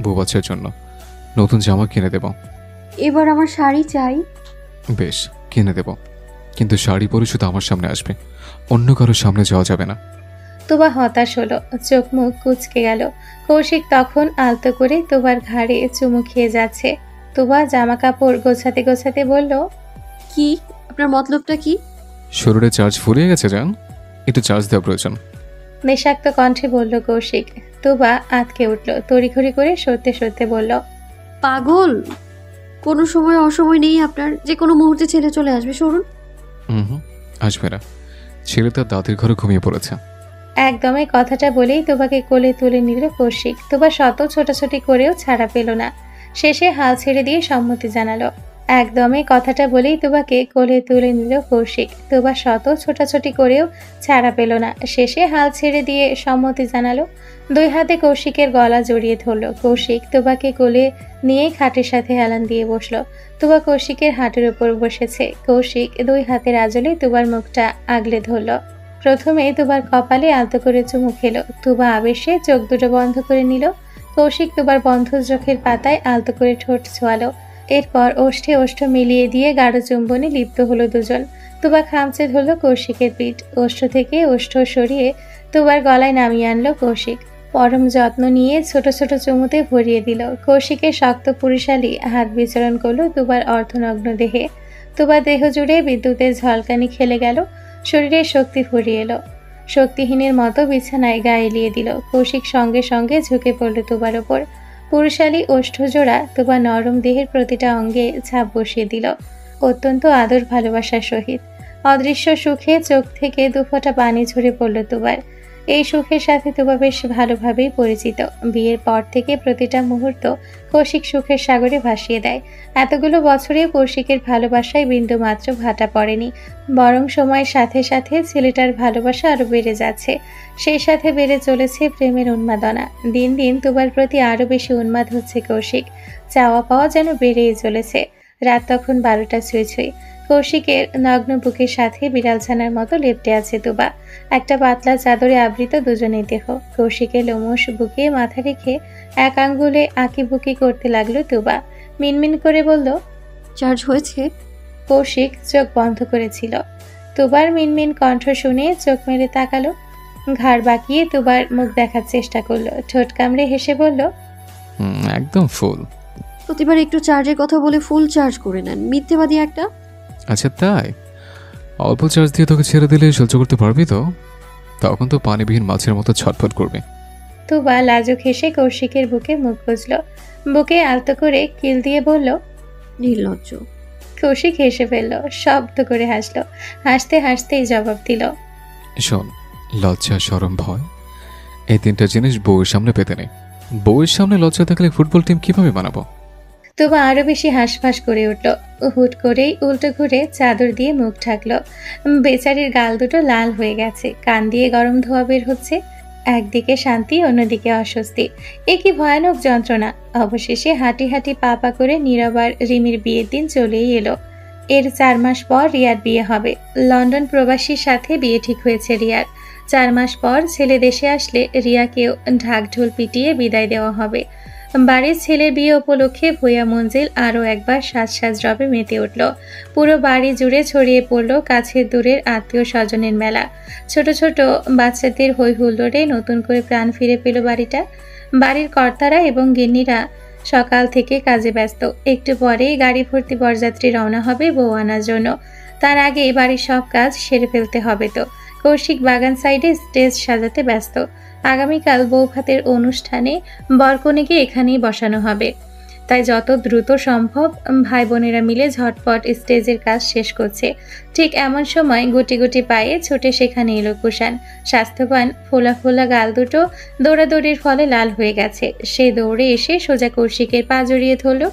বউ বাচ্চার জন্য। নতুন জামা কিনে দেব। এবার আমার শাড়ি চাই। বেশ, কিনে দেব, কিন্তু শাড়ি পরে শুধু আমার সামনে আসবে, অন্য কারোর সামনে যাওয়া যাবে না। তুবা হতাশ হলো। চোখ মুখ কুঁচকে গেল। কৌশিক তখন আলতো করে তুবার ঘাড়ে চুমু খেয়ে যাচ্ছে। তুবা জামা কাপড় গোছাতে গোছাতে বলল, কি? আপনার মতলবটা কি? শরীরে চার্জ ফুরিয়ে গেছে জান, একটু চার্জ দেওয়া প্রয়োজন। নেশাক্ত কণ্ঠে বলল কৌশিক। তুবা আটকে উঠল। তড়িঘড়ি করে সরতে সরতে বলল, পাগল, কোনো সময় অসময় নেই আপনার। যে কোনো মুহূর্তে ছেলে চলে আসবে। সরুন। আসবে না, ছেলে তার দাদির ঘরে ঘুমিয়ে পড়েছে। একদমই কথাটা বলেই তুবাকে কোলে তুলে নিল কৌশিক। তুবা শত ছোটাছুটি করেও ছাড়া পেল না। শেষে হাল ছেড়ে দিয়ে সম্মতি জানালো। একদমই কথাটা বলেই তুবাকে কোলে তুলে নিল কৌশিক। তুবা শত ছোটাছুটি করেও ছাড়া পেল না। শেষে হাল ছেড়ে দিয়ে সম্মতি জানালো। দুই হাতে কৌশিকের গলা জড়িয়ে ধরল। কৌশিক তুবাকে কোলে নিয়ে খাটের সাথে হেলান দিয়ে বসলো। তুবা কৌশিকের হাঁটুর উপর বসেছে। কৌশিক দুই হাতের আঁচলে তুবার মুখটা আগলে ধরল। প্রথমে তুবার কপালে আলতো করে চুমু খেলো। তুবা আবেশে চোখ দুটো বন্ধ করে নিল। কৌশিক তুবার বন্ধ চোখের পাতায় আলতো করে ঠোঁট ছোঁয়ালো। এরপর ওষ্ঠে ওষ্ঠ মিলিয়ে দিয়ে গাঢ় চুম্বনে লিপ্ত হলো দুজন। তুবা খামচে ধরল কৌশিকের পিঠ। ওষ্ঠ থেকে ওষ্ঠ সরিয়ে তুবার গলায় নামিয়ে আনলো কৌশিক। পরম যত্ন নিয়ে ছোট ছোট চুমুতে ভরিয়ে দিল। কৌশিকের শক্ত পুরুষালী হাত বিচরণ করলো তুবার অর্ধনগ্ন দেহে। তুবার দেহ জুড়ে বিদ্যুতের ঝলকানি খেলে গেল। শরীরে শক্তি ফুরিয়ে এলো। শক্তিহীনের মতো বিছানায় গায়ে এলিয়ে দিল। কৌশিক সঙ্গে সঙ্গে ঝুঁকে পড়ল তুবার ওপর। পুরুষালী ওষ্ঠজোড়া তুবা নরম দেহের প্রতিটা অঙ্গে ছাপ বসিয়ে দিল, অত্যন্ত আদর ভালোবাসার সহিত। অদৃশ্য সুখে চোখ থেকে দুফোঁটা পানি ঝরে পড়ল তুবার। এই সুখের সাথে তুবা বেশ ভালোভাবেই পরিচিত। বিয়ের পর থেকে প্রতিটা মুহূর্ত কৌশিক সুখের সাগরে ভাসিয়ে দেয়। এতগুলো বছরেও কৌশিকের ভালোবাসায় বিন্দু মাত্র ভাটা পড়েনি, বরং সময়ের সাথে সাথে ছেলেটার ভালোবাসা আরো বেড়ে যাচ্ছে। সেই সাথে বেড়ে চলেছে প্রেমের উন্মাদনা। দিন দিন তুবার প্রতি আরো বেশি উন্মাদ হচ্ছে কৌশিক। চাওয়া পাওয়া যেন বেড়েই চলেছে। রাত তখন 12টা ছুঁই ছুঁই। কৌশিকের নগ্ন বুকের সাথে বিড়ালছানার মতো লেপ্টে আছে তুবা। একটা পাতলা চাদরে আবৃত দুজনের দেহ। কৌশিকের লোমশ বুকে মাথা রেখে এক আঙ্গুলে আঁকিবুকি করতে লাগলো তুবা। মিনমিন করে বলল, চার্জ হয়েছে? কৌশিক চোখ বন্ধ করেছিল। তুবার মিনমিন কণ্ঠ শুনে চোখ মেরে তাকালো। ঘাড় বাঁকিয়ে তুবার মুখ দেখার চেষ্টা করলো। ঠোঁট কামড়ে হেসে বলল, একদম ফুল। প্রতিবার একটু চার্জের কথা বলে ফুল চার্জ করে নেন, মিথ্যেবাদী একটা। আচ্ছা তাই? অল্প চার্জ দিয়ে তোকে ছেড়ে দিলে সহ্য করতে পারবি তো? তখন তো পানিবিহীন মাছের মতো ছটফট করবে। তুবা লাজুক হেসে কৌশিকের বুকে মুখ গুজল। বুকে আলতো করে কিল দিয়ে বলল, নির্লজ্জ। কৌশিক হেসে ফেলল, শব্দ করে হাসলো। হাসতে হাসতেই জবাব দিল, শোন, লজ্জা, শরম, ভয়, এই তিনটা জিনিস বউয়ের সামনে পেতে নেই। বউয়ের সামনে লজ্জা থাকলে ফুটবল টিম কিভাবে বানাবো? তুবা আরো বেশি হাঁসফাঁস করে উঠল। হুট করেই উল্টো ঘুরে চাদর দিয়ে মুখ ঢাকলো। বেচারির গাল দুটো লাল হয়ে গেছে, কান দিয়ে গরম ধোয়া বের হচ্ছে। একদিকে শান্তি, অন্যদিকে অস্বস্তি। এ কি ভয়ানক যন্ত্রণা! অবশেষে হাঁটি হাঁটি পা পা করে নীরব আর রিমির বিয়ের দিন চলেই এলো। এর 4 মাস পর রিয়ার বিয়ে হবে। লন্ডন প্রবাসীর সাথে বিয়ে ঠিক হয়েছে রিয়ার। 4 মাস পর ছেলে দেশে আসলে রিয়াকেও ঢাকঢোল পিটিয়ে বিদায় দেওয়া হবে। বাড়ির ছেলের বিয়ে উপলক্ষে ভূয়া মঞ্জিল আরও একবার সাজ রবে মেতে উঠল। পুরো বাড়ি জুড়ে ছড়িয়ে পড়ল কাছের দূরের আত্মীয় স্বজনের মেলা। ছোট ছোট বাচ্চাদের হই হুল্লোড়ে নতুন করে প্রাণ ফিরে পেল বাড়িটা। বাড়ির কর্তারা এবং গিন্নিরা সকাল থেকে কাজে ব্যস্ত। একটু পরেই গাড়ি ভর্তি বরযাত্রী রওনা হবে বউ আনার জন্য। তার আগে বাড়ির সব কাজ সেরে ফেলতে হবে। তো কৌশিক বাগান সাইডে স্টেজ সাজাতে ব্যস্ত। আগামীকাল বৌভাতের অনুষ্ঠানে বরকনেকে এখানেই বসানো হবে, তাই যত দ্রুত সম্ভব ভাই বোনেরা মিলে ঝটপট স্টেজের কাজ শেষ করছে। ঠিক এমন সময় গুটি গুটি পায়ে ছুটে সেখানে এলো কুষাণ। স্বাস্থ্যবান ফোলা ফোলা গাল দুটো দৌড়াদৌড়ির ফলে লাল হয়ে গেছে। সে দৌড়ে এসে সোজা কৌশিকের পা জড়িয়ে ধরল।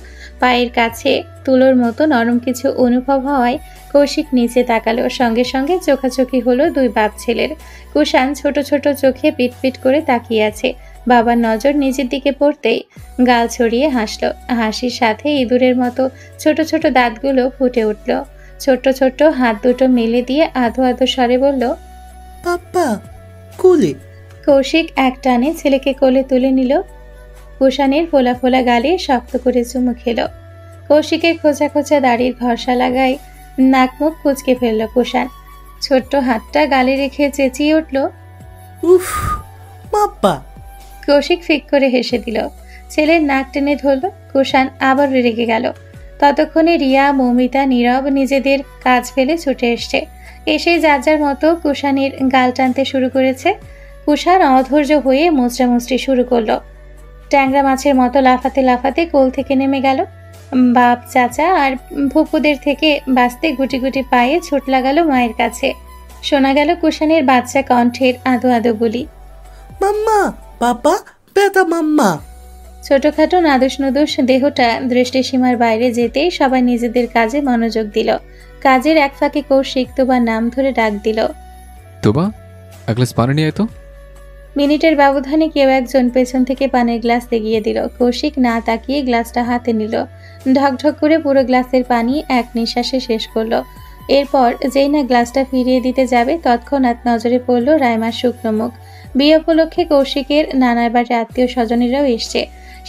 পায়ের কাছে তুলোর মতো নরম কিছু অনুভব হওয়ায় কৌশিক নিচে তাকালো। সঙ্গে সঙ্গে চোখাচোখি হলো দুই বাপ ছেলের। কুষাণ ছোট ছোট চোখে পিটপিট করে তাকিয়ে আছে। বাবার নজর নিজের দিকে পড়তেই গাল ছড়িয়ে হাসলো। হাসির সাথে ইঁদুরের মতো ছোট ছোট দাঁতগুলো ফুটে উঠল। ছোট্ট ছোট্ট হাত দুটো মেলে দিয়ে আধো আধো স্বরে বলল, পাপ্পা কোলে। কৌশিক এক টানে ছেলেকে কোলে তুলে নিল। কুষাণের ফোলা ফোলা গালে শক্ত করে চুমু খেল। কৌশিকের খোঁচা খোঁচা দাড়ির ঘষা লাগায় নাক মুখ কুচকে ফেলল কুষাণ। ছোট্ট হাতটা গালে রেখে চেঁচিয়ে উঠল, উফ পাপ্পা। কৌশিক ফিক করে হেসে দিল। ছেলের নাক টেনে ধরল। কুষাণ আবার রেগে গেল। ততক্ষণে রিয়া, মৌমিতা, নীরব নিজেদের কাজ ফেলে ছুটে এসছে। এসে যার যার মতো কুষাণের গাল টানতে শুরু করেছে। কুষাণ অধৈর্য হয়ে মোচড়ামুচড়ি শুরু করলো। ট্যাংরা মাছের মতো লাফাতে লাফাতে কোল থেকে নেমে গেল। বাপ, চাচা আর ফুপুদের থেকে বাঁচতে গুটি গুটি পায়ে ছুট লাগালো মায়ের কাছে। শোনা গেল কুষাণের বাচ্চা কণ্ঠের আদো আদো বলি, মাম্মা, পাপা, বেটা মাম্মা। ছোটখাটো নাদুস নুদুস দেহটা দৃষ্টিসীমার বাইরে যেতেই সবাই নিজেদের কাজে মনোযোগ দিল। কাজের এক ফাঁকে কৌশিক তোবার নাম ধরে ডাক দিল, তোবা, এক গ্লাস পানি নিয়ে আয় তো। মিনিটের ব্যবধানে কেউ একজন পেছন থেকে পানির গ্লাস এগিয়ে দিল। কৌশিক না তাকিয়ে গ্লাসটা হাতে নিল। ঢকঢক করে পুরো গ্লাসের পানি এক নিঃশ্বাসে শেষ করলো। এরপর যেই না গ্লাসটা ফিরিয়ে দিতে যাবে তৎক্ষণাৎ নজরে পড়ল রাইমার শুকনো মুখ। বিয়ে উপলক্ষে কৌশিকের নানার বাড়ির আত্মীয় স্বজনেরাও এসছে,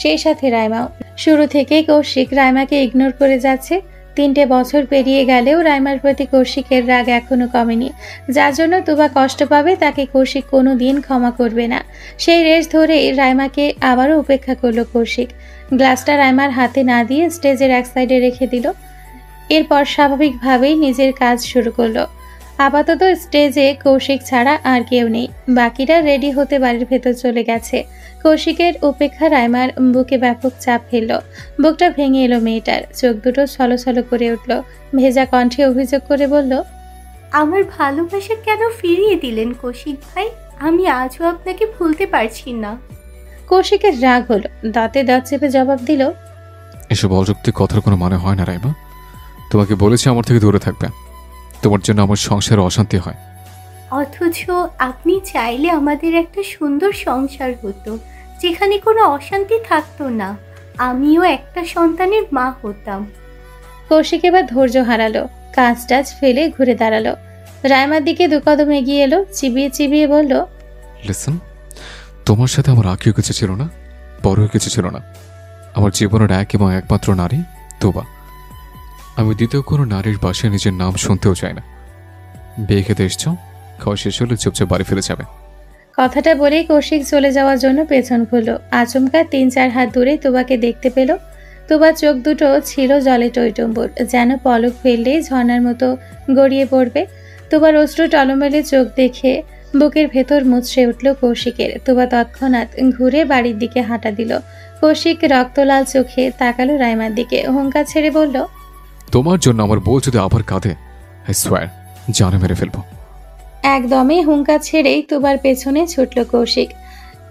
সেই সাথে রাইমাও। শুরু থেকেই কৌশিক রাইমাকে ইগনোর করে যাচ্ছে। 3টে বছর পেরিয়ে গেলেও রাইমার প্রতি কৌশিকের রাগ এখনো কমেনি। যার জন্য তুবা কষ্ট পাবে তাকে কৌশিক কোনো দিন ক্ষমা করবে না। সেই রেশ ধরে রাইমাকে আবারও উপেক্ষা করলো কৌশিক। গ্লাসটা রাইমার হাতে না দিয়ে স্টেজের এক সাইডে রেখে দিল। এরপর স্বাভাবিকভাবেই নিজের কাজ শুরু করলো। আপাতত স্টেজে কৌশিক ছাড়া আর কেউ নেই। বাকিরা রেডি হতে বাড়ির ভেতর চলে গেছে। কৌশিকের উপেক্ষা রাইমার বুকে ব্যাপক চাপ ফেলল। বুকটা ভেঙে এলো মেয়েটার। চোখ দুটো ছলছল করে উঠল। ভেজা কণ্ঠে অভিযোগ করে বলল, আমার ভালোবাসা কেন ফিরিয়ে দিলেন কৌশিক ভাই? আমি আজও আপনাকে ভুলতে পারছি না। কৌশিকের রাগ হলো, দাঁতে দাঁত চেপে জবাব দিল, এসব অযৌক্তিক কথার কোনো মানে হয় না রাইমা। তোমাকে বলেছি আমার থেকে দূরে থাকবে, তোমার জন্য আমার সংসারে অশান্তি হয়। অথচ আপনি চাইলে আমাদের একটা সুন্দর সংসার হতো, যেখানে কোনো অশান্তি থাকতো না। আমিও একটা সন্তানের মা হতাম। কৌশিক এবার ধৈর্য হারালো, কাজ টাজ ফেলে ঘুরে দাঁড়ালো, রাইমার দিকে 2 কদম এগিয়ে এলো, চিবিয়ে চিবিয়ে বলল, লিসন, তোমার সাথে আমার আগেও কিছু ছিল না, পরেও কিছু ছিল না। আমার জীবনের এক এবং একমাত্র নারী তোবা। আমি দ্বিতীয় কোনো নারীর বাসায় নিজের নাম শুনতেও চাই না। বিয়ে খেতে এসছো, খাওয়া শেষ হলে চুপচাপ বাড়ি ফিরে যাবে। কথাটা বলেই কৌশিক চলে যাওয়ার জন্য পেছন ঘুরলো। আচমকা 3-4 হাত দূরে তোবাকে দেখতে পেল। তোবার চোখ দুটো ছিল জলে টইটম্বুর, যেন পলক ফেললেই ঝর্ণার মতো গড়িয়ে পড়বে। তোবার অশ্রু টলমেলে চোখ দেখে বুকের ভেতর মুচড়ে উঠল কৌশিকের। তোবা তৎক্ষণাৎ ঘুরে বাড়ির দিকে হাঁটা দিল। কৌশিক রক্তলাল চোখে তাকালো রাইমার দিকে, হুঙ্কার ছেড়ে বলল, তোমার জন্য আমার বউ যদি আবার কাঁদে, আই সোয়ার জানে মেরে ফেলবো। একদমই হুঙ্কার ছেড়েই তোবার পেছনে ছুটল কৌশিক।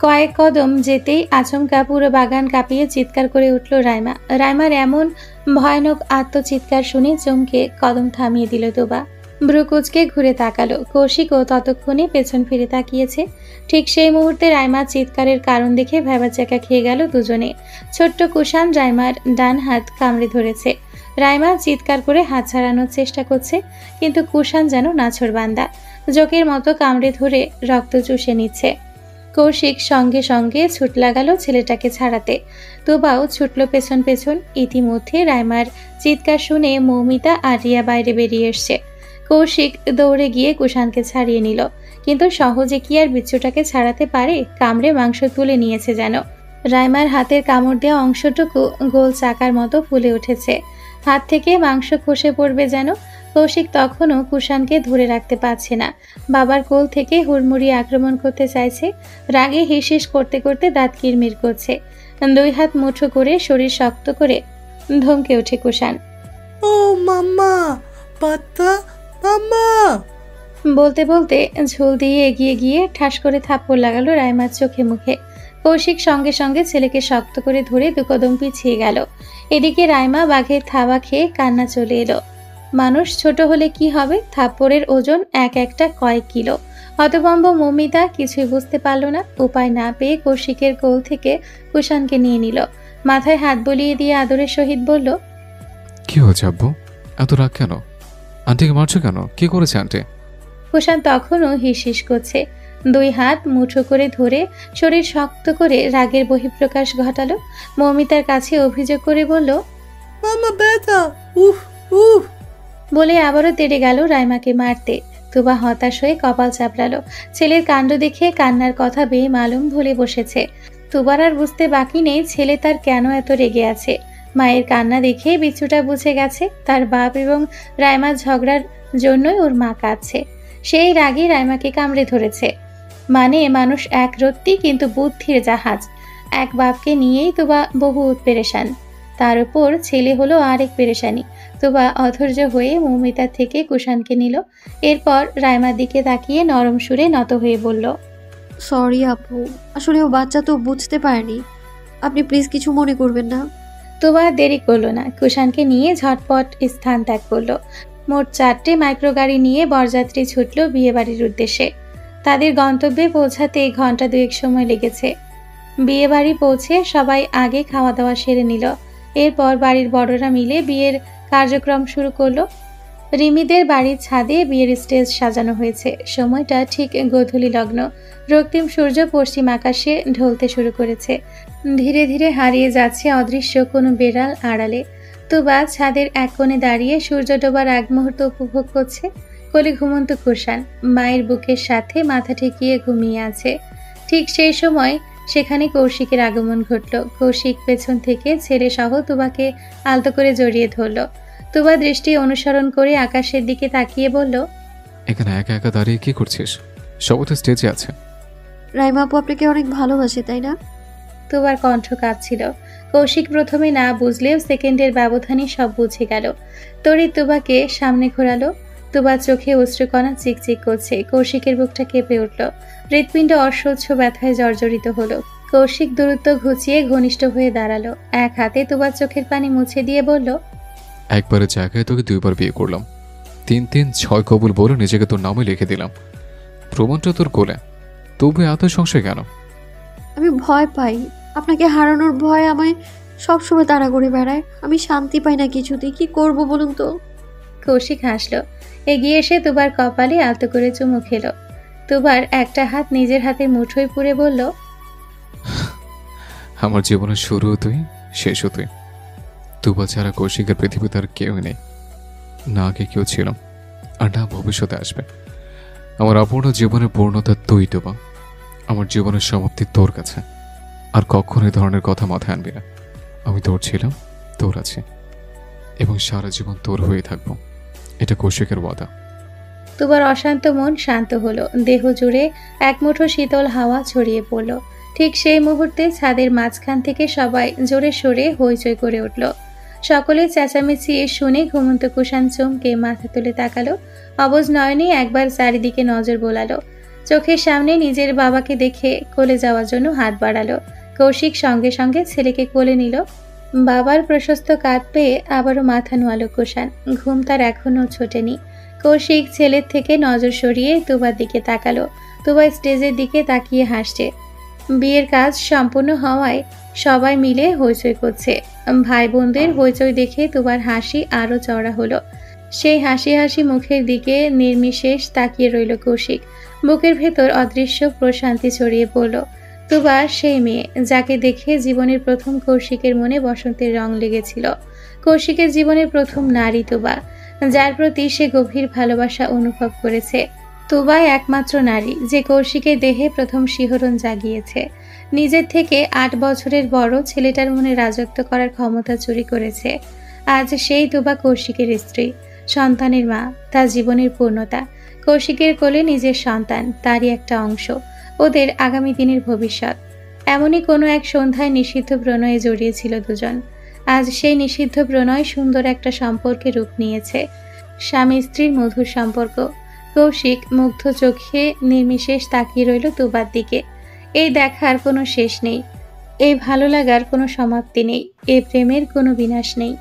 কয়েক কদম যেতেই আচমকা পুরো বাগান কাঁপিয়ে চিৎকার করে উঠল রাইমা। রাইমার এমন ভয়ানক আত্মচিৎকার শুনে চমকে কদম থামিয়ে দিল তোবা। ব্রুকুচকে ঘুরে তাকালো। কৌশিকও ততক্ষণে পেছন ফিরে তাকিয়েছে। ঠিক সেই মুহূর্তে রাইমার চিৎকারের কারণ দেখে ভ্যাবাচ্যাকা খেয়ে গেল দুজনে। ছোট্ট কুষাণ রাইমার ডান হাত কামড়ে ধরেছে। রাইমা চিৎকার করে হাত ছাড়ানোর চেষ্টা করছে, কিন্তু কুষাণ যেন নাছোড়বান্দা, জোকের মতো কামড়ে ধরে রক্ত চুষে নিচ্ছে। কৌশিক সঙ্গে সঙ্গে ছুট লাগালো ছেলেটাকে ছাড়াতে। তোবাও ছুটল পেছন পেছন। ইতিমধ্যে রাইমার চিৎকার শুনে মৌমিতা আর রিয়া বাইরে বেরিয়ে এসছে। কৌশিক দৌড়ে গিয়ে কুষাণকে ছাড়িয়ে নিল, কিন্তু সহজে কি আর বিচ্ছুটাকে ছাড়াতে পারে? কামড়ে মাংস তুলে নিয়েছে যেন। রাইমার হাতের কামড় দেওয়া অংশটুকু গোল চাকার মতো ফুলে উঠেছে, হাত থেকে মাংস খসে পড়বে যেন। কৌশিক তখনও কুষাণকে ধরে রাখতে পারছে না। বাবার কোল থেকে হুড়মুড়িয়ে আক্রমণ করতে চাইছে। রাগে হিসহিস করতে করতে দাঁত কিরমির করছে। 2 হাত মুঠো করে শরীর শক্ত করে ধমকে ওঠে কুষাণ। ও মাম্মা, পাত্তা মাম্মা। বলতে বলতে ঝোল দিয়ে এগিয়ে গিয়ে ঠাস করে থাপ্পড় লাগালো রাইমার চোখে মুখে। কৌশিক সঙ্গে সঙ্গে ছেলেকে শক্ত করে ধরে 2 কদম পিছিয়ে গেল। এদিকে রাইমা বাঘের থাবা খেয়ে কান্না চলে এলো। মানুষ ছোট হলে কি হবে, থাপ্পড়ের ওজন এক একটা কয়েক কিলো। হতভম্ব মৌমিতা কিছুই বুঝতে পারল না। উপায় না পেয়ে কৌশিকের কোল থেকে কুষাণকে নিয়ে নিল। মাথায় হাত বলিয়ে দিয়ে আদরের সহিত বলল, কি হয়েছে আব্বু, এত রাগ কেন? আন্টিকে মারছো কেন? কি করেছে আন্টি? কুষাণ তখনও হিসহিস করছে। 2 হাত মুঠো করে ধরে শরীর শক্ত করে রাগের বহিঃপ্রকাশ ঘটালো। মৌমিতার কাছে অভিযোগ করে বলল, মাম্মা ব্যথা, উফ উফ বলে আবারও তেড়ে গেল রাইমাকে মারতে। তুবা হতাশ হয়ে কপাল চাপড়ালো। ছেলের কাণ্ড দেখে কান্নার কথা বেমালুম ভুলে বসেছে। তুবার আর বুঝতে বাকি নেই ছেলে তার কেন এত রেগে আছে। মায়ের কান্না দেখে বিচ্ছুটা বুঝে গেছে তার বাপ এবং রাইমার ঝগড়ার জন্যই ওর মা কাঁদছে। সেই রাগে রাইমাকে কামড়ে ধরেছে। মানে মানুষ এক রত্তি, কিন্তু বুদ্ধির জাহাজ। এক বাপকে নিয়েই তুবা বহু পেরেশান, তার উপর ছেলে হলো আরেক পেরেশানি। তুবা অধৈর্য হয়ে মৌমিতার থেকে কুষাণকে নিল। এরপর রাইমার দিকে তাকিয়ে নরম সুরে নত হয়ে বলল, সরি আপু, আসলে ও বাচ্চা তো বুঝতে পারেনি, আপনি প্লিজ কিছু মনে করবেন না। তুবা দেরি করলো না, কুষাণকে নিয়ে ঝটপট স্থান ত্যাগ করলো। মোট 4টে মাইক্রো গাড়ি নিয়ে বরযাত্রী ছুটল বিয়ে বাড়ির উদ্দেশ্যে। তাদের গন্তব্যে পৌঁছাতে ঘন্টা 2 সময় লেগেছে। বিয়ে বাড়ি পৌঁছে সবাই আগে খাওয়া দাওয়া সেরে নিল। এরপর বাড়ির বড়রা মিলে বিয়ের কার্যক্রম শুরু করলো। রিমিদের বাড়ির ছাদে বিয়ের স্টেজ সাজানো হয়েছে। সময়টা ঠিক গোধূলি লগ্ন। রক্তিম সূর্য পশ্চিম আকাশে ঢলতে শুরু করেছে। ধীরে ধীরে হারিয়ে যাচ্ছে অদৃশ্য কোনো বেড়াল আড়ালে। তুবা ছাদের এক কোণে দাঁড়িয়ে সূর্য ডোবার আগ মুহূর্ত উপভোগ করছে। কোলে ঘুমন্ত কুষাণ মায়ের বুকের সাথে মাথা ঠেকিয়ে ঘুমিয়ে আছে। ঠিক সেই সময় সেখানে কৌশিকের আগমন ঘটল। কৌশিক পেছন থেকে ছেলে সহ তুবাকে আলতো করে জড়িয়ে ধরল। তুবা দৃষ্টি অনুসরণ করে আকাশের দিকে তাকিয়ে বলল, এখানে একা একা দাঁড়িয়ে কি করছিস? সবাই তো স্টেজে আছে। রাইমা আপু আপনাকে অনেক ভালোবাসে, তাই না? তুবার কণ্ঠ কাঁপছিল। কৌশিক প্রথমে না বুঝলেও সেকেন্ডের ব্যবধানে সব বুঝে গেল। তড়িৎ তুবাকে সামনে ঘোরালো। তুবার চোখে অশ্রুকণা চিকচিক করছে। কৌশিকের বুকটা কেঁপে উঠল। হৃৎপিণ্ড অসহ্য ব্যথায় জর্জরিত হলো। কৌশিক দূরত্ব ঘুচিয়ে ঘনিষ্ঠ হয়ে দাঁড়ালো। এক হাতে তুবার চোখের পানি মুছে দিয়ে বলল, একবারের জায়গায় তোকে 2বার বিয়ে করলাম। 3-3-6 কবুল বলে নিজেকে তোর নামে লিখে দিলাম। প্রমাণটা তোর কোলে, তবু এত সংশয় কেন? আমি ভয় পাই, আপনাকে হারানোর ভয় আমায় সবসময় তাড়া করে বেড়ায়। আমি শান্তি পাই না কিছুতেই, কি করব বলুন তো? কৌশিক হাসল। এগিয়ে এসে তুবার কপালে আলতো করে চুমু খেলো। তুবার একটা হাত নিজের হাতে মুঠোয় পুরে বলল, আমার জীবনের শুরুও তুই, শেষও তুই। তুবা ছাড়া কৌশিকের পৃথিবীতে আর কেউ নেই। না আগে কেউ ছিল, আর না ভবিষ্যতে আসবে। আমার অপূর্ণ জীবনের পূর্ণতা তুই তুবা। আমার জীবনের সমাপ্তি তোর কাছে। আর কখনো এই ধরনের কথা মাথায় আনবি না। আমি তোর ছিলাম, তোর আছি, এবং সারা জীবন তোর হয়ে থাকবো। এটা কৌশিকের ওয়াদা। তুবার অশান্ত মন শান্ত হলো। দেহ জুড়ে এক মুঠো শীতল হাওয়া ছড়িয়ে পড়ল। ঠিক সেই মুহূর্তে ছাদের মাঝখান থেকে সবাই জোরে সোরে হইচই করে উঠল। সকলে চেঁচামেচি শুনে ঘুমন্ত কুষাণ চমকে মাথা তুলে তাকালো। অবুঝ নয়নে একবার চারিদিকে নজর বোলালো। চোখের সামনে নিজের বাবাকে দেখে কোলে যাওয়ার জন্য হাত বাড়ালো। কৌশিক সঙ্গে সঙ্গে ছেলেকে কোলে নিল। বাবার প্রশস্ত কাঁধ পেয়ে আবারও মাথা নোয়ালো কুষাণ। ঘুম তার এখনও ছোটেনি। কৌশিক ছেলের থেকে নজর সরিয়ে তুবার দিকে তাকালো। তুবা স্টেজের দিকে তাকিয়ে হাসছে। বিয়ের কাজ সম্পূর্ণ হওয়ায় সবাই মিলে হইচই করছে। ভাই বোনদের হইচই দেখে তুবার হাসি আরো চড়া হলো। সেই হাসি হাসি মুখের দিকে নির্বিশেষ তাকিয়ে রইল কৌশিক। বুকের ভেতর অদৃশ্য প্রশান্তি ছড়িয়ে পড়ল। তুবা সেই মেয়ে যাকে দেখে জীবনের প্রথম কৌশিকের মনে বসন্তের রং লেগেছিল। কৌশিকের জীবনের প্রথম নারী তুবা, যার প্রতি সে গভীর ভালোবাসা অনুভব করেছে। তুবাই একমাত্র নারী যে কৌশিকের দেহে প্রথম শিহরণ জাগিয়েছে। নিজের থেকে 8 বছরের বড় ছেলেটার মনে রাজত্ব করার ক্ষমতা চুরি করেছে। আজ সেই তুবা কৌশিকের স্ত্রী, সন্তানের মা, তার জীবনের পূর্ণতা। কৌশিকের কোলে নিজের সন্তান, তারই একটা অংশ, ওদের আগামী দিনের ভবিষ্যৎ। এমনই কোনো এক সন্ধ্যায় নিষিদ্ধ প্রণয়ে জড়িয়েছিল দুজন। আজ সেই নিষিদ্ধ প্রণয় সুন্দর একটা সম্পর্কে রূপ নিয়েছে। স্বামী স্ত্রীর মধুর সম্পর্ক। কৌশিক মুগ্ধ চোখে নির্বিশেষ তাকিয়ে রইল তুবার দিকে। এই দেখার কোনো শেষ নেই, এই ভালো লাগার কোনো সমাপ্তি নেই, এই প্রেমের কোনো বিনাশ নেই।